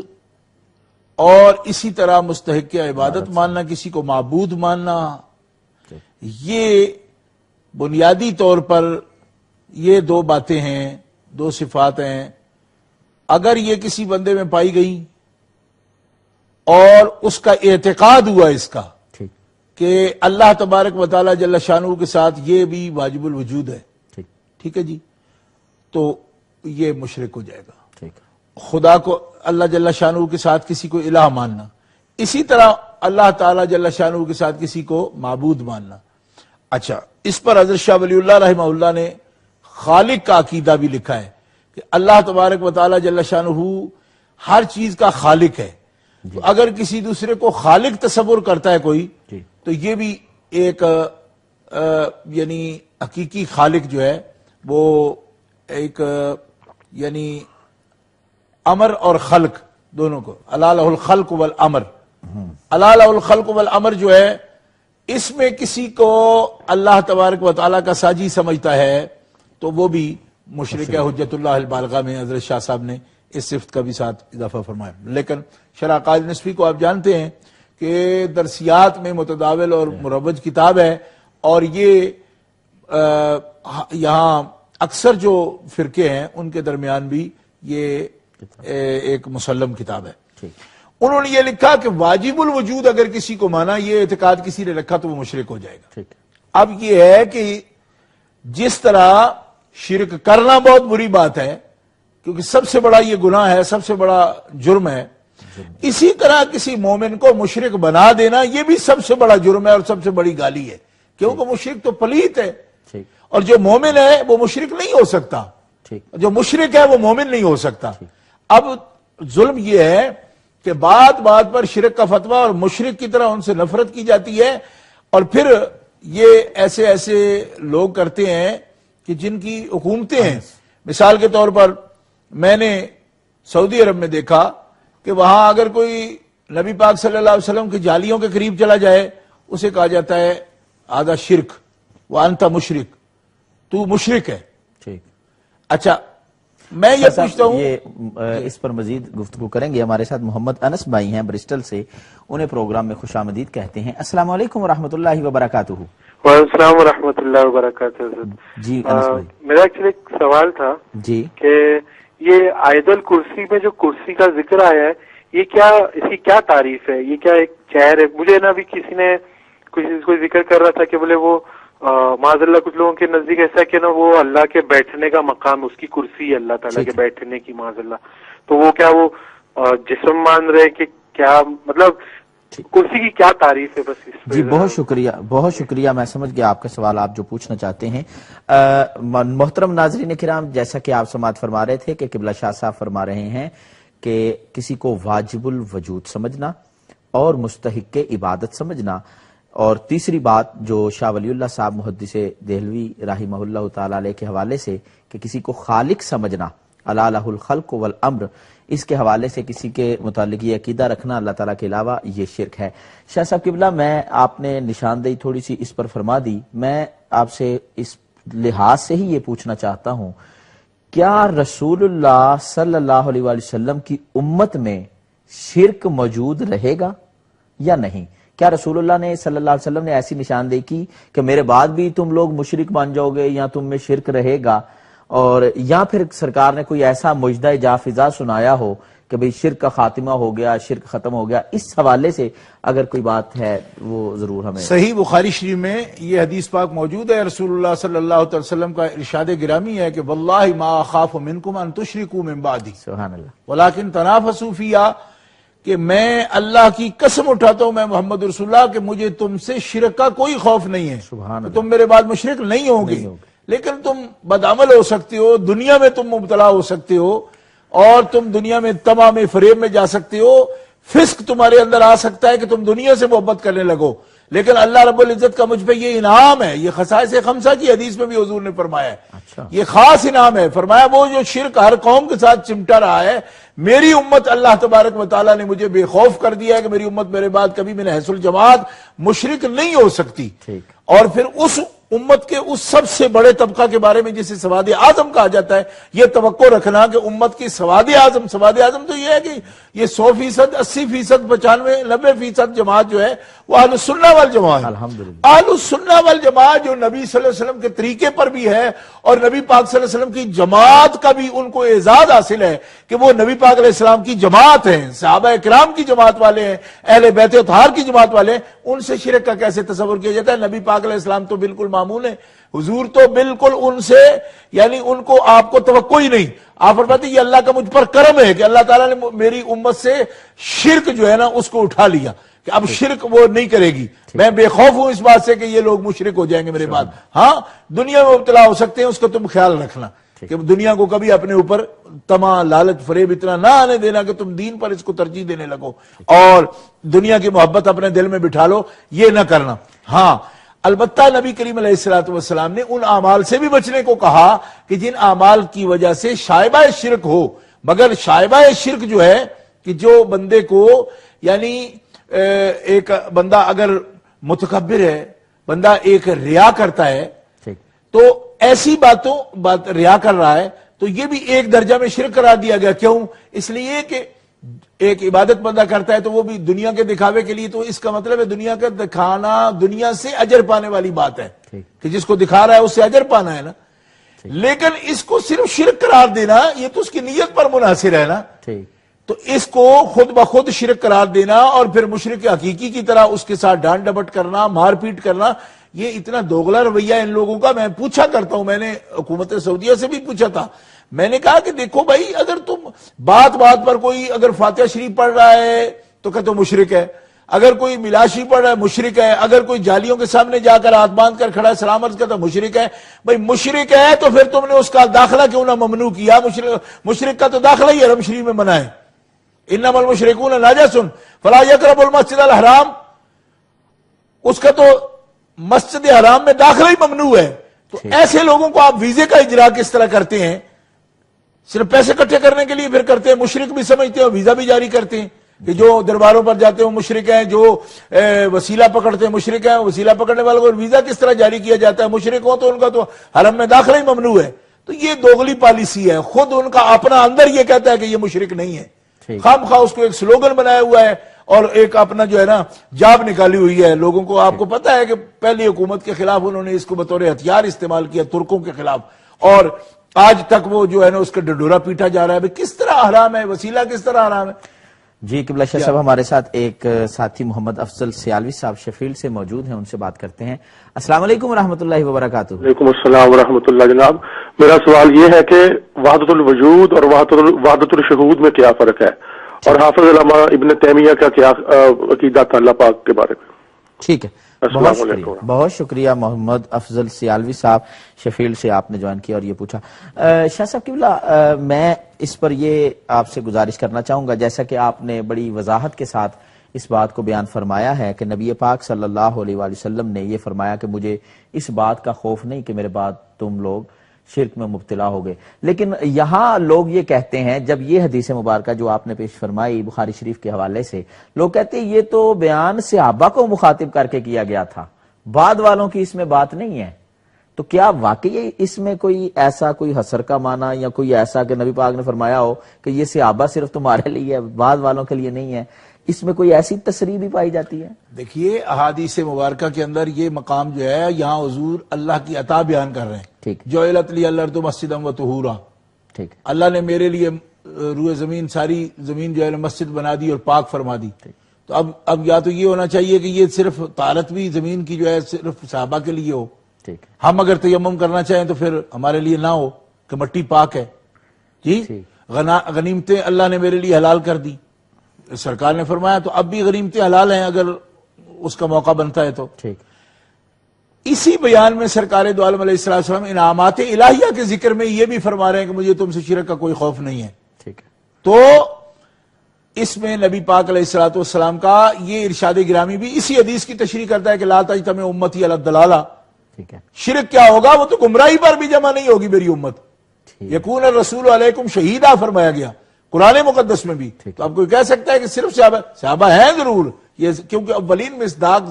اور اسی طرح مستحق عبادت ماننا، کسی کو معبود ماننا، یہ بنیادی طور پر یہ دو باتیں ہیں، دو صفات ہیں۔ اگر یہ کسی بندے میں پائی گئی اور اس کا اعتقاد ہوا اس کا کہ اللہ تبارک و تعالی جل شانہ کے ساتھ یہ بھی واجب الوجود ہے، ٹھیک ہے جی، تو یہ مشرک ہو جائے گا۔ خدا کو اللہ جل شانہ کے ساتھ کسی کو الہ ماننا، اسی طرح اللہ تعالی جل شانہ کے ساتھ کسی کو معبود ماننا۔ اچھا، اس پر حضرت شاہ ولی اللہ رحمہ اللہ نے خالق کا عقیدہ بھی لکھا ہے کہ اللہ تبارک و تعالی جل شانہ ہر چیز کا خالق ہے، اگر کسی دوسرے کو خالق تصور کرتا ہے کوئی تو یہ بھی ایک یعنی حقیقی خالق جو ہے وہ ایک یعنی امر اور خلق دونوں کو، الا لہ الخلق والامر، الا لہ الخلق والامر جو ہے اس میں کسی کو اللہ تبارک و تعالیٰ کا ساجی سمجھتا ہے تو وہ بھی مشرک ہے۔ حجت اللہ البالغہ میں حضرت شاہ صاحب نے اس صفت کا بھی ساتھ اضافہ فرمایا۔ لیکن شرح قائد نصفی کو آپ جانتے ہیں کہ درسیات میں متداول اور مروج کتاب ہے، اور یہ یہاں اکثر جو فرقے ہیں ان کے درمیان بھی یہ ایک مسلم کتاب ہے۔ انہوں نے یہ لکھا کہ واجب الوجود اگر کسی کو مانا، یہ اعتقاد کسی نے رکھا تو وہ مشرک ہو جائے گا۔ اب یہ ہے کہ جس طرح شرک کرنا بہت بری بات ہے کیونکہ سب سے بڑا یہ گناہ ہے، سب سے بڑا جرم ہے، اسی طرح کسی مومن کو مشرک بنا دینا یہ بھی سب سے بڑا جرم ہے اور سب سے بڑی گالی ہے، کیونکہ مشرک تو پلیت ہے، اور جو مومن ہے وہ مشرک نہیں ہو سکتا، جو مشرک ہے وہ مومن نہیں ہو سکتا۔ اب ظلم یہ ہے کہ بات بات پر شرک کا فتویٰ اور مشرک کی طرح ان سے نفرت کی جاتی ہے، اور پھر یہ ایسے ایسے لوگ کرتے ہیں کہ جن کی حکومتیں ہیں۔ مثال کے طور پر میں نے سعودی عرب میں دیکھا کہ وہاں اگر کوئی نبی پاک صلی اللہ علیہ وسلم کی جالیوں کے قریب چلا جائے اسے کہا جاتا ہے آدھا شرک، وانتا مشرک، تو مشرک ہے۔ اچھا میں یہ پوچھتا ہوں، یہ اس پر مزید گفتگو کریں گے۔ ہمارے ساتھ محمد انس بھائی ہیں برسٹل سے، انہیں پروگرام میں خوش آمدید کہتے ہیں۔ السلام علیکم ورحمۃ اللہ وبرکاتہ۔ وعلیکم السلام ورحمۃ اللہ وبرکاتہ۔ جی انس بھائی، میرا ایکچولی ایک سوال تھا جی کہ یہ آیت الکرسی میں جو کرسی کا ذکر آیا ہے یہ کیا، اس کی کیا تعریف ہے؟ یہ کیا ایک چہر ہے؟ مجھے نا ابھی کسی نے کوئی ذکر کر رہا تھا کہ بولے وہ معاذ اللہ کچھ لوگوں کے نزدیک ایسا ہے کہ نا وہ اللہ کے بیٹھنے کا مقام، اس کی کرسی ہے اللہ تعالیٰ کے بیٹھنے کی، معاذ اللہ، تو وہ کیا وہ جسم مان رہے کہ کیا، مطلب کرسی کی کیا تعریف ہے؟ بس اس جی بہت شکریہ، بہت شکریہ، میں سمجھ گیا آپ کا سوال، آپ جو پوچھنا چاہتے ہیں۔ محترم ناظرین کرام، جیسا کہ آپ سماعت فرما رہے تھے کہ قبلہ شاہ صاحب فرما رہے ہیں کہ کسی کو واجب الوجود سمجھنا اور مستحق عبادت سمجھنا، اور تیسری بات جو شاہ ولی اللہ صاحب محدث دہلوی رحمہ اللہ تعالی علیہ کے حوالے سے کہ کسی کو خالق سمجھنا، الا لہ الخلق والامر، اس کے حوالے سے کسی کے متعلق یہ عقیدہ رکھنا اللہ تعالیٰ کے علاوہ، یہ شرک ہے۔ شاہ صاحب قبلہ، میں آپ نے نشاندہی تھوڑی سی اس پر فرما دی، میں آپ سے اس لحاظ سے ہی یہ پوچھنا چاہتا ہوں، کیا رسول اللہ صلی اللہ علیہ وآلہ وسلم کی امت میں شرک موجود رہے گا یا نہیں؟ کیا رسول اللہ نے صلی اللہ علیہ وسلم نے ایسی نشاندہی کی کہ میرے بعد بھی تم لوگ مشرک بن جاؤ گے یا تم میں شرک رہے گا، اور یا پھر سرکار نے کوئی ایسا مجدہ جافزہ سنایا ہو کہ بھئی شرک کا خاتمہ ہو گیا، شرک ختم ہو گیا؟ اس حوالے سے اگر کوئی بات ہے وہ ضرور ہمیں۔ صحیح بخاری شریف میں یہ حدیث پاک موجود ہے، رسول اللہ صلی اللہ علیہ وسلم کا ارشاد گرامی ہے کہ واللہ ما اخاف منکم ان تشرکوا من بعدی، سبحان اللہ، ولکن تنافسوا فیہا، کہ میں اللہ کی قسم اٹھاتا ہوں، میں محمد رسول اللہ، کہ مجھے تم سے شرک کا کوئی خوف نہیں ہے، سبحان اللہ، تم میرے بعد مشرک نہیں ہوگے، لیکن تم بدعمل ہو سکتے ہو، دنیا میں تم مبتلا ہو سکتے ہو، اور تم دنیا میں طمع میں فریب میں جا سکتے ہو، فسق تمہارے اندر آ سکتا ہے کہ تم دنیا سے محبت کرنے لگو، لیکن اللہ رب العزت کا مجھ پہ یہ انعام ہے، یہ خصائص خمسہ کی حدیث میں بھی حضور نے فرمایا ہے، یہ خاص انعام ہے، فرمایا وہ جو شرک ہر قوم کے ساتھ چمٹا رہا ہے، میری امت اللہ تبارک و تعالیٰ نے مجھے بے خوف کر دیا ہے کہ میری امت میرے بعد کبھی من حیث الجماعت مشرک نہیں ہو سکتی۔ اور پھر اس امت کے اس سب سے بڑے طبقہ کے بارے میں جسے سواد اعظم کہا جاتا ہے، یہ توقع رکھنا کہ امت کی سواد اعظم تو یہ ہے کہ یہ 100%، 80%، 95%، 90% جماعت جو ہے وہ اہل السنہ والجماعت ہے۔ اہل السنہ والجماعت جو نبی صلی اللہ علیہ وسلم کے طریقے پر بھی ہے، اور نبی پاک صلی اللہ علیہ وسلم کی جماعت کا بھی ان کو اعزاز حاصل ہے کہ وہ نبی پاک علیہ السلام کی جماعت ہیں، صحابہ کرام کی جماعت والے ہیں، اہل بیت اطہار کی جماعت والے ہیں، ان سے شرک کا کیسے تصور کیا جاتا ہے؟ نبی پاک علیہ السلام تو بالکل معمول ہے، حضور تو بالکل ان سے، یعنی ان کو آپ کو توقع ہی نہیں۔ آپ فرماتے ہیں یہ اللہ کا مجھ پر کرم ہے کہ اللہ تعالیٰ نے میری امت سے شرک جو ہے نا اس کو اٹھا لیا کہ اب شرک وہ نہیں کرے گی۔ میں بے خوف ہوں اس بات سے کہ یہ لوگ مشرک ہو جائیں گے میرے بعد، ہاں دنیا میں مبتلا ہو سکتے ہیں، اس کا تم خیال رکھنا۔ کہ دنیا کو کبھی اپنے اوپر تما لالچ فریب اتنا نہ آنے دینا کہ تم دین پر اس کو ترجیح دینے لگو اور دنیا کی محبت اپنے دل میں بٹھا لو، یہ نہ کرنا۔ ہاں البتہ نبی کریم علیہ الصلوۃ والسلام نے ان اعمال سے بھی بچنے کو کہا کہ جن اعمال کی وجہ سے شائبہ شرک ہو، مگر شائبہ شرک جو ہے کہ جو بندے کو یعنی ایک بندہ اگر متکبر ہے، بندہ ایک ریا کرتا ہے تو ایسی بات ریا کر رہا ہے تو یہ بھی ایک درجہ میں شرک قرار دیا گیا۔ کیوں؟ اس لیے کہ ایک عبادت بندہ کرتا ہے تو وہ بھی دنیا کے دکھاوے کے لیے، تو اس کا مطلب ہے دنیا کا دکھانا دنیا سے اجر پانے والی بات ہے کہ جس کو دکھا رہا ہے اس سے اجر پانا ہے نا، لیکن اس کو صرف شرک قرار دینا یہ تو اس کی نیت پر منحصر ہے نا، تو اس کو خود بخود شرک قرار دینا اور پھر مشرک حقیقی کی طرح اس کے ساتھ ڈانٹ ڈپٹ کرنا، مار پیٹ کرنا، یہ اتنا دوغلا رویہ ان لوگوں کا۔ میں پوچھا کرتا ہوں، میں نے حکومت سعودیہ سے بھی پوچھا تھا، میں نے کہا کہ دیکھو بھائی اگر تم بات پر کوئی اگر فاتحہ شریف پڑھ رہا ہے تو کہ تو مشرک ہے، اگر کوئی ملاشی پڑھ رہا ہے مشرک ہے، اگر کوئی جالیوں کے سامنے جا کر ہاتھ باندھ کر کھڑا ہے سلام عرض کرتا مشرک ہے۔ بھائی مشرک ہے تو پھر تم نے اس کا داخلہ کیوں نہ ممنوع کیا؟ مشرک کا تو داخلہ ہی حرم شریف میں منع ہے، انما المشرکون نجس فلا یقربوا المسجد الحرام، اس کا تو مسجد حرام میں داخلہ ہی ممنوع ہے۔ تو ایسے لوگوں کو آپ ویزے کا اجرا کس طرح کرتے ہیں؟ صرف پیسے اکٹھے کرنے کے لیے پھر کرتے ہیں، مشرک بھی سمجھتے ہیں، ویزا بھی جاری کرتے ہیں کہ جو درباروں پر جاتے ہیں مشرک ہیں، جو وسیلہ پکڑتے ہیں مشرک ہیں، وسیلہ پکڑنے والوں کو ویزا کس طرح جاری کیا جاتا ہے؟ مشرک ہو تو ان کا تو حرم میں داخلہ ہی ممنوع ہے۔ تو یہ دوغلی پالیسی ہے، خود ان کا اپنا اندر یہ کہتا ہے کہ یہ مشرک نہیں ہے، خام خواہ اس کو ایک سلوگن بنایا ہوا ہے اور ایک اپنا جو ہے نا جاب نکالی ہوئی ہے لوگوں کو۔ آپ کو پتا ہے کہ پہلی حکومت کے خلاف انہوں نے اس کو بطور ہتھیار استعمال کیا ترکوں کے خلاف، اور آج تک وہ جو ہے نا اس کا ڈڈورا پیٹا جا رہا ہے۔ کس طرح حرام ہے وسیلہ، کس طرح حرام ہے؟ جی قبلہ شاہ صاحب ہمارے ساتھ ایک ساتھی محمد افضل سیالوی صاحب شفیل سے موجود ہیں، ان سے بات کرتے ہیں۔ السلام علیکم ورحمۃ اللہ وبرکاتہ۔ وعلیکم السلام ورحمۃ اللہ۔ جناب میرا سوال یہ ہے کہ وحدت الوجود اور وحدت الشہود میں کیا فرق ہے، اور حافظ علامہ ابن تیمیہ کا کیا عقیدہ تھا اللہ پاک کے بارے میں؟ ٹھیک ہے، بہت شکریہ محمد افضل سیالوی صاحب شفیل سے، آپ نے جوائن کیا اور یہ پوچھا۔ شاہ صاحب قبلہ میں اس پر یہ آپ سے گزارش کرنا چاہوں گا، جیسا کہ آپ نے بڑی وضاحت کے ساتھ اس بات کو بیان فرمایا ہے کہ نبی پاک صلی اللہ علیہ وآلہ وسلم نے یہ فرمایا کہ مجھے اس بات کا خوف نہیں کہ میرے بعد تم لوگ شرک میں مبتلا ہو گئے، لیکن یہاں لوگ یہ کہتے ہیں، جب یہ حدیث مبارکہ جو آپ نے پیش فرمائی بخاری شریف کے حوالے سے، لوگ کہتے ہیں یہ تو بیان صحابہ کو مخاطب کر کے کیا گیا تھا، بعد والوں کی اس میں بات نہیں ہے، تو کیا واقعی اس میں کوئی ایسا کوئی حصر کا معنی یا کوئی ایسا کہ نبی پاک نے فرمایا ہو کہ یہ صحابہ صرف تمہارے لیے ہے بعد والوں کے لیے نہیں ہے، اس میں کوئی ایسی تصریح بھی پائی جاتی ہے؟ دیکھیے احادیث مبارکہ کے اندر یہ مقام جو ہے یہاں حضور اللہ کی عطا بیان کر رہے ہیں، جعلت لی الارض مسجدا وطہورا، اللہ نے میرے لیے روئے زمین ساری زمین جو ہے مسجد بنا دی اور پاک فرما دی۔ تو اب یا تو یہ ہونا چاہیے کہ یہ صرف طہارت بھی زمین کی جو ہے صرف صحابہ کے لیے ہو، ہم اگر تیمم کرنا چاہیں تو پھر ہمارے لیے نہ ہو کہ مٹی پاک ہے۔ جی غنیمتیں اللہ نے میرے لیے حلال کر دی، سرکار نے فرمایا، تو اب بھی غنیمتیں حلال ہیں اگر اس کا موقع بنتا ہے تو۔ اسی بیان میں سرکار دو عالم علیہ السلام انعامات الہیہ کے ذکر میں یہ بھی فرما رہے ہیں کہ مجھے تم سے شرک کا کوئی خوف نہیں ہے۔ تو اس میں نبی پاک علیہ السلام کا یہ ارشاد گرامی بھی اسی حدیث کی تشریح کرتا ہے کہ لا تجتمع امتی علی الضلالہ، شرک کیا ہوگا وہ تو گمراہی پر بھی جمع نہیں ہوگی میری امت، یکون الرسول علیکم شہیدہ فرمایا گیا قرآن مقدس میں بھی۔ تو اب کوئی کہہ سکتا ہے کہ صرف صحابہ ہیں ضرور، یہ کیونکہ اولین مصداق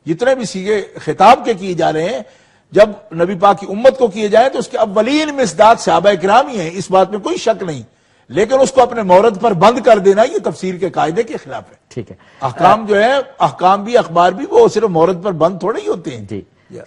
جتنے بھی سیغے خطاب کے کیے جا رہے ہیں جب نبی پاک کی امت کو کیے جائیں تو اس کے اولین مصداق صحابہ کرام ہی ہیں، اس بات میں کوئی شک نہیں، لیکن اس کو اپنے مورد پر بند کر دینا یہ تفسیر کے قاعدے کے خلاف ہے۔ ٹھیک ہے، احکام جو ہے احکام بھی اخبار بھی وہ صرف مورد پر بند تھوڑے ہی ہوتے ہیں۔ جی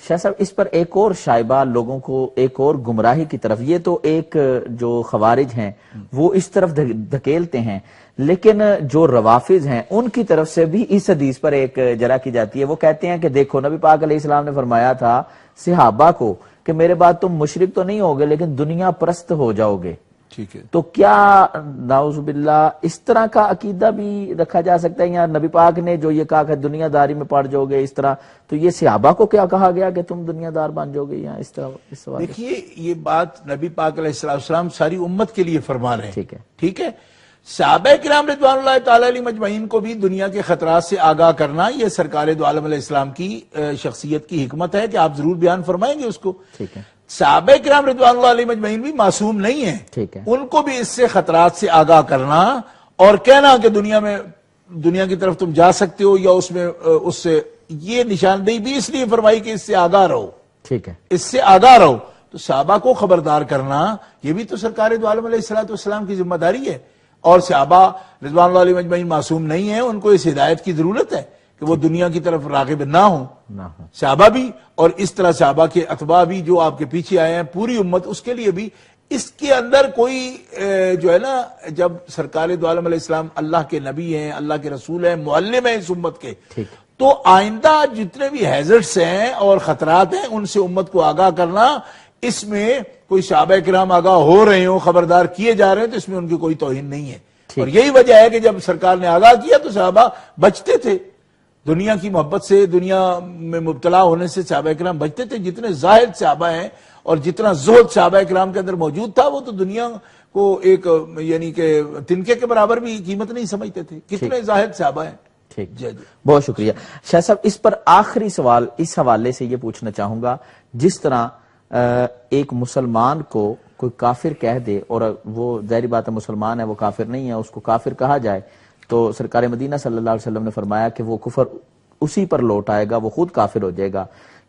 شاہ صاحب اس پر ایک اور شائبہ لوگوں کو ایک اور گمراہی کی طرف، یہ تو ایک جو خوارج ہیں وہ اس طرف دھکیلتے ہیں، لیکن جو روافض ہیں ان کی طرف سے بھی اس حدیث پر ایک جرح کی جاتی ہے، وہ کہتے ہیں کہ دیکھو نبی پاک علیہ السلام نے فرمایا تھا صحابہ کو کہ میرے بعد تم مشرک تو نہیں ہوگے لیکن دنیا پرست ہو جاؤ گے، ٹھیک ہے. تو کیا نعوذ باللہ اس طرح کا عقیدہ بھی رکھا جا سکتا ہے؟ یا نبی پاک نے جو یہ کہا کہ دنیا داری میں پڑ جاؤ گے اس طرح، تو یہ صحابہ کو کیا کہا گیا کہ تم دنیا دار بن جاؤ گے یا اس طرح؟ اس سوال دیکھیے یہ بات نبی پاک علیہ السلام ساری امت کے لیے فرما رہے ہیں. ٹھیک ہے. صحابہ کرام رضوان اللہ تعالی علیہ مجمعین کو بھی دنیا کے خطرات سے آگاہ کرنا یہ سرکار دو عالم علیہ السلام کی شخصیت کی حکمت ہے کہ آپ ضرور بیان فرمائیں گے اس کو. ٹھیک ہے. صحابہ کرام رضوان اللہ علیہ مجمعین بھی معصوم نہیں ہیں. ٹھیک ہے. ان کو بھی اس سے خطرات سے آگاہ کرنا اور کہنا کہ دنیا کی طرف تم جا سکتے ہو یا اس سے یہ نشاندہی بھی اس لیے فرمائی کہ اس سے آگاہ رہو. ٹھیک ہے. اس سے آگاہ رہو. تو صحابہ کو خبردار کرنا یہ بھی تو سرکار دو عالم علیہ السلام کی ذمہ داری ہے. اور صحابہ رضوان اللہ علیہ مجمعین معصوم نہیں ہیں، ان کو اس ہدایت کی ضرورت ہے کہ وہ دنیا کی طرف راغب نہ ہوں. صحابہ بھی اور اس طرح صحابہ کے اتباع بھی جو آپ کے پیچھے آئے ہیں، پوری امت، اس کے لیے بھی اس کے اندر کوئی جو ہے نا، جب سرکار دو عالم علیہ السلام اللہ کے نبی ہیں، اللہ کے رسول ہیں، معلم ہیں اس امت کے، تو آئندہ جتنے بھی ہیزرٹس ہیں اور خطرات ہیں ان سے امت کو آگاہ کرنا، اس میں کوئی صحابہ کرام آگاہ ہو رہے ہوں، خبردار کیے جا رہے ہیں، تو اس میں ان کی کوئی توہین نہیں ہے. اور یہی وجہ ہے کہ جب سرکار نے آگاہ کیا تو صحابہ بچتے تھے دنیا کی محبت سے، دنیا میں مبتلا ہونے سے صحابہ کرام بچتے تھے. جتنے زاہد صحابہ ہیں اور جتنا زہد صحابہ کرام کے اندر موجود تھا، وہ تو دنیا کو ایک یعنی کہ تنکے کے برابر بھی قیمت نہیں سمجھتے تھے. کتنے زاہد صحابہ ہیں. ٹھیک. بہت شکریہ شاہ صاحب. اس پر آخری سوال اس حوالے سے یہ پوچھنا چاہوں گا، جس طرح ایک مسلمان کو کوئی کافر کہہ دے، اور وہ ظاہری بات ہے مسلمان ہے، وہ کافر نہیں ہے، اس کو کافر کہا جائے، تو سرکار مدینہ صلی اللہ علیہ وسلم نے فرمایا کہ وہ کفر اسی پر لوٹ آئے گا، وہ خود کافر ہو جائے گا.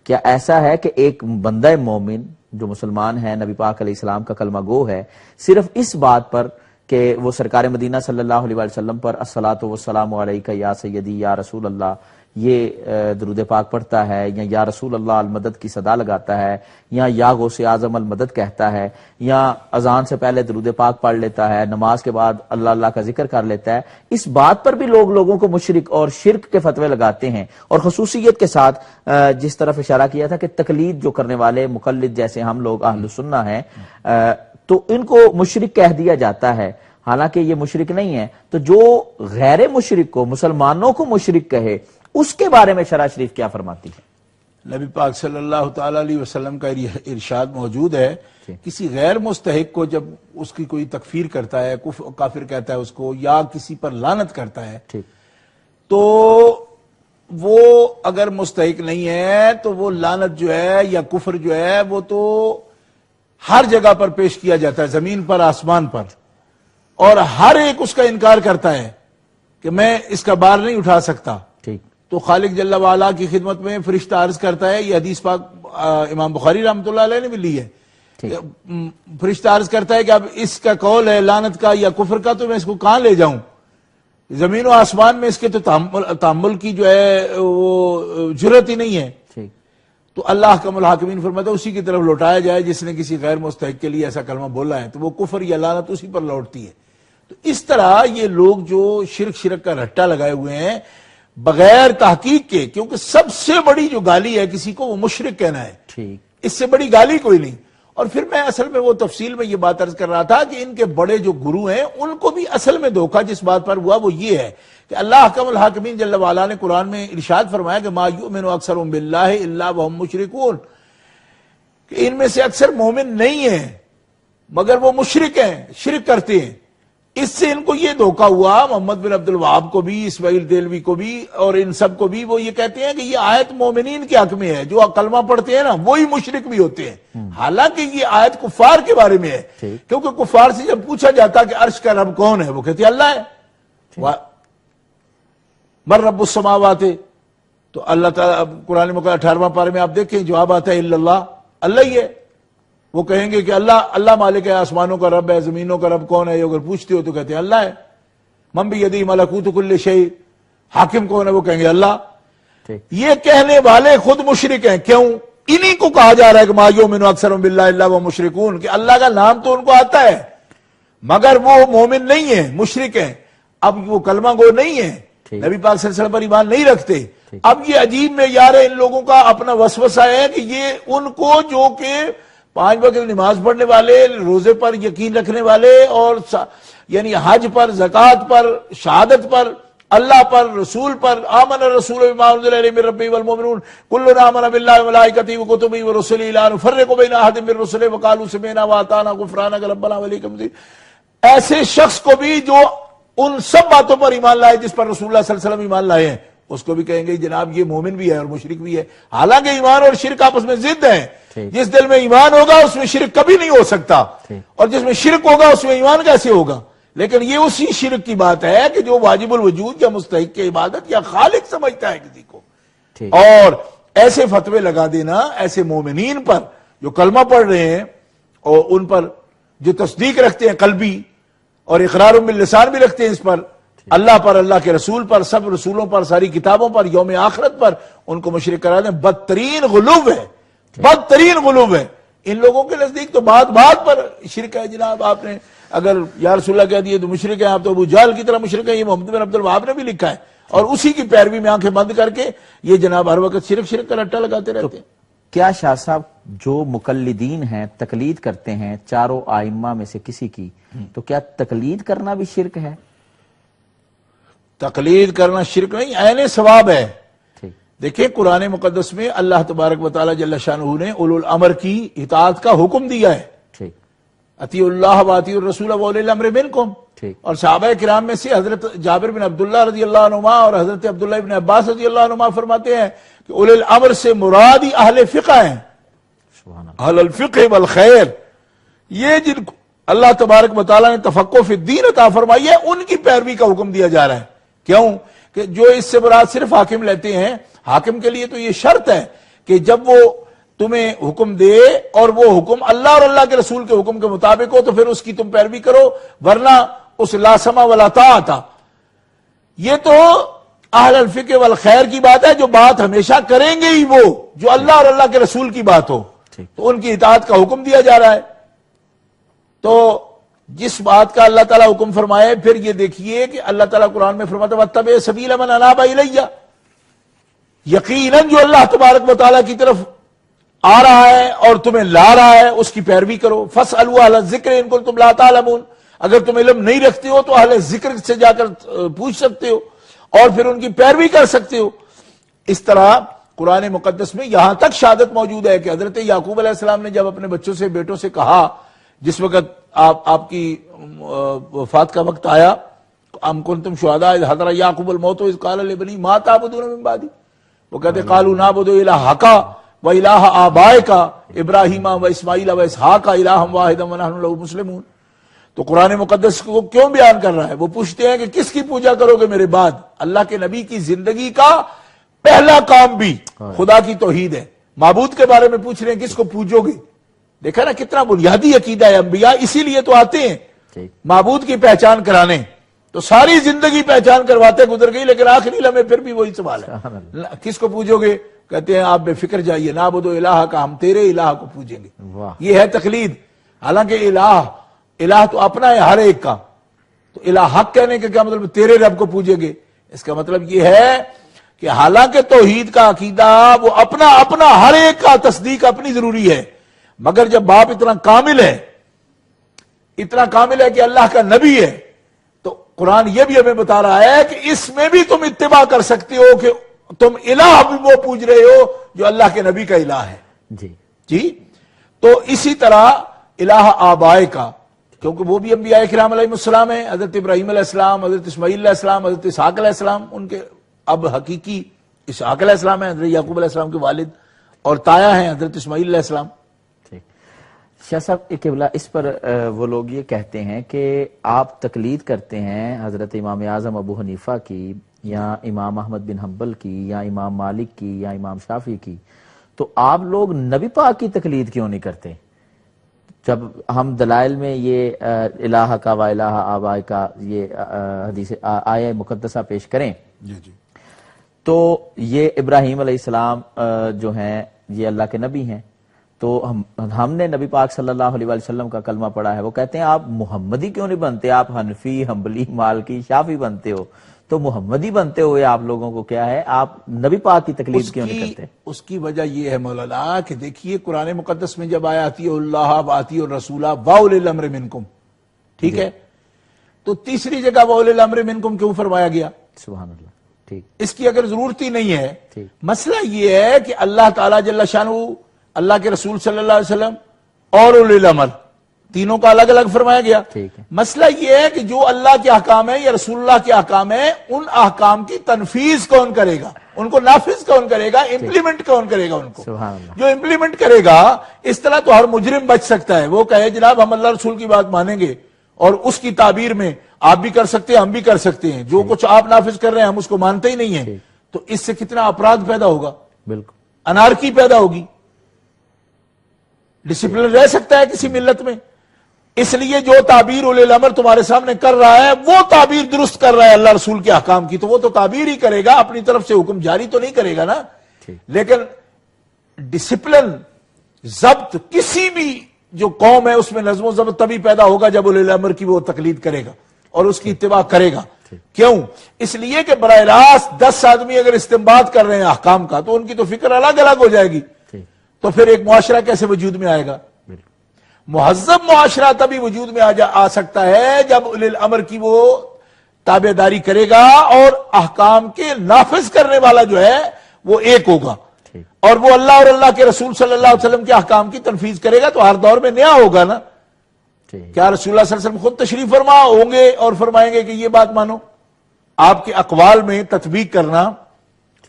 کیا ایسا ہے کہ ایک بندہ مومن جو مسلمان ہے، نبی پاک علیہ السلام کا کلمہ گو ہے، صرف اس بات پر کہ وہ سرکار مدینہ صلی اللہ علیہ وسلم پر الصلاۃ والسلام علیک یا سیدی یا رسول اللہ یہ درود پاک پڑھتا ہے، یا رسول اللہ المدد کی صدا لگاتا ہے، یا غوث اعظم المدد کہتا ہے، یا اذان سے پہلے درود پاک پڑھ لیتا ہے، نماز کے بعد اللہ اللہ کا ذکر کر لیتا ہے، اس بات پر بھی لوگوں کو مشرک اور شرک کے فتوے لگاتے ہیں. اور خصوصیت کے ساتھ جس طرف اشارہ کیا تھا کہ تقلید جو کرنے والے مقلد جیسے ہم لوگ اہل سنہ ہیں، تو ان کو مشرک کہہ دیا جاتا ہے، حالانکہ یہ مشرک نہیں ہے. تو جو غیر مشرک کو، مسلمانوں کو مشرک کہے، اس کے بارے میں شرع شریف کیا فرماتی ہے؟ نبی پاک صلی اللہ تعالی علیہ وسلم کا ارشاد موجود ہے، کسی غیر مستحق کو جب اس کی کوئی تکفیر کرتا ہے، کافر کہتا ہے اس کو، یا کسی پر لعنت کرتا ہے، تو وہ اگر مستحق نہیں ہے تو وہ لعنت جو ہے یا کفر جو ہے وہ تو ہر جگہ پر پیش کیا جاتا ہے، زمین پر، آسمان پر، اور ہر ایک اس کا انکار کرتا ہے کہ میں اس کا بار نہیں اٹھا سکتا. تو خالق جل وعلا کی خدمت میں فرشتہ عرض کرتا ہے، یہ حدیث پاک امام بخاری رحمۃ اللہ علیہ نے بھی لی ہے، فرشتہ عرض کرتا ہے کہ اب اس کا قول ہے لعنت کا یا کفر کا، تو میں اس کو کہاں لے جاؤں؟ زمین و آسمان میں اس کے تو تحمل کی جو ہے وہ جرت ہی نہیں ہے. تو اللہ حکم الحاکمین فرماتا ہے اسی کی طرف لوٹایا جائے جس نے کسی غیر مستحق کے لیے ایسا کلمہ بولا ہے، تو وہ کفر یا لعنت اسی پر لوٹتی ہے. تو اس طرح یہ لوگ جو شرک کا رٹا لگائے ہوئے ہیں بغیر تحقیق کے، کیونکہ سب سے بڑی جو گالی ہے کسی کو وہ مشرک کہنا ہے، اس سے بڑی گالی کوئی نہیں. اور پھر میں اصل میں وہ تفصیل میں یہ بات عرض کر رہا تھا کہ ان کے بڑے جو گرو ہیں ان کو بھی اصل میں دھوکہ جس بات پر ہوا وہ یہ ہے کہ اللہ حکم الحاکمین جل وعلا نے قرآن میں ارشاد فرمایا کہ ما یؤمن اکثرهم باللہ الا وهم مشرکون، کہ ان میں سے اکثر مومن نہیں ہیں مگر وہ مشرک ہیں، شرک کرتے ہیں. اس سے ان کو یہ دھوکہ ہوا، محمد بن عبد الوہاب کو بھی، اسماعیل دیلوی کو بھی، اور ان سب کو بھی. وہ یہ کہتے ہیں کہ یہ آیت مومنین کے حق میں ہے، جو کلمہ پڑھتے ہیں نا وہی مشرک بھی ہوتے ہیں، حالانکہ یہ آیت کفار کے بارے میں ہے. کیونکہ کفار سے جب پوچھا جاتا کہ عرش کا رب کون ہے، وہ کہتے ہیں اللہ ہے. من رب السماوات، تو اللہ تعالیٰ قرآن مقدس 18واں پارے میں آپ دیکھیں جواب آتا ہے الا اللہ، اللہ ہی ہے. وہ کہیں گے کہ اللہ مالک ہے، آسمانوں کا رب ہے، زمینوں کا رب کون ہے، اگر پوچھتے ہو تو کہتے ہیں اللہ ہے. من بیدہ ملکوت کل شیء، حاکم کون ہے، وہ کہیں گے اللہ. یہ کہنے والے خود مشرک ہیں. کیوں؟ انہی کو کہا جا رہا ہے کہ ما یؤمن اکثرهم باللہ الا وهم مشرکون، کہ اللہ کا نام تو ان کو آتا ہے مگر وہ مومن نہیں ہیں، مشرک ہیں. اب وہ کلمہ گو نہیں ہیں، نبی پاک صلی اللہ علیہ وسلم پر ایمان نہیں رکھتے. اب یہ عجیب معیار ہے ان لوگوں کا، اپنا وسوسہ ہے کہ یہ ان کو جو کہ 5 وقت نماز پڑھنے والے، روزے پر یقین رکھنے والے، اور یعنی حج پر، زکوٰۃ پر، شہادت پر، اللہ پر، رسول پر، آمن الرسول بما انزل الیہ من ربہ والمؤمنون کلنا آمن باللہ وملائکتہ وکتبہ ورسلہ لا نفرق بین احد من رسلہ وقالوا سمعنا واطعنا غفرانک ربنا والیک المصیر. ایسے شخص کو بھی جو ان سب باتوں پر ایمان لائے جس پر رسول اللہ صلی اللہ علیہ وسلم ایمان لائے ہیں، اس کو بھی کہیں گے جناب یہ مومن بھی ہے اور مشرک بھی ہے. حالانکہ ایمان اور شرک آپس میں ضد ہیں. جس دل میں ایمان ہوگا اس میں شرک کبھی نہیں ہو سکتا، اور جس میں شرک ہوگا اس میں ایمان کیسے ہوگا؟ لیکن یہ اسی شرک کی بات ہے کہ جو واجب الوجود یا مستحق کی عبادت یا خالق سمجھتا ہے کسی کو. اور ایسے فتوے لگا دینا ایسے مومنین پر جو کلمہ پڑھ رہے ہیں اور ان پر جو تصدیق رکھتے ہیں قلبی اور اقرار باللسان بھی رکھتے ہیں اس پر، اللہ پر، اللہ کے رسول پر، سب رسولوں پر، ساری کتابوں پر، یوم آخرت پر، ان کو مشرک قرار دیں. بدترین غلو ہے، بدترین غلو ہے. ان لوگوں کے نزدیک تو بات بات پر شرک ہے. جناب آپ نے اگر یا رسول اللہ کہہ دیے تو مشرک ہیں آپ، تو ابو جہل کی طرح مشرک ہیں. یہ محمد بن عبد الوہاب نے بھی لکھا ہے، اور اسی کی پیروی میں آنکھیں بند کر کے یہ جناب ہر وقت شرک شرک کا رٹا لگاتے رہتے ہیں. کیا شاہ صاحب جو مقلدین ہیں، تقلید کرتے ہیں چاروں آئمہ میں سے کسی کی، تو کیا تقلید کرنا بھی شرک ہے؟ تقلید کرنا شرک نہیں، عین ثواب ہے. دیکھیں قرآن مقدس میں اللہ تبارک و تعالی جل شانہ نے اولو الامر کی اطاعت کا حکم دیا ہے. اطیعوا اللہ واطیعوا الرسول واولی الامر منکم. اور صحابہ کرام میں سے حضرت جابر بن عبداللہ رضی اللہ عنہما اور حضرت عبداللہ بن عباس رضی اللہ عنہما فرماتے ہیں کہ اولی الامر سے مراد ہی اہل فقہ ہیں، اہل الفقہ والخیر. یہ جن کو اللہ تبارک و تعالی نے تفقہ فی الدین عطا فرمائی ہے ان کی پیروی کا حکم دیا جا رہا ہے. کیوں کہ جو اس سے مراد صرف حاکم لیتے ہیں، حاکم کے لیے تو یہ شرط ہے کہ جب وہ تمہیں حکم دے اور وہ حکم اللہ اور اللہ کے رسول کے حکم کے مطابق ہو تو پھر اس کی تم پیروی کرو، ورنہ اس لا سمع ولا طاعت. یہ تو اہل الفقہ والخیر کی بات ہے، جو بات ہمیشہ کریں گے ہی وہ جو اللہ اور اللہ کے رسول کی بات ہو، تو ان کی اطاعت کا حکم دیا جا رہا ہے. تو جس بات کا اللہ تعالیٰ حکم فرمائے، پھر یہ دیکھیے کہ اللہ تعالیٰ قرآن میں فرماتا ہے وَاتَّبِعْ سَبِيلَ مَنْ أَنَابَ إِلَيَّ. یقیناً جو اللہ تبارک و تعالیٰ کی طرف آ رہا ہے اور تمہیں لا رہا ہے اس کی پیروی کرو. فَاسْأَلُوا أَهْلَ الذِّكْرِ إِن كُنتُمْ لَا تَعْلَمُونَ. اگر تم علم نہیں رکھتے ہو تو اہل ذکر سے جا کر پوچھ سکتے ہو اور پھر ان کی پیروی کر سکتے ہو. اس طرح قرآن مقدس میں یہاں تک شہادت موجود ہے کہ حضرت یعقوب علیہ السلام نے جب اپنے بچوں سے، بیٹوں سے کہا، جس وقت آپ کی وفات کا وقت آیا، ام کنتم شہداء اذ حضر یعقوب الموت اذ قال لبنیہ ما تعبدون من بعدی، وہ کہتے قالوا نعبد الہک و الہ آبائک ابراہیم و اسماعیل و اسحاق الہا واحدا ونحن له مسلمون. تو قرآن مقدس کو کیوں بیان کر رہا ہے؟ وہ پوچھتے ہیں کہ کس کی پوجا کرو گے میرے بعد؟ اللہ کے نبی کی زندگی کا پہلا کام بھی خدا کی توحید ہے. معبود کے بارے میں پوچھ رہے ہیں کس کو پوجو گے؟ دیکھا نا کتنا بنیادی عقیدہ ہے. انبیاء اسی لیے تو آتے ہیں معبود کی پہچان کرانے. تو ساری زندگی پہچان کرواتے گزر گئی، لیکن آخری لمحے پھر بھی وہی سوال ہے کس کو پوجو گے؟ کہتے ہیں آپ بے فکر جائیے، نعبد الہ کا، ہم تیرے الہ کو پوجیں گے. یہ ہے تقلید. حالانکہ الہ تو اپنا ہے ہر ایک کا. تو الہ حق کہنے کا کیا مطلب؟ تیرے رب کو پوجیں گے. اس کا مطلب یہ ہے کہ حالانکہ توحید کا عقیدہ وہ اپنا ہر ایک کا تصدیق اپنی ضروری ہے، مگر جب باپ اتنا کامل ہے کہ اللہ کا نبی ہے، تو قرآن یہ بھی ہمیں بتا رہا ہے کہ اس میں بھی تم اتباع کر سکتے ہو کہ تم الہ بھی وہ پوج رہے ہو جو اللہ کے نبی کا الہ ہے. جی تو اسی طرح الہ آبائے کا، کیونکہ وہ بھی انبیاء کرام علیہ السلام ہیں. حضرت ابراہیم علیہ السلام، حضرت اسماعیل علیہ السلام، حضرت اسحاق علیہ السلام، ان کے اب حقیقی اسحاق علیہ السلام ہیں، حضرت یعقوب علیہ السلام کے والد، اور تایا ہیں حضرت اسماعیل علیہ السلام. شاہ صاحب قبلہ، اس پر وہ لوگ یہ کہتے ہیں کہ آپ تقلید کرتے ہیں حضرت امام اعظم ابو حنیفہ کی، یا امام احمد بن حنبل کی، یا امام مالک کی، یا امام شافعی کی، تو آپ لوگ نبی پاک کی تقلید کیوں نہیں کرتے؟ جب ہم دلائل میں یہ الہ کا و الہ آباء کا یہ حدیث آیہ مقدسہ پیش کریں تو یہ ابراہیم علیہ السلام جو ہیں یہ اللہ کے نبی ہیں، تو ہم نے نبی پاک صلی اللہ علیہ وسلم کا کلمہ پڑھا ہے. وہ کہتے ہیں آپ محمدی کیوں نہیں بنتے، آپ حنفی، حنبلی، مالکی، شافعی بنتے ہو؟ تو محمدی بنتے ہوئے آپ لوگوں کو کیا ہے، آپ نبی پاک کی تقلید کیوں نہیں کرتے؟ اس کی وجہ یہ ہے مولانا کہ دیکھیے قرآن مقدس میں جب آیا آتی اللہ آتی الرسولہ واولی الامر منکم، ٹھیک ہے، تو تیسری جگہ واولی الامر منکم کیوں فرمایا گیا؟ سبحان اللہ، ٹھیک، اس کی اگر ضرورت ہی نہیں ہے۔ مسئلہ یہ ہے کہ اللہ تعالیٰ جل شانہ، اللہ کے رسول صلی اللہ علیہ وسلم اور اولی الامر تینوں کا الگ الگ فرمایا گیا۔ مسئلہ یہ ہے کہ جو اللہ کے احکام ہے یا رسول اللہ کے احکام ہے، ان احکام کی تنفیذ کون کرے گا، ان کو نافذ کون کرے گا، امپلیمنٹ کون کرے گا ان کو؟ جو امپلیمنٹ کرے گا، اس طرح تو ہر مجرم بچ سکتا ہے۔ وہ کہے جناب ہم اللہ رسول کی بات مانیں گے، اور اس کی تعبیر میں آپ بھی کر سکتے ہیں، ہم بھی کر سکتے ہیں، جو کچھ آپ نافذ کر رہے ہیں ہم اس کو مانتے ہی نہیں ہیں، تو اس سے کتنا اپرادھ پیدا ہوگا، بالکل انارکی پیدا ہوگی، ڈسپلن رہ سکتا ہے کسی ملت میں؟ اس لیے جو تعبیر اولی الامر تمہارے سامنے کر رہا ہے وہ تعبیر درست کر رہا ہے اللہ رسول کے احکام کی، تو وہ تو تعبیر ہی کرے گا، اپنی طرف سے حکم جاری تو نہیں کرے گا نا۔ لیکن ڈسپلن، ضبط، کسی بھی جو قوم ہے اس میں نظم و ضبط تبھی پیدا ہوگا جب اولی الامر کی وہ تقلید کرے گا اور اس کی اتباع کرے گا۔ کیوں؟ اس لیے کہ براہ راست 10 آدمی اگر استنباط کر رہے ہیں احکام کا تو ان کی تو فکر الگ الگ ہو جائے گی، تو پھر ایک معاشرہ کیسے وجود میں آئے گا؟ مہذب معاشرہ تبھی وجود میں آ سکتا ہے جب اولی الامر کی وہ تابع داری کرے گا اور احکام کے نافذ کرنے والا جو ہے وہ ایک ہوگا، اور وہ اللہ اور اللہ کے رسول صلی اللہ علیہ وسلم کے احکام کی تنفیذ کرے گا، تو ہر دور میں نیا ہوگا نا۔ کیا رسول اللہ صلی اللہ علیہ وسلم خود تشریف فرما ہوں گے اور فرمائیں گے کہ یہ بات مانو؟ آپ کے اقوال میں تطبیق کرنا،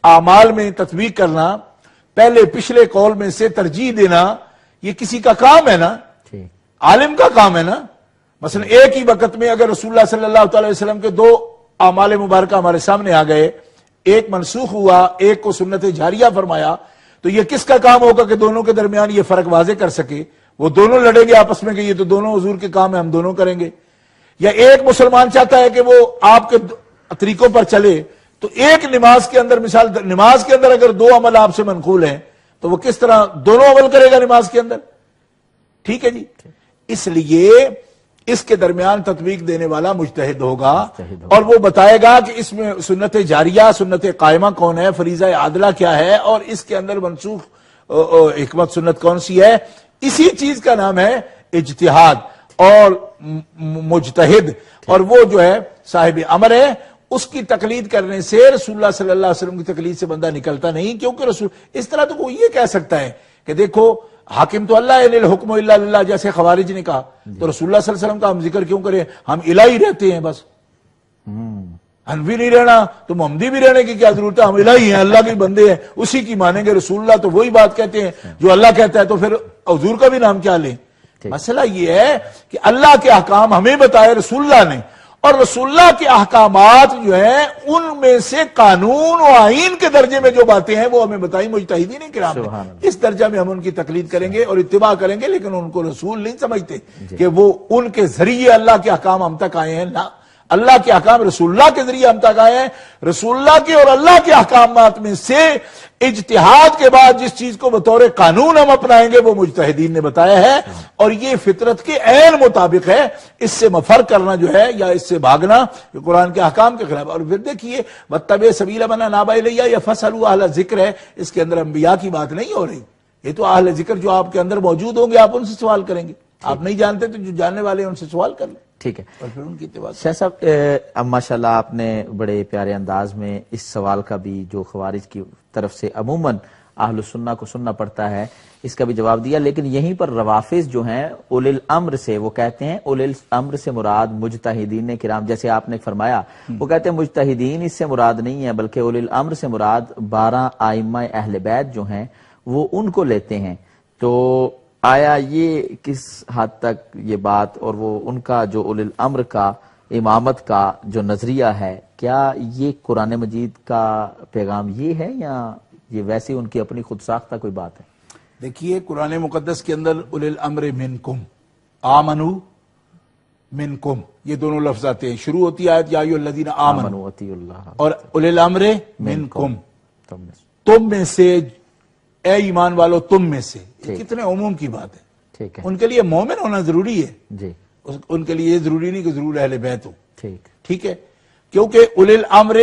اعمال میں تطبیق کرنا، پہلے پچھلے قول میں سے ترجیح دینا، یہ کسی کا کام ہے نا، عالم کا کام ہے نا۔ مثلا ایک ہی وقت میں اگر رسول اللہ صلی اللہ علیہ وسلم کے 2 اعمال مبارکہ ہمارے سامنے آ گئے، ایک منسوخ ہوا، ایک کو سنت جاریہ فرمایا، تو یہ کس کا کام ہوگا کہ دونوں کے درمیان یہ فرق واضح کر سکے؟ وہ دونوں لڑیں گے آپس میں کہ یہ تو دونوں حضور کے کام ہے، ہم دونوں کریں گے۔ یا ایک مسلمان چاہتا ہے کہ وہ آپ کے طریقوں پر چلے، تو ایک نماز کے اندر، مثال نماز کے اندر اگر 2 عمل آپ سے منقول ہیں تو وہ کس طرح دونوں عمل کرے گا نماز کے اندر؟ ٹھیک ہے جی۔ اس لیے اس کے درمیان تطبیق دینے والا مجتہد ہوگا، اور وہ بتائے گا کہ اس میں سنت جاریہ، سنت قائمہ کون ہے، فریضہ عادلہ کیا ہے، اور اس کے اندر منسوخ حکمت سنت کون سی ہے۔ اسی چیز کا نام ہے اجتہاد اور مجتہد، اور وہ جو ہے صاحب امر ہے۔ اس کی تقلید کرنے سے رسول اللہ صلی اللہ علیہ وسلم کی تقلید سے بندہ نکلتا نہیں، کیونکہ رسول اس طرح تو کوئی یہ کہہ سکتا ہے کہ دیکھو حاکم تو اللہ ہے، الحکم الا للہ، جیسے خوارج نے کہا، تو رسول اللہ صلی اللہ علیہ وسلم کا ہم ذکر کیوں کریں؟ ہم الہی رہتے ہیں بس، حنفی نہیں رہنا تو محمدی بھی رہنے کی کیا ضرورت ہے؟ ہم الہی ہیں، اللہ کے بندے ہیں، اسی کی مانیں گے۔ رسول اللہ تو وہی بات کہتے ہیں جو اللہ کہتا ہے، تو پھر حضور کا بھی نام کیا لیں؟ مسئلہ یہ ہے کہ اللہ کے احکام ہمیں بتائے رسول اللہ نے، اور رسول اللہ کے احکامات جو ہیں ان میں سے قانون و آئین کے درجے میں جو باتیں ہیں وہ ہمیں بتائی مجتہدین کرام نے، اس درجہ میں ہم ان کی تقلید کریں گے اور اتباع کریں گے، لیکن ان کو رسول نہیں سمجھتے کہ وہ ان کے ذریعے اللہ کے احکام ہم تک آئے ہیں۔ نہ، اللہ کے احکام رسول اللہ کے ذریعے ہم تک آئے ہیں۔ رسول اللہ کے اور اللہ کے احکامات میں سے اجتہاد کے بعد جس چیز کو بطور قانون ہم اپنائیں گے وہ مجتہدین نے بتایا ہے، اور یہ فطرت کے عین مطابق ہے۔ اس سے مفر کرنا جو ہے یا اس سے بھاگنا یہ قرآن کے احکام کے خلاف۔ اور پھر دیکھیے وَاتَّبِعْ سَبِيلَ مَنْ أَنَابَ إِلَيَّ یا فَاسْأَلُوا أَهْلَ الذِّكْرِ ہے، اس کے اندر انبیاء کی بات نہیں ہو رہی، یہ تو اہل ذکر جو آپ کے اندر موجود ہوں گے آپ ان سے سوال کریں گے، آپ نہیں جانتے تو جو جاننے والے ہیں ان سے سوال کر لیں، ٹھیک ہے، اور پھر ان کی اتباع۔ شاہ صاحب ماشاءاللہ آپ نے بڑے پیارے انداز میں اس سوال کا بھی جو خوارج کی طرف سے عموماً اہل سنہ کو سننا پڑتا ہے اس کا بھی جواب دیا، لیکن یہیں پر روافظ جو ہیں اولی الامر سے، وہ کہتے ہیں اولی الامر سے مراد مجتہدین کرام، جیسے آپ نے فرمایا، وہ کہتے ہیں مجتہدین اس سے مراد نہیں ہے بلکہ اولی الامر سے مراد 12 ائمہ اہل بیت جو ہیں وہ ان کو لیتے ہیں۔ تو آیا یہ کس حد تک یہ بات اور وہ ان کا جو اولی الامر کا امامت کا جو نظریہ ہے، کیا یہ قرآن مجید کا پیغام یہ ہے یا یہ ویسے ان کی اپنی خود ساختہ کوئی بات ہے؟ دیکھیے قرآن مقدس کے اندر اولی الامر منکم، آمنو منکم، یہ دونوں لفظ آتے ہیں۔ شروع ہوتی ہے آیت یا ایھا الذین آمنوا اطیعوا اللہ، اور اولی الامر منکم، تم میں سے، اے ایمان والو تم میں سے، یہ کتنے عموم کی بات ہے۔ ٹھیک ہے، ان کے لیے مومن ہونا ضروری ہے، جی، ان کے لیے یہ ضروری نہیں کہ ضرور اہل بیت ہو، ٹھیک، ٹھیک ہے۔ کیونکہ اولل امر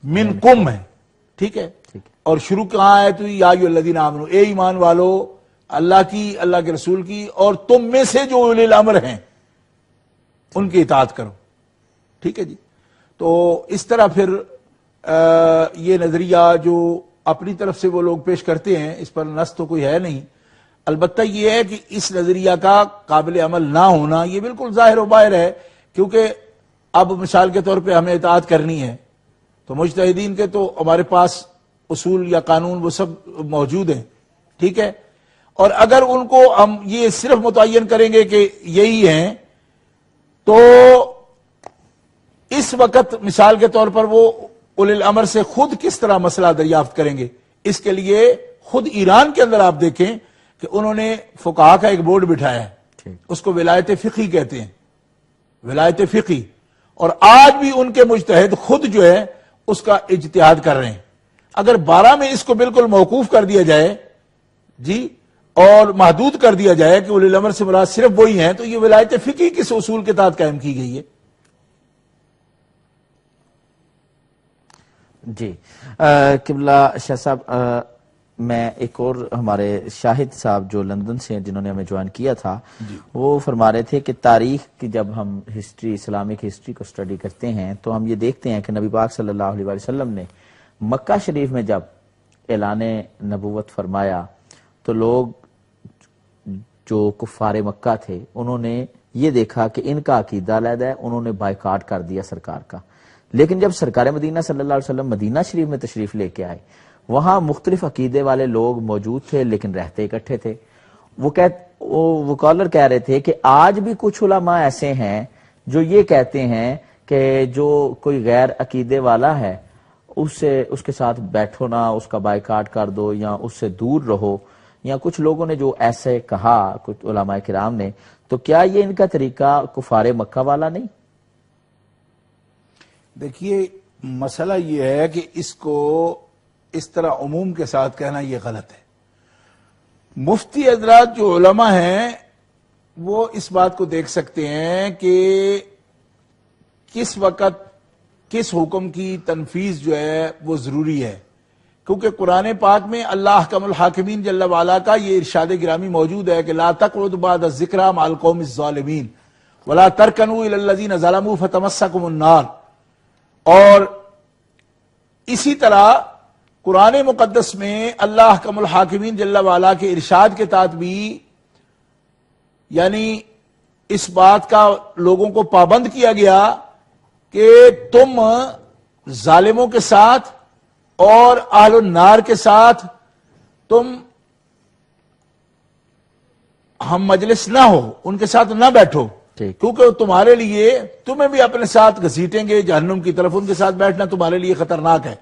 منکم ہے، ٹھیک ہے، اور شروع کہاں ہے تو یا ایھا الذین آمنوا، اے ایمان والو اللہ کی، اللہ کے رسول کی، اور تم میں سے جو اولل امر ہیں ان کی اطاعت کرو، ٹھیک ہے جی۔ تو اس طرح پھر یہ نظریہ جو اپنی طرف سے وہ لوگ پیش کرتے ہیں، اس پر نص تو کوئی ہے نہیں، البتہ یہ ہے کہ اس نظریہ کا قابل عمل نہ ہونا یہ بالکل ظاہر و باہر ہے، کیونکہ اب مثال کے طور پہ ہمیں اطاعت کرنی ہے تو مجتہدین کے تو ہمارے پاس اصول یا قانون وہ سب موجود ہیں، ٹھیک ہے، اور اگر ان کو ہم یہ صرف متعین کریں گے کہ یہی ہیں تو اس وقت مثال کے طور پر وہ اولل الامر سے خود کس طرح مسئلہ دریافت کریں گے؟ اس کے لیے خود ایران کے اندر آپ دیکھیں کہ انہوں نے فقہا کا ایک بورڈ بٹھایا ہے، اس کو ولایت فقہی کہتے ہیں، ولایت فقہی، اور آج بھی ان کے مجتہد خود جو ہے اس کا اجتہاد کر رہے ہیں۔ اگر 12 میں اس کو بالکل موقوف کر دیا جائے جی، اور محدود کر دیا جائے کہ اولل الامر سے مراد صرف وہی ہیں، تو یہ ولایت فقہی کس اصول کے تحت قائم کی گئی ہے؟ جی قبلہ شاہ صاحب، میں ایک اور ہمارے شاہد صاحب جو لندن سے ہیں جنہوں نے ہمیں جوائن کیا تھا، وہ فرما رہے تھے کہ تاریخ کی جب ہم ہسٹری، اسلامک ہسٹری کو سٹڈی کرتے ہیں تو ہم یہ دیکھتے ہیں کہ نبی پاک صلی اللہ علیہ وسلم نے مکہ شریف میں جب اعلان نبوت فرمایا تو لوگ جو کفار مکہ تھے انہوں نے یہ دیکھا کہ ان کا عقیدہ علیحدہ ہے، انہوں نے بائیکاٹ کر دیا سرکار کا۔ لیکن جب سرکار مدینہ صلی اللہ علیہ وسلم مدینہ شریف میں تشریف لے کے آئے، وہاں مختلف عقیدے والے لوگ موجود تھے لیکن رہتے اکٹھے تھے۔ وہ کالر کہہ رہے تھے کہ آج بھی کچھ علماء ایسے ہیں جو یہ کہتے ہیں کہ جو کوئی غیر عقیدے والا ہے اس کے ساتھ بیٹھو نہ، اس کا بائیکاٹ کر دو یا اس سے دور رہو، یا کچھ لوگوں نے جو ایسے کہا، کچھ علماء کرام نے، تو کیا یہ ان کا طریقہ کفار مکہ والا نہیں؟ دیکھیے مسئلہ یہ ہے کہ اس کو اس طرح عموم کے ساتھ کہنا یہ غلط ہے۔ مفتی حضرات جو علماء ہیں وہ اس بات کو دیکھ سکتے ہیں کہ کس وقت کس حکم کی تنفیذ جو ہے وہ ضروری ہے، کیونکہ قرآن پاک میں اللہ احکم الحاکمین جل وعلا کا یہ ارشاد گرامی موجود ہے کہ لا تقعدوا بعد الذکری مع القوم الظالمین ولا ترکنوا الی الذین ظلموا فتمسکم النار، اور اسی طرح قرآن مقدس میں اللہ احکم الحاکمین جل وعلا کے ارشاد کے تحت بھی یعنی اس بات کا لوگوں کو پابند کیا گیا کہ تم ظالموں کے ساتھ اور اہل النار کے ساتھ تم ہم مجلس نہ ہو، ان کے ساتھ نہ بیٹھو، کیونکہ تمہارے لیے تمہیں بھی اپنے ساتھ گھسیٹیں گے جہنم کی طرف، ان کے ساتھ بیٹھنا تمہارے لیے خطرناک ہے۔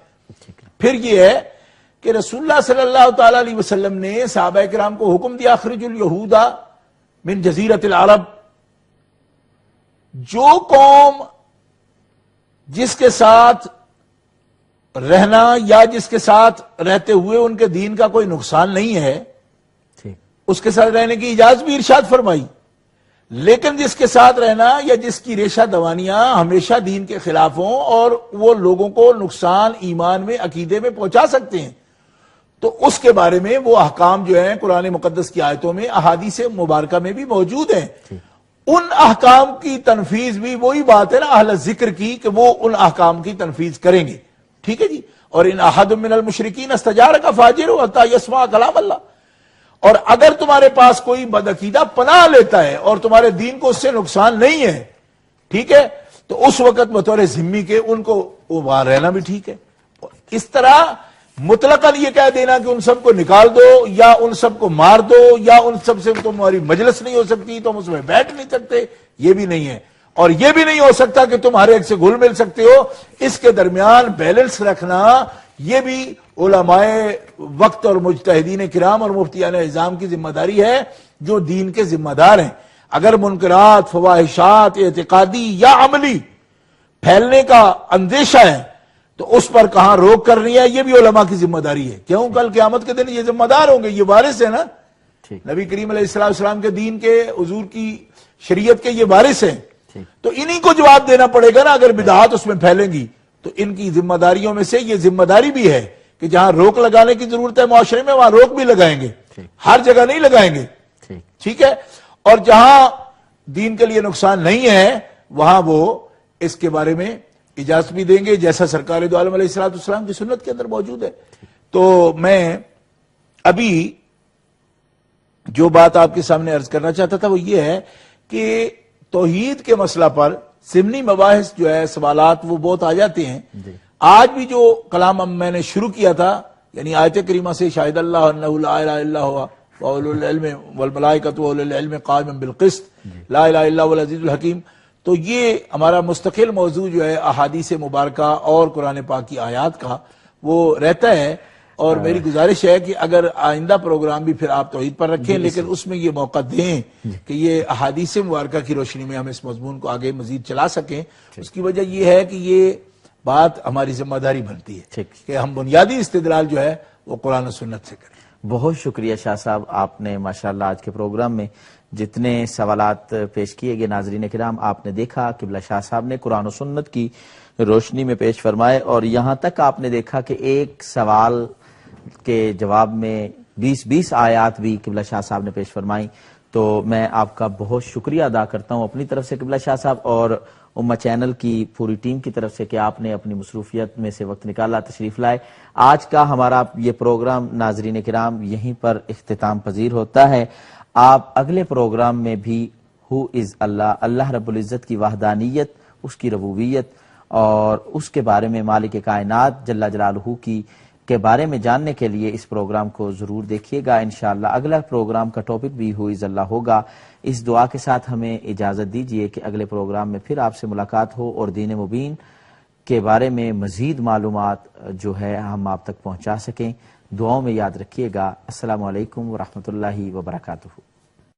پھر یہ ہے کہ رسول اللہ صلی اللہ تعالی علیہ وسلم نے صحابہ کرام کو حکم دیا اخرج الیہود من جزیرۃ العرب، جو قوم جس کے ساتھ رہنا یا جس کے ساتھ رہتے ہوئے ان کے دین کا کوئی نقصان نہیں ہے اس کے ساتھ رہنے کی اجازت بھی ارشاد فرمائی، لیکن جس کے ساتھ رہنا یا جس کی ریشہ دوانیاں ہمیشہ دین کے خلاف ہوں اور وہ لوگوں کو نقصان ایمان میں عقیدے میں پہنچا سکتے ہیں، تو اس کے بارے میں وہ احکام جو ہیں قرآن مقدس کی آیتوں میں، احادیث مبارکہ میں بھی موجود ہیں۔ ان احکام کی تنفیذ بھی وہی بات ہے نا اہل ذکر کی کہ وہ ان احکام کی تنفیذ کریں گے، ٹھیک ہے جی۔ اور ان احد من المشرکین استجارک فاجرہ حتی یسمع کلام اللہ، اور اگر تمہارے پاس کوئی بدعقیدہ پناہ لیتا ہے اور تمہارے دین کو اس سے نقصان نہیں ہے، ٹھیک ہے، تو اس وقت بطور ذمہ کے ان کو وہاں رہنا بھی ٹھیک ہے۔ اس طرح مطلقاً یہ کہہ دینا کہ ان سب کو نکال دو یا ان سب کو مار دو یا ان سب سے تمہاری مجلس نہیں ہو سکتی، تم اس میں بیٹھ نہیں سکتے، یہ بھی نہیں ہے، اور یہ بھی نہیں ہو سکتا کہ تم ہر ایک سے گھل مل سکتے ہو۔ اس کے درمیان بیلنس رکھنا یہ بھی علماء وقت اور مجتہدین کرام اور مفتیان اعظام کی ذمہ داری ہے جو دین کے ذمہ دار ہیں۔ اگر منکرات، فواحشات اعتقادی یا عملی پھیلنے کا اندیشہ ہے تو اس پر کہاں روک کرنی ہے، یہ بھی علماء کی ذمہ داری ہے، کیوں کل قیامت کے دن یہ ذمہ دار ہوں گے، یہ وارث ہے نا نبی کریم علیہ السلام کے دین کے، حضور کی شریعت کے، یہ وارث ہیں۔ تو انہی کو جواب دینا پڑے گا نا اگر بدعات اس میں پھیلیں گی. تو ان کی ذمہ داریوں میں سے یہ ذمہ داری بھی ہے کہ جہاں روک لگانے کی ضرورت ہے معاشرے میں وہاں روک بھی لگائیں گے, ہر جگہ نہیں لگائیں گے, ٹھیک ہے, اور جہاں دین کے لیے نقصان نہیں ہے وہاں وہ اس کے بارے میں اجازت بھی دیں گے جیسا سرکار دو عالم علیہ السلام کی سنت کے اندر موجود ہے. تو میں ابھی جو بات آپ کے سامنے عرض کرنا چاہتا تھا وہ یہ ہے کہ توحید کے مسئلہ پر ضمنی مباحث جو ہے سوالات وہ بہت آ جاتے ہیں. آج بھی جو کلام میں نے شروع کیا تھا یعنی آیت کریمہ سے شاہد اللہ انہ لا الہ الا ہوا واولو العلم والملائکۃ واولو العلم قائما بالقسط لا الہ الا هو العزیز الحکیم, تو یہ ہمارا مستقل موضوع جو ہے احادیث مبارکہ اور قرآن پاک کی آیات کا وہ رہتا ہے. اور میری گزارش ہے کہ اگر آئندہ پروگرام بھی پھر آپ توحید پر رکھیں لیکن اس میں یہ موقع دیں کہ یہ احادیث مبارکہ کی روشنی میں ہم اس مضمون کو آگے مزید چلا سکیں. اس کی وجہ یہ ہے کہ یہ بات ہماری ذمہ داری بنتی ہے کہ ہم بنیادی استدلال جو ہے وہ قرآن و سنت سے کریں. بہت شکریہ شاہ صاحب, آپ نے ماشاءاللہ آج کے پروگرام میں جتنے سوالات پیش کیے گئے ناظرین کرام آپ نے دیکھا قبلہ شاہ صاحب نے قرآن و سنت کی روشنی میں پیش فرمائے, اور یہاں تک آپ نے دیکھا کہ ایک سوال کے جواب میں 20 آیات بھی قبلہ شاہ صاحب نے پیش فرمائی. تو میں آپ کا بہت شکریہ ادا کرتا ہوں اپنی طرف سے قبلہ شاہ صاحب اور امہ چینل کی پوری ٹیم کی طرف سے کہ آپ نے اپنی مصروفیت میں سے وقت نکالا, تشریف لائے. آج کا ہمارا یہ پروگرام ناظرین کرام یہیں پر اختتام پذیر ہوتا ہے. آپ اگلے پروگرام میں بھی ہو از اللہ, اللہ رب العزت کی وحدانیت, اس کی ربوبیت اور اس کے بارے میں مالک کائنات جل جلالہ کی کے بارے میں جاننے کے لیے اس پروگرام کو ضرور دیکھیے گا. انشاءاللہ اگلا پروگرام کا ٹاپک بھی ہو از اللہ ہوگا. اس دعا کے ساتھ ہمیں اجازت دیجیے کہ اگلے پروگرام میں پھر آپ سے ملاقات ہو اور دین مبین کے بارے میں مزید معلومات جو ہے ہم آپ تک پہنچا سکیں. دعاؤں میں یاد رکھیے گا. السلام علیکم ورحمۃ اللہ وبرکاتہ.